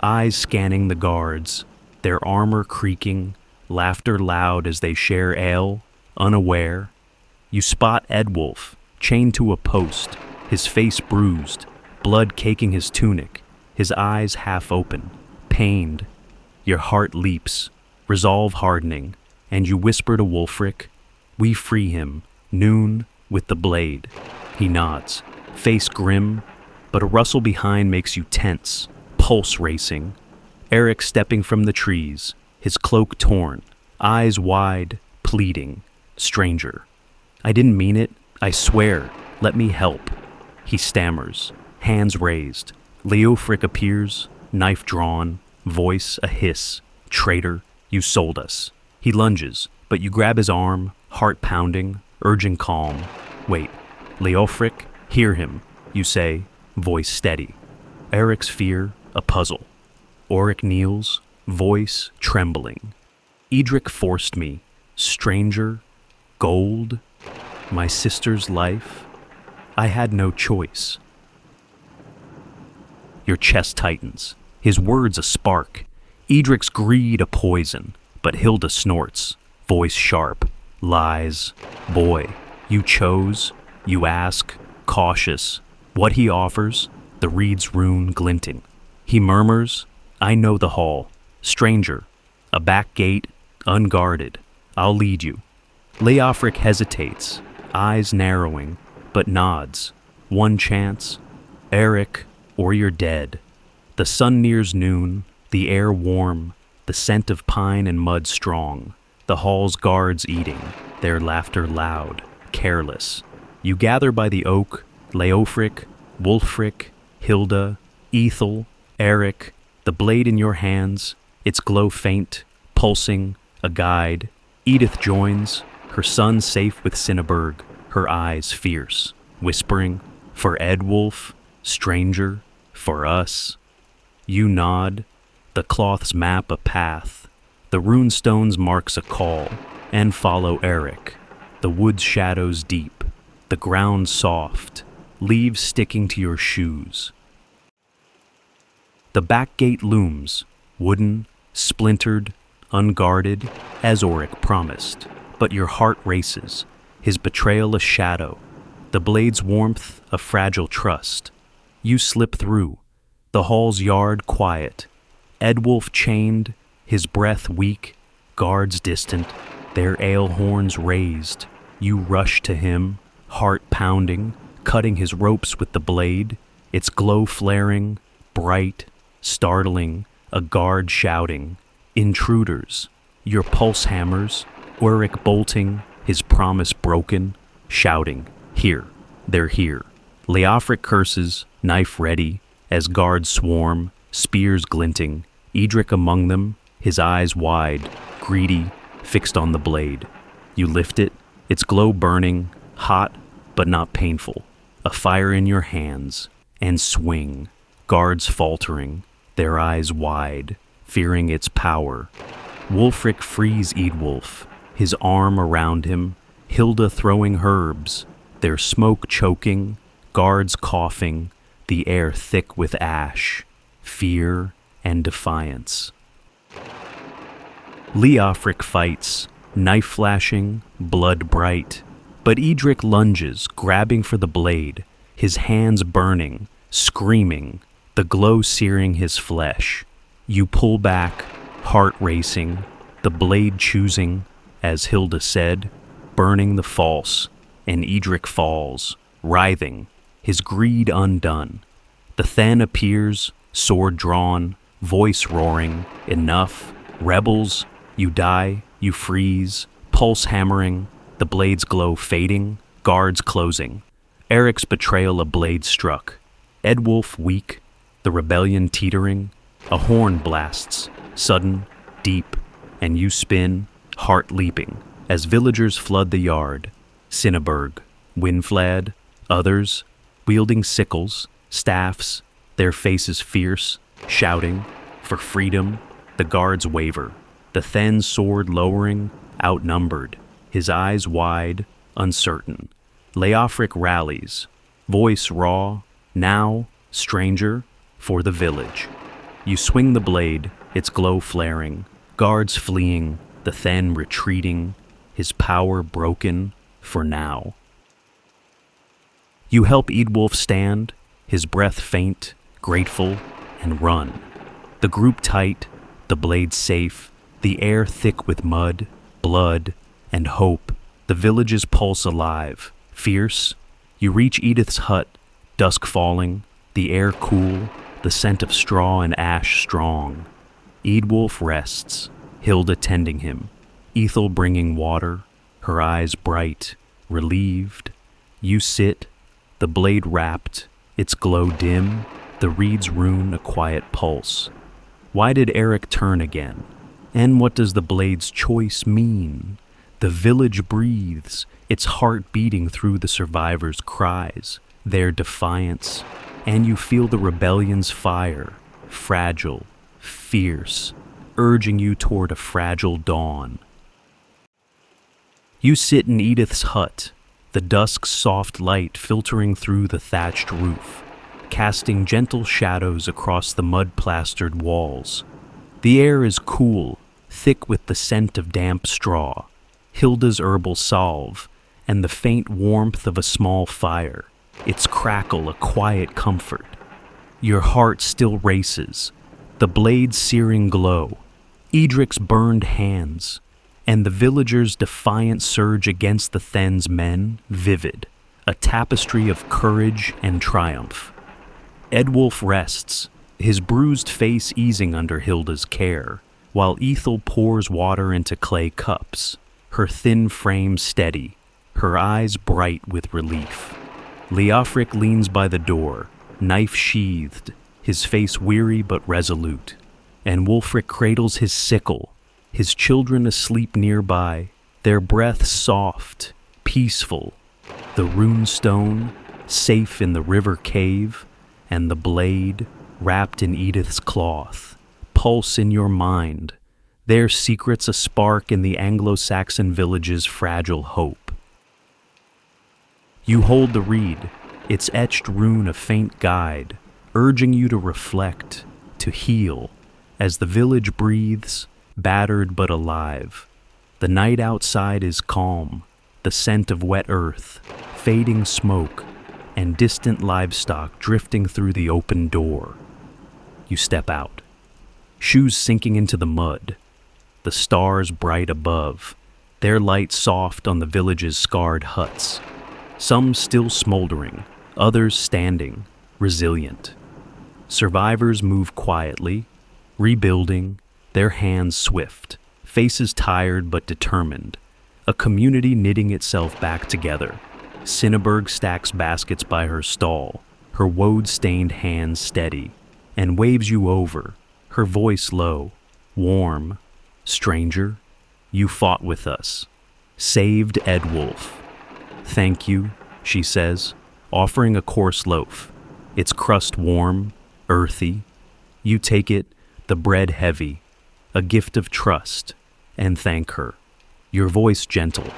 [SPEAKER 1] eyes scanning the guards, their armor creaking, laughter loud as they share ale, unaware. You spot Edwulf, chained to a post, his face bruised, blood caking his tunic, his eyes half open, pained. Your heart leaps, resolve hardening, and you whisper to Wulfric, "We free him, noon, with the blade." He nods, face grim, but a rustle behind makes you tense, pulse racing. Eric stepping from the trees, his cloak torn, eyes wide, pleading. Stranger. "I didn't mean it, I swear, let me help." He stammers, hands raised. Leofric appears, knife drawn, voice a hiss. "Traitor, you sold us." He lunges, but you grab his arm, heart pounding, urging calm. "Wait, Leofric, hear him," you say, voice steady. Eric's fear, a puzzle. Auric kneels, voice trembling. "Edric forced me, stranger, gold, my sister's life. I had no choice." Your chest tightens, his words a spark. Edric's greed a poison, but Hilda snorts, voice sharp. "Lies. Boy, you chose, you ask, cautious. What he offers, the reed's rune glinting." He murmurs, "I know the hall. Stranger, a back gate, unguarded. I'll lead you." Leofric hesitates, eyes narrowing, but nods. One chance, Eric, or you're dead. The sun nears noon, the air warm, the scent of pine and mud strong. The hall's guards eating, their laughter loud, careless. You gather by the oak, Leofric, Wulfric, Hilda, Ethel, Eric, the blade in your hands, its glow faint, pulsing, a guide. Edith joins, her son safe with Cinnaberg, her eyes fierce, whispering, "For Edwulf, stranger, for us." You nod, the cloths map a path, the rune-stones marks a call, and follow Eric. The wood's shadows deep, the ground soft, leaves sticking to your shoes. The back gate looms, wooden, splintered, unguarded, as Auric promised. But your heart races, his betrayal a shadow, the blade's warmth a fragile trust. You slip through, the hall's yard quiet, Edwulf chained, his breath weak, guards distant, their ale horns raised. You rush to him, heart pounding, cutting his ropes with the blade, its glow flaring, bright, startling, a guard shouting. Intruders, your pulse hammers, Ulrich bolting, his promise broken, shouting, "Here, they're here." Leofric curses, knife ready, as guards swarm, spears glinting, Edric among them, his eyes wide, greedy, fixed on the blade. You lift it, its glow burning, hot but not painful, a fire in your hands, and swing, guards faltering, their eyes wide, fearing its power. Wulfric frees Edwulf, his arm around him, Hilda throwing herbs, their smoke choking, guards coughing, the air thick with ash, fear and defiance. Leofric fights, knife flashing, blood bright, but Edric lunges, grabbing for the blade, his hands burning, screaming, the glow searing his flesh. You pull back, heart racing, the blade choosing, as Hilda said, burning the false, and Edric falls, writhing, his greed undone. The Then appears, sword drawn, voice roaring, enough, rebels, you die, you freeze, pulse hammering, the blade's glow fading, guards closing. Eric's betrayal a blade struck. Edwulf weak, the rebellion teetering, a horn blasts, sudden, deep, and you spin, heart leaping, as villagers flood the yard. Cinneberg, Winflad, others, wielding sickles, staffs, their faces fierce, shouting, for freedom, the guards waver, the Then sword lowering, outnumbered, his eyes wide, uncertain. Leofric rallies, voice raw, now, stranger, for the village. You swing the blade, its glow flaring, guards fleeing, the Then retreating, his power broken, for now. You help Eadwulf stand, his breath faint, grateful, and run. The group tight, the blade safe, the air thick with mud, blood, and hope, the village's pulse alive, fierce. You reach Edith's hut, dusk falling, the air cool, the scent of straw and ash strong. Eadwulf rests, Hilda tending him, Ethel bringing water, her eyes bright, relieved. You sit, the blade wrapped, its glow dim, the reed's rune a quiet pulse. Why did Eric turn again? And what does the blade's choice mean? The village breathes, its heart beating through the survivors' cries, their defiance, and you feel the rebellion's fire, fragile, fierce, urging you toward a fragile dawn. You sit in Edith's hut, the dusk's soft light filtering through the thatched roof, casting gentle shadows across the mud-plastered walls. The air is cool, thick with the scent of damp straw, Hilda's herbal salve, and the faint warmth of a small fire, its crackle a quiet comfort. Your heart still races, the blade's searing glow, Edric's burned hands, and the villagers' defiant surge against the Then's men, vivid, a tapestry of courage and triumph. Edwulf rests, his bruised face easing under Hilda's care, while Ethel pours water into clay cups, her thin frame steady, her eyes bright with relief. Leofric leans by the door, knife sheathed, his face weary but resolute, and Wulfric cradles his sickle, his children asleep nearby, their breath soft, peaceful, the rune-stone, safe in the river cave, and the blade, wrapped in Edith's cloth, pulse in your mind, their secrets a spark in the Anglo-Saxon village's fragile hope. You hold the reed, its etched rune a faint guide, urging you to reflect, to heal, as the village breathes, battered but alive. The night outside is calm, the scent of wet earth, fading smoke, and distant livestock drifting through the open door. You step out, shoes sinking into the mud, the stars bright above, their light soft on the village's scarred huts, some still smoldering, others standing, resilient. Survivors move quietly, rebuilding, their hands swift, faces tired but determined, a community knitting itself back together. Cinneberg stacks baskets by her stall, her woad-stained hands steady, and waves you over, her voice low, warm. Stranger, you fought with us, saved Edwulf. Thank you, she says, offering a coarse loaf, its crust warm, earthy. You take it, the bread heavy, a gift of trust, and thank her. Your voice gentle,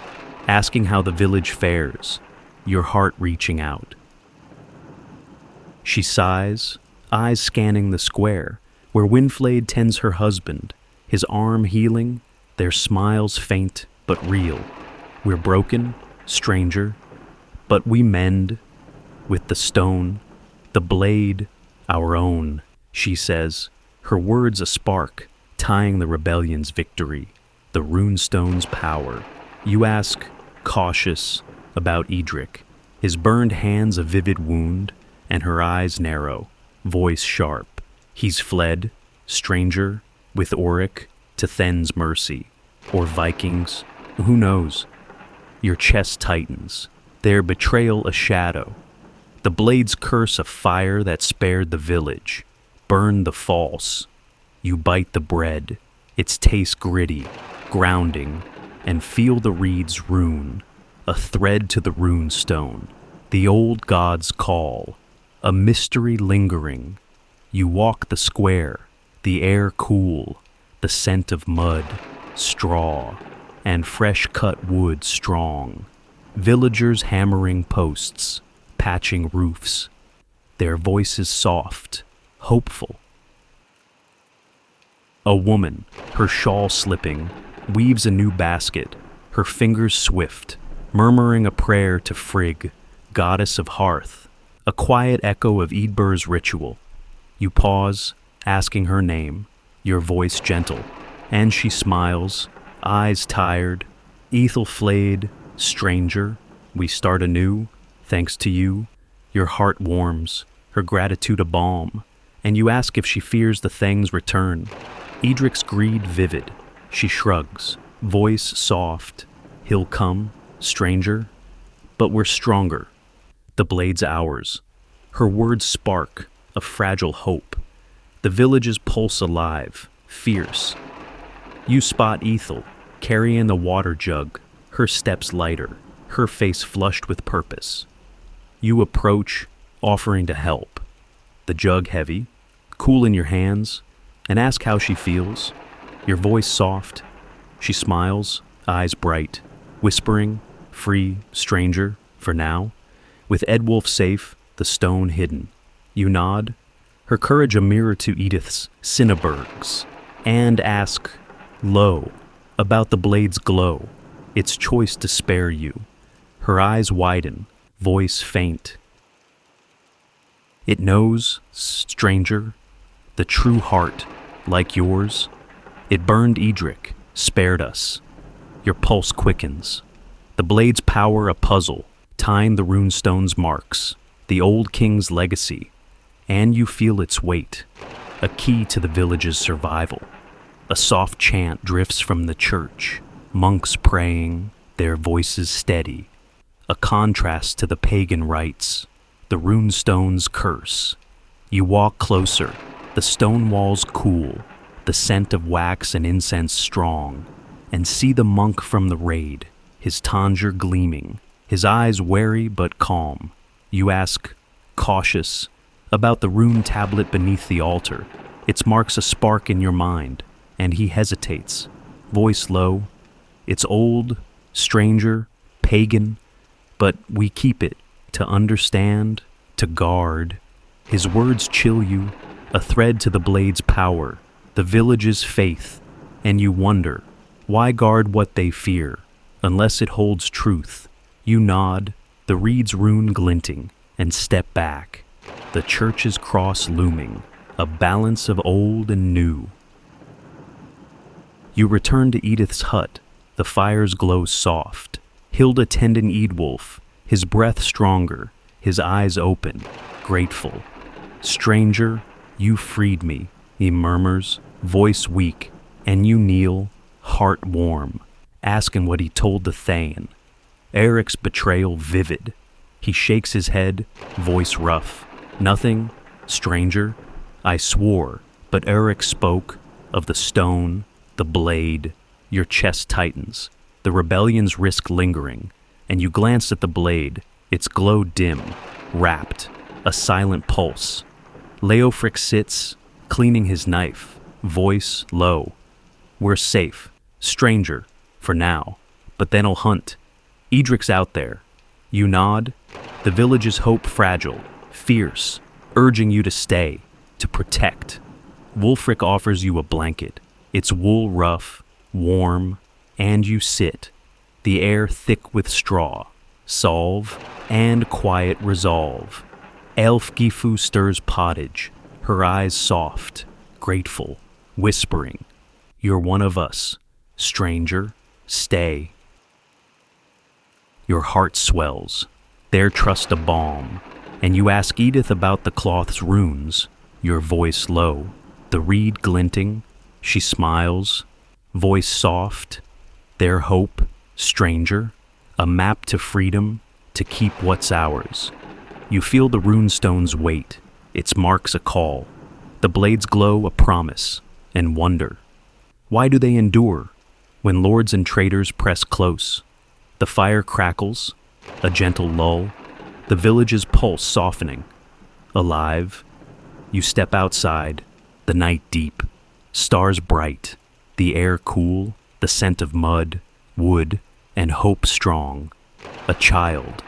[SPEAKER 1] asking how the village fares, your heart reaching out. She sighs, eyes scanning the square, where Winflade tends her husband, his arm healing, their smiles faint but real. We're broken, stranger, but we mend, with the stone, the blade, our own, she says, her words a spark, tying the rebellion's victory, the rune-stones' power. You ask, cautious, about Edric, his burned hands a vivid wound, and her eyes narrow, voice sharp. He's fled, stranger, with Auric, to Then's mercy, or Vikings, who knows? Your chest tightens, their betrayal a shadow. The blade's curse a fire that spared the village, burned the false. You bite the bread, its taste gritty, grounding, and feel the reed's rune, a thread to the rune stone, the old god's call, a mystery lingering. You walk the square, the air cool, the scent of mud, straw, and fresh-cut wood strong. Villagers hammering posts, patching roofs, their voices soft, hopeful. A woman, her shawl slipping, weaves a new basket, her fingers swift, murmuring a prayer to Frigg, goddess of hearth, a quiet echo of Eadbur's ritual. You pause, asking her name, your voice gentle, and she smiles, eyes tired, ethel flayed, stranger, we start anew, thanks to you. Your heart warms, her gratitude a balm, and you ask if she fears the Thang's return. Edric's greed vivid, she shrugs, voice soft, he'll come, stranger, but we're stronger. The blade's ours. Her words spark, a fragile hope. The village's pulse alive, fierce. You spot Ethel, carrying the water jug, her steps lighter, her face flushed with purpose. You approach, offering to help. The jug heavy, cool in your hands, and ask how she feels. Your voice soft. She smiles, eyes bright, whispering, free, stranger, for now. With Edwulf safe, the stone hidden. You nod, her courage a mirror to Edith's Cinnaberg's, and ask, low, about the blade's glow, its choice to spare you. Her eyes widen, voice faint. It knows, stranger, the true heart, like yours. It burned Edric, spared us. Your pulse quickens. The blade's power a puzzle, tying the rune-stones' marks, the old king's legacy, and you feel its weight, a key to the village's survival. A soft chant drifts from the church, monks praying, their voices steady, a contrast to the pagan rites, the rune-stones' curse. You walk closer, the stone walls cool, the scent of wax and incense strong, and see the monk from the raid, his tonsure gleaming, his eyes wary but calm. You ask, cautious, about the rune tablet beneath the altar. It marks a spark in your mind, and he hesitates, voice low. It's old, stranger, pagan, but we keep it to understand, to guard. His words chill you, a thread to the blade's power, the village's faith, and you wonder, why guard what they fear, unless it holds truth? You nod, the reed's rune glinting, and step back, the church's cross looming, a balance of old and new. You return to Edith's hut, the fire's glow soft, Hilda tending Eadwulf, his breath stronger, his eyes open, grateful. Stranger, you freed me, he murmurs, voice weak, and you kneel, heart warm, asking what he told the Thane. Eric's betrayal vivid. He shakes his head, voice rough. Nothing, stranger, I swore, but Eric spoke of the stone, the blade. Your chest tightens, the rebellion's risk lingering, and you glance at the blade, its glow dim, wrapped, a silent pulse. Leofric sits, cleaning his knife, voice low. We're safe, stranger, for now, but then I'll hunt. Edric's out there. You nod, the village's hope fragile, fierce, urging you to stay, to protect. Wulfric offers you a blanket, its wool rough, warm, and you sit, the air thick with straw, solve, and quiet resolve. Elfgifu stirs pottage, her eyes soft, grateful, whispering, You're one of us. Stranger, stay. Your heart swells. Their trust a balm. And you ask Edith about the cloth's runes, your voice low, the reed glinting. She smiles, voice soft. Their hope, stranger, a map to freedom, to keep what's ours. You feel the rune-stones weight. Its marks a call. The blades glow a promise and wonder. Why do they endure when lords and traitors press close? The fire crackles, a gentle lull, the village's pulse softening. Alive, you step outside, the night deep, stars bright, the air cool, the scent of mud, wood, and hope strong. A child,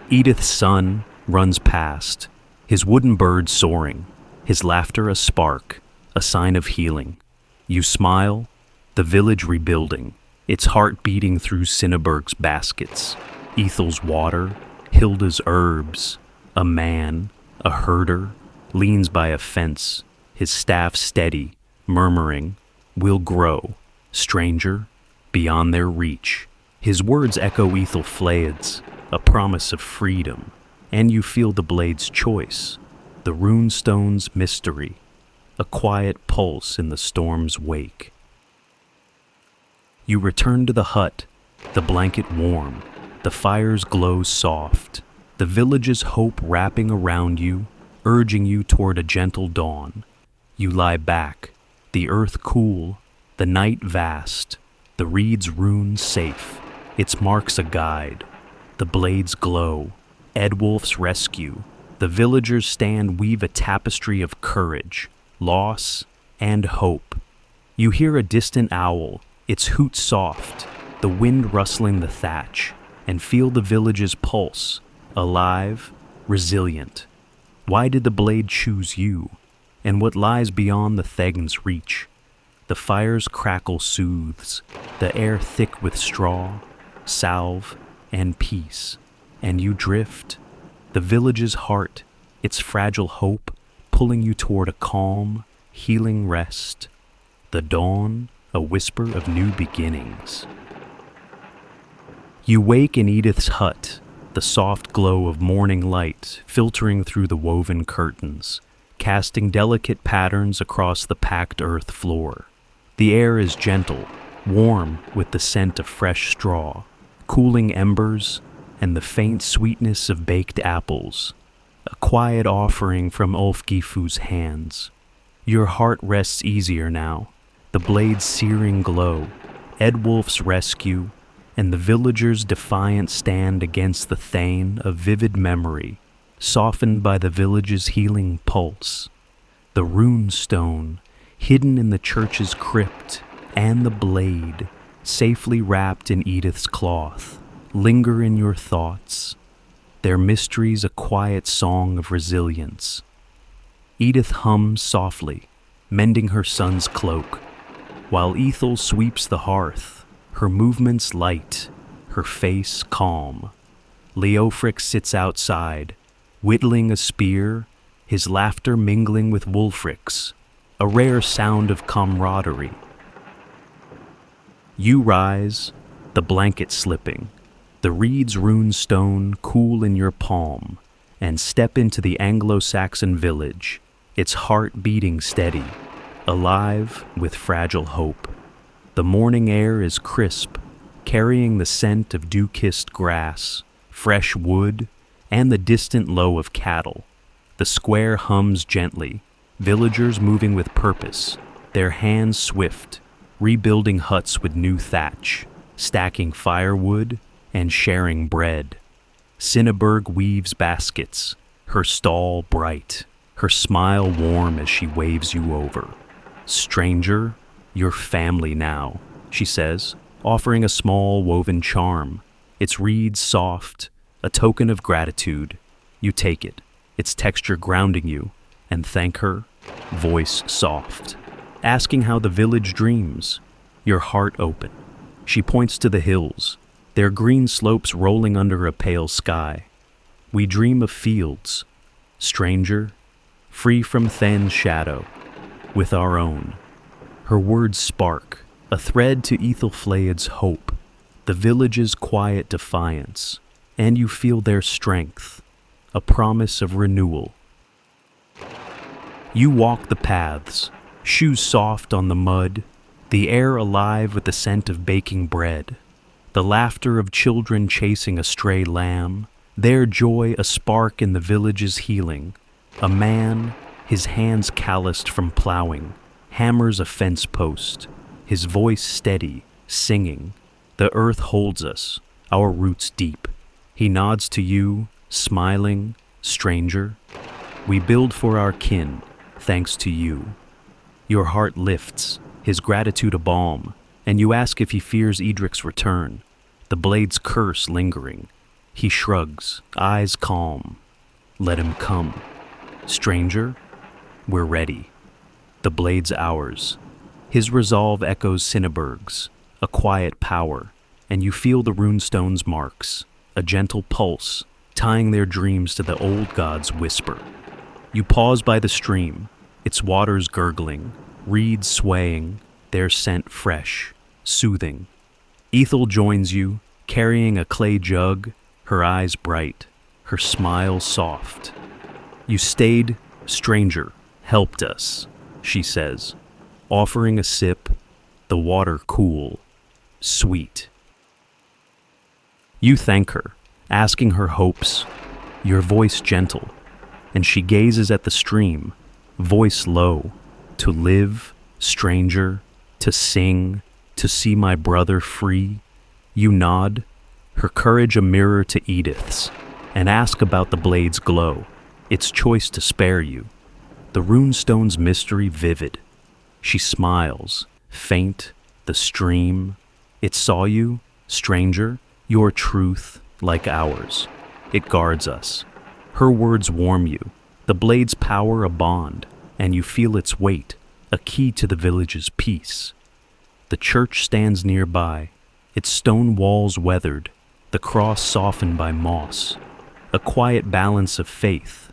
[SPEAKER 1] Edith's son, runs past, his wooden bird soaring, his laughter a spark, a sign of healing. You smile, the village rebuilding, its heart beating through Cinnaberg's baskets, Ethel's water, Hilda's herbs. A man, a herder, leans by a fence, his staff steady, murmuring, "We'll grow, stranger, beyond their reach." His words echo Ethel Flaed's, a promise of freedom, and you feel the blade's choice, the rune-stone's mystery, a quiet pulse in the storm's wake. You return to the hut, the blanket warm, the fire's glow soft, the village's hope wrapping around you, urging you toward a gentle dawn. You lie back, the earth cool, the night vast, the reed's rune safe, its marks a guide, the blades glow, Edwulf's rescue, the villagers stand weave a tapestry of courage, loss, and hope. You hear a distant owl, its hoot soft, the wind rustling the thatch, and feel the village's pulse, alive, resilient. Why did the blade choose you? And what lies beyond the Thegn's reach? The fire's crackle soothes, the air thick with straw, salve, and peace, and you drift, the village's heart, its fragile hope, pulling you toward a calm, healing rest. The dawn, a whisper of new beginnings. You wake in Edith's hut, the soft glow of morning light filtering through the woven curtains, casting delicate patterns across the packed earth floor. The air is gentle, warm with the scent of fresh straw, cooling embers, and the faint sweetness of baked apples, a quiet offering from Ulfgifu's hands. Your heart rests easier now, the blade's searing glow, Edwulf's rescue, and the villagers' defiant stand against the Thane of vivid memory, softened by the village's healing pulse. The rune-stone, hidden in the church's crypt, and the blade, safely wrapped in Edith's cloth, linger in your thoughts, their mysteries a quiet song of resilience. Edith hums softly, mending her son's cloak, while Ethel sweeps the hearth, her movements light, her face calm. Leofric sits outside, whittling a spear, his laughter mingling with Wulfric's, a rare sound of camaraderie. You rise, the blanket slipping, the reed's rune-stone cool in your palm, and step into the Anglo-Saxon village, its heart beating steady, alive with fragile hope. The morning air is crisp, carrying the scent of dew-kissed grass, fresh wood, and the distant low of cattle. The square hums gently, villagers moving with purpose, their hands swift, rebuilding huts with new thatch, stacking firewood, and sharing bread. Cinnaberg weaves baskets, her stall bright, her smile warm as she waves you over. "Stranger, you're family now," she says, offering a small woven charm. Its reeds soft, a token of gratitude. You take it, its texture grounding you, and thank her, voice soft. Asking how the village dreams, your heart open. She points to the hills, their green slopes rolling under a pale sky. We dream of fields, stranger, free from Thane's shadow, with our own. Her words spark, a thread to Ethelflaed's hope, the village's quiet defiance, and you feel their strength, a promise of renewal. You walk the paths, shoes soft on the mud, the air alive with the scent of baking bread, the laughter of children chasing a stray lamb, their joy a spark in the village's healing. A man, his hands calloused from plowing, hammers a fence post, his voice steady, singing. The earth holds us, our roots deep. He nods to you, smiling, stranger. We build for our kin, thanks to you. Your heart lifts, his gratitude a balm, and you ask if he fears Edric's return, the blade's curse lingering. He shrugs, eyes calm. Let him come. Stranger, we're ready. The blade's ours. His resolve echoes Cinnaberg's, a quiet power, and you feel the rune-stones' marks, a gentle pulse, tying their dreams to the old god's whisper. You pause by the stream, its waters gurgling, reeds swaying, their scent fresh, soothing. Ethel joins you, carrying a clay jug, her eyes bright, her smile soft. You stayed, stranger, helped us, she says, offering a sip, the water cool, sweet. You thank her, asking her hopes, your voice gentle, and she gazes at the stream, voice low, to live, stranger, to sing, to see my brother free. You nod, her courage a mirror to Edith's, and ask about the blade's glow, its choice to spare you. The rune-stone's mystery vivid. She smiles, faint, the stream. It saw you, stranger, your truth, like ours. It guards us. Her words warm you, the blade's power a bond, and you feel its weight, a key to the village's peace. The church stands nearby, its stone walls weathered, the cross softened by moss. A quiet balance of faith.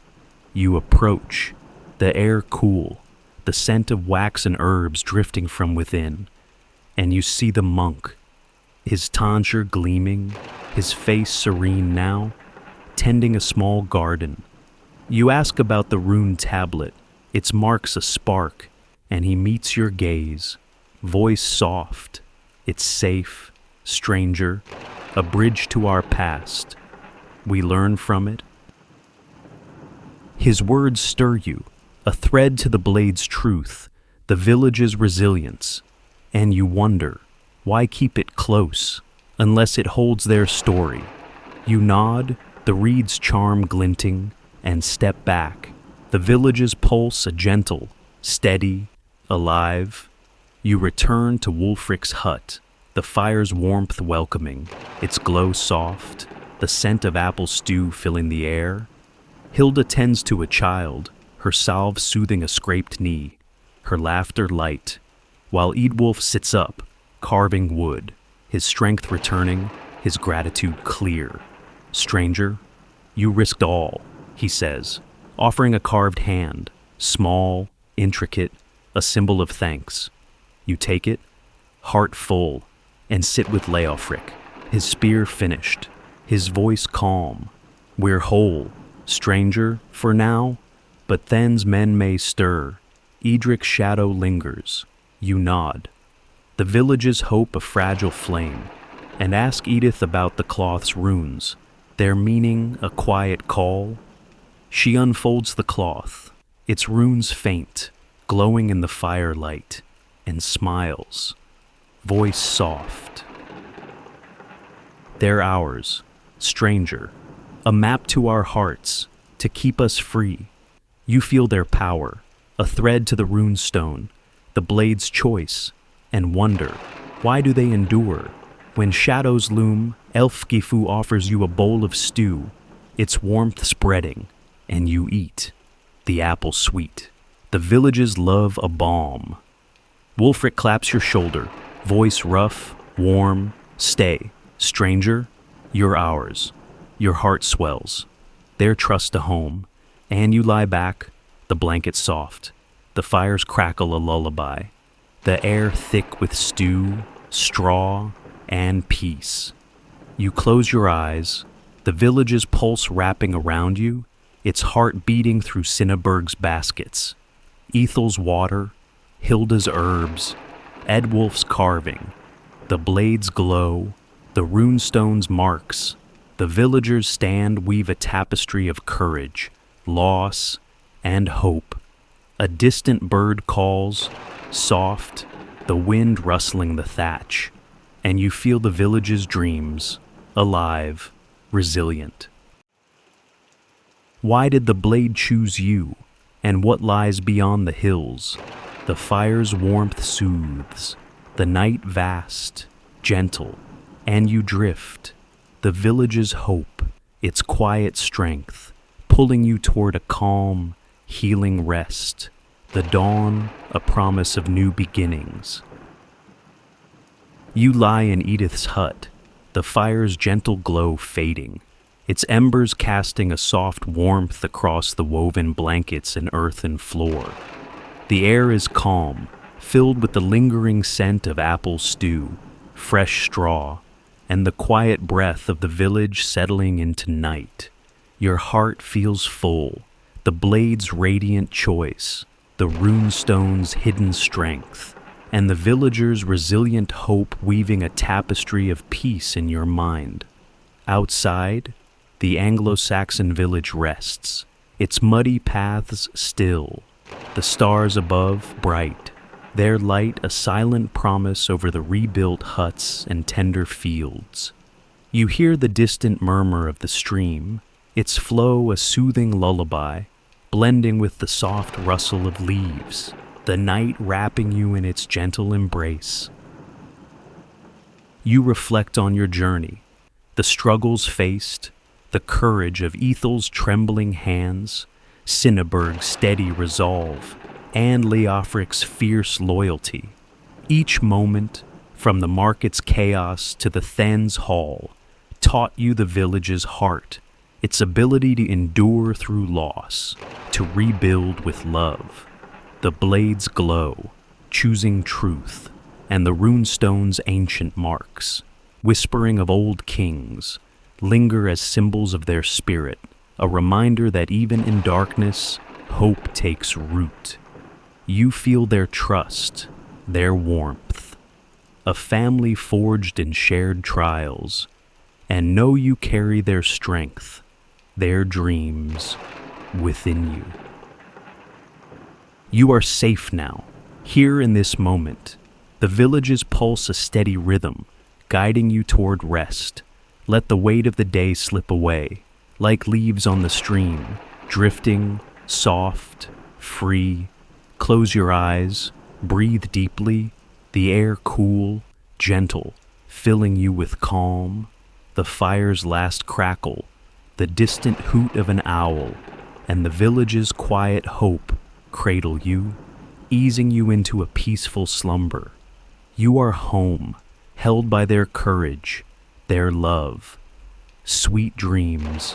[SPEAKER 1] You approach, the air cool, the scent of wax and herbs drifting from within, and you see the monk, his tonsure gleaming, his face serene now, tending a small garden. You ask about the rune tablet, its marks a spark, and he meets your gaze, voice soft. It's safe, stranger, a bridge to our past. We learn from it. His words stir you, a thread to the blade's truth, the village's resilience, and you wonder, why keep it close, unless it holds their story? You nod, the reed's charm glinting, and step back, the village's pulse a gentle, steady, alive. You return to Wulfric's hut, the fire's warmth welcoming, its glow soft, the scent of apple stew filling the air. Hilda tends to a child, her salve soothing a scraped knee, her laughter light, while Eadwulf sits up, carving wood, his strength returning, his gratitude clear. Stranger, you risked all, he says, offering a carved hand, small, intricate, a symbol of thanks. You take it, heart full, and sit with Leofric, his spear finished, his voice calm. We're whole, stranger, for now, but then's men may stir. Edric's shadow lingers. You nod. The village's hope a fragile flame, and ask Edith about the cloth's runes, their meaning a quiet call. She unfolds the cloth, its runes faint, glowing in the firelight, and smiles, voice soft. They're ours, stranger, a map to our hearts, to keep us free. You feel their power, a thread to the rune-stone, the blade's choice, and wonder, why do they endure? When shadows loom, Elfgifu offers you a bowl of stew, its warmth spreading, and you eat, the apple sweet, the village's love a balm. Wulfric claps your shoulder, voice rough, warm. Stay, stranger, you're ours. Your heart swells, their trust a home, and you lie back, the blanket soft, the fire's crackle a lullaby. the air thick with stew, straw, and peace. You close your eyes, the village's pulse wrapping around you, its heart beating through Cinnaberg's baskets. Ethel's water, Hilda's herbs, Edwulf's carving, the blades glow, the rune-stones marks, the villagers stand weave a tapestry of courage, loss, and hope. A distant bird calls, soft, the wind rustling the thatch, and you feel the village's dreams, alive, resilient. Why did the blade choose you, and what lies beyond the hills? The fire's warmth soothes, the night vast, gentle, and you drift. The village's hope, its quiet strength, pulling you toward a calm, healing rest. The dawn, a promise of new beginnings. You lie in Edith's hut, the fire's gentle glow fading, its embers casting a soft warmth across the woven blankets and earthen floor. The air is calm, filled with the lingering scent of apple stew, fresh straw, and the quiet breath of the village settling into night. Your heart feels full, the blade's radiant choice, the rune-stones' hidden strength, and the villagers' resilient hope weaving a tapestry of peace in your mind. Outside, the Anglo-Saxon village rests, its muddy paths still, the stars above bright, their light a silent promise over the rebuilt huts and tender fields. You hear the distant murmur of the stream, its flow a soothing lullaby, blending with the soft rustle of leaves, the night wrapping you in its gentle embrace. You reflect on your journey, the struggles faced, the courage of Ethel's trembling hands, Cinnaberg's steady resolve, and Leofric's fierce loyalty. Each moment, from the market's chaos to the Then's hall, taught you the village's heart, its ability to endure through loss, to rebuild with love. The blades glow, choosing truth, and the rune-stones' ancient marks, whispering of old kings, linger as symbols of their spirit, a reminder that even in darkness, hope takes root. You feel their trust, their warmth, a family forged in shared trials, and know you carry their strength, their dreams within you. You are safe now, here in this moment. The villages pulse a steady rhythm, guiding you toward rest. Let the weight of the day slip away, like leaves on the stream, drifting, soft, free. Close your eyes, breathe deeply, the air cool, gentle, filling you with calm. The fire's last crackle, the distant hoot of an owl, and the village's quiet hope cradle you, easing you into a peaceful slumber. You are home, held by their courage, their love. Sweet dreams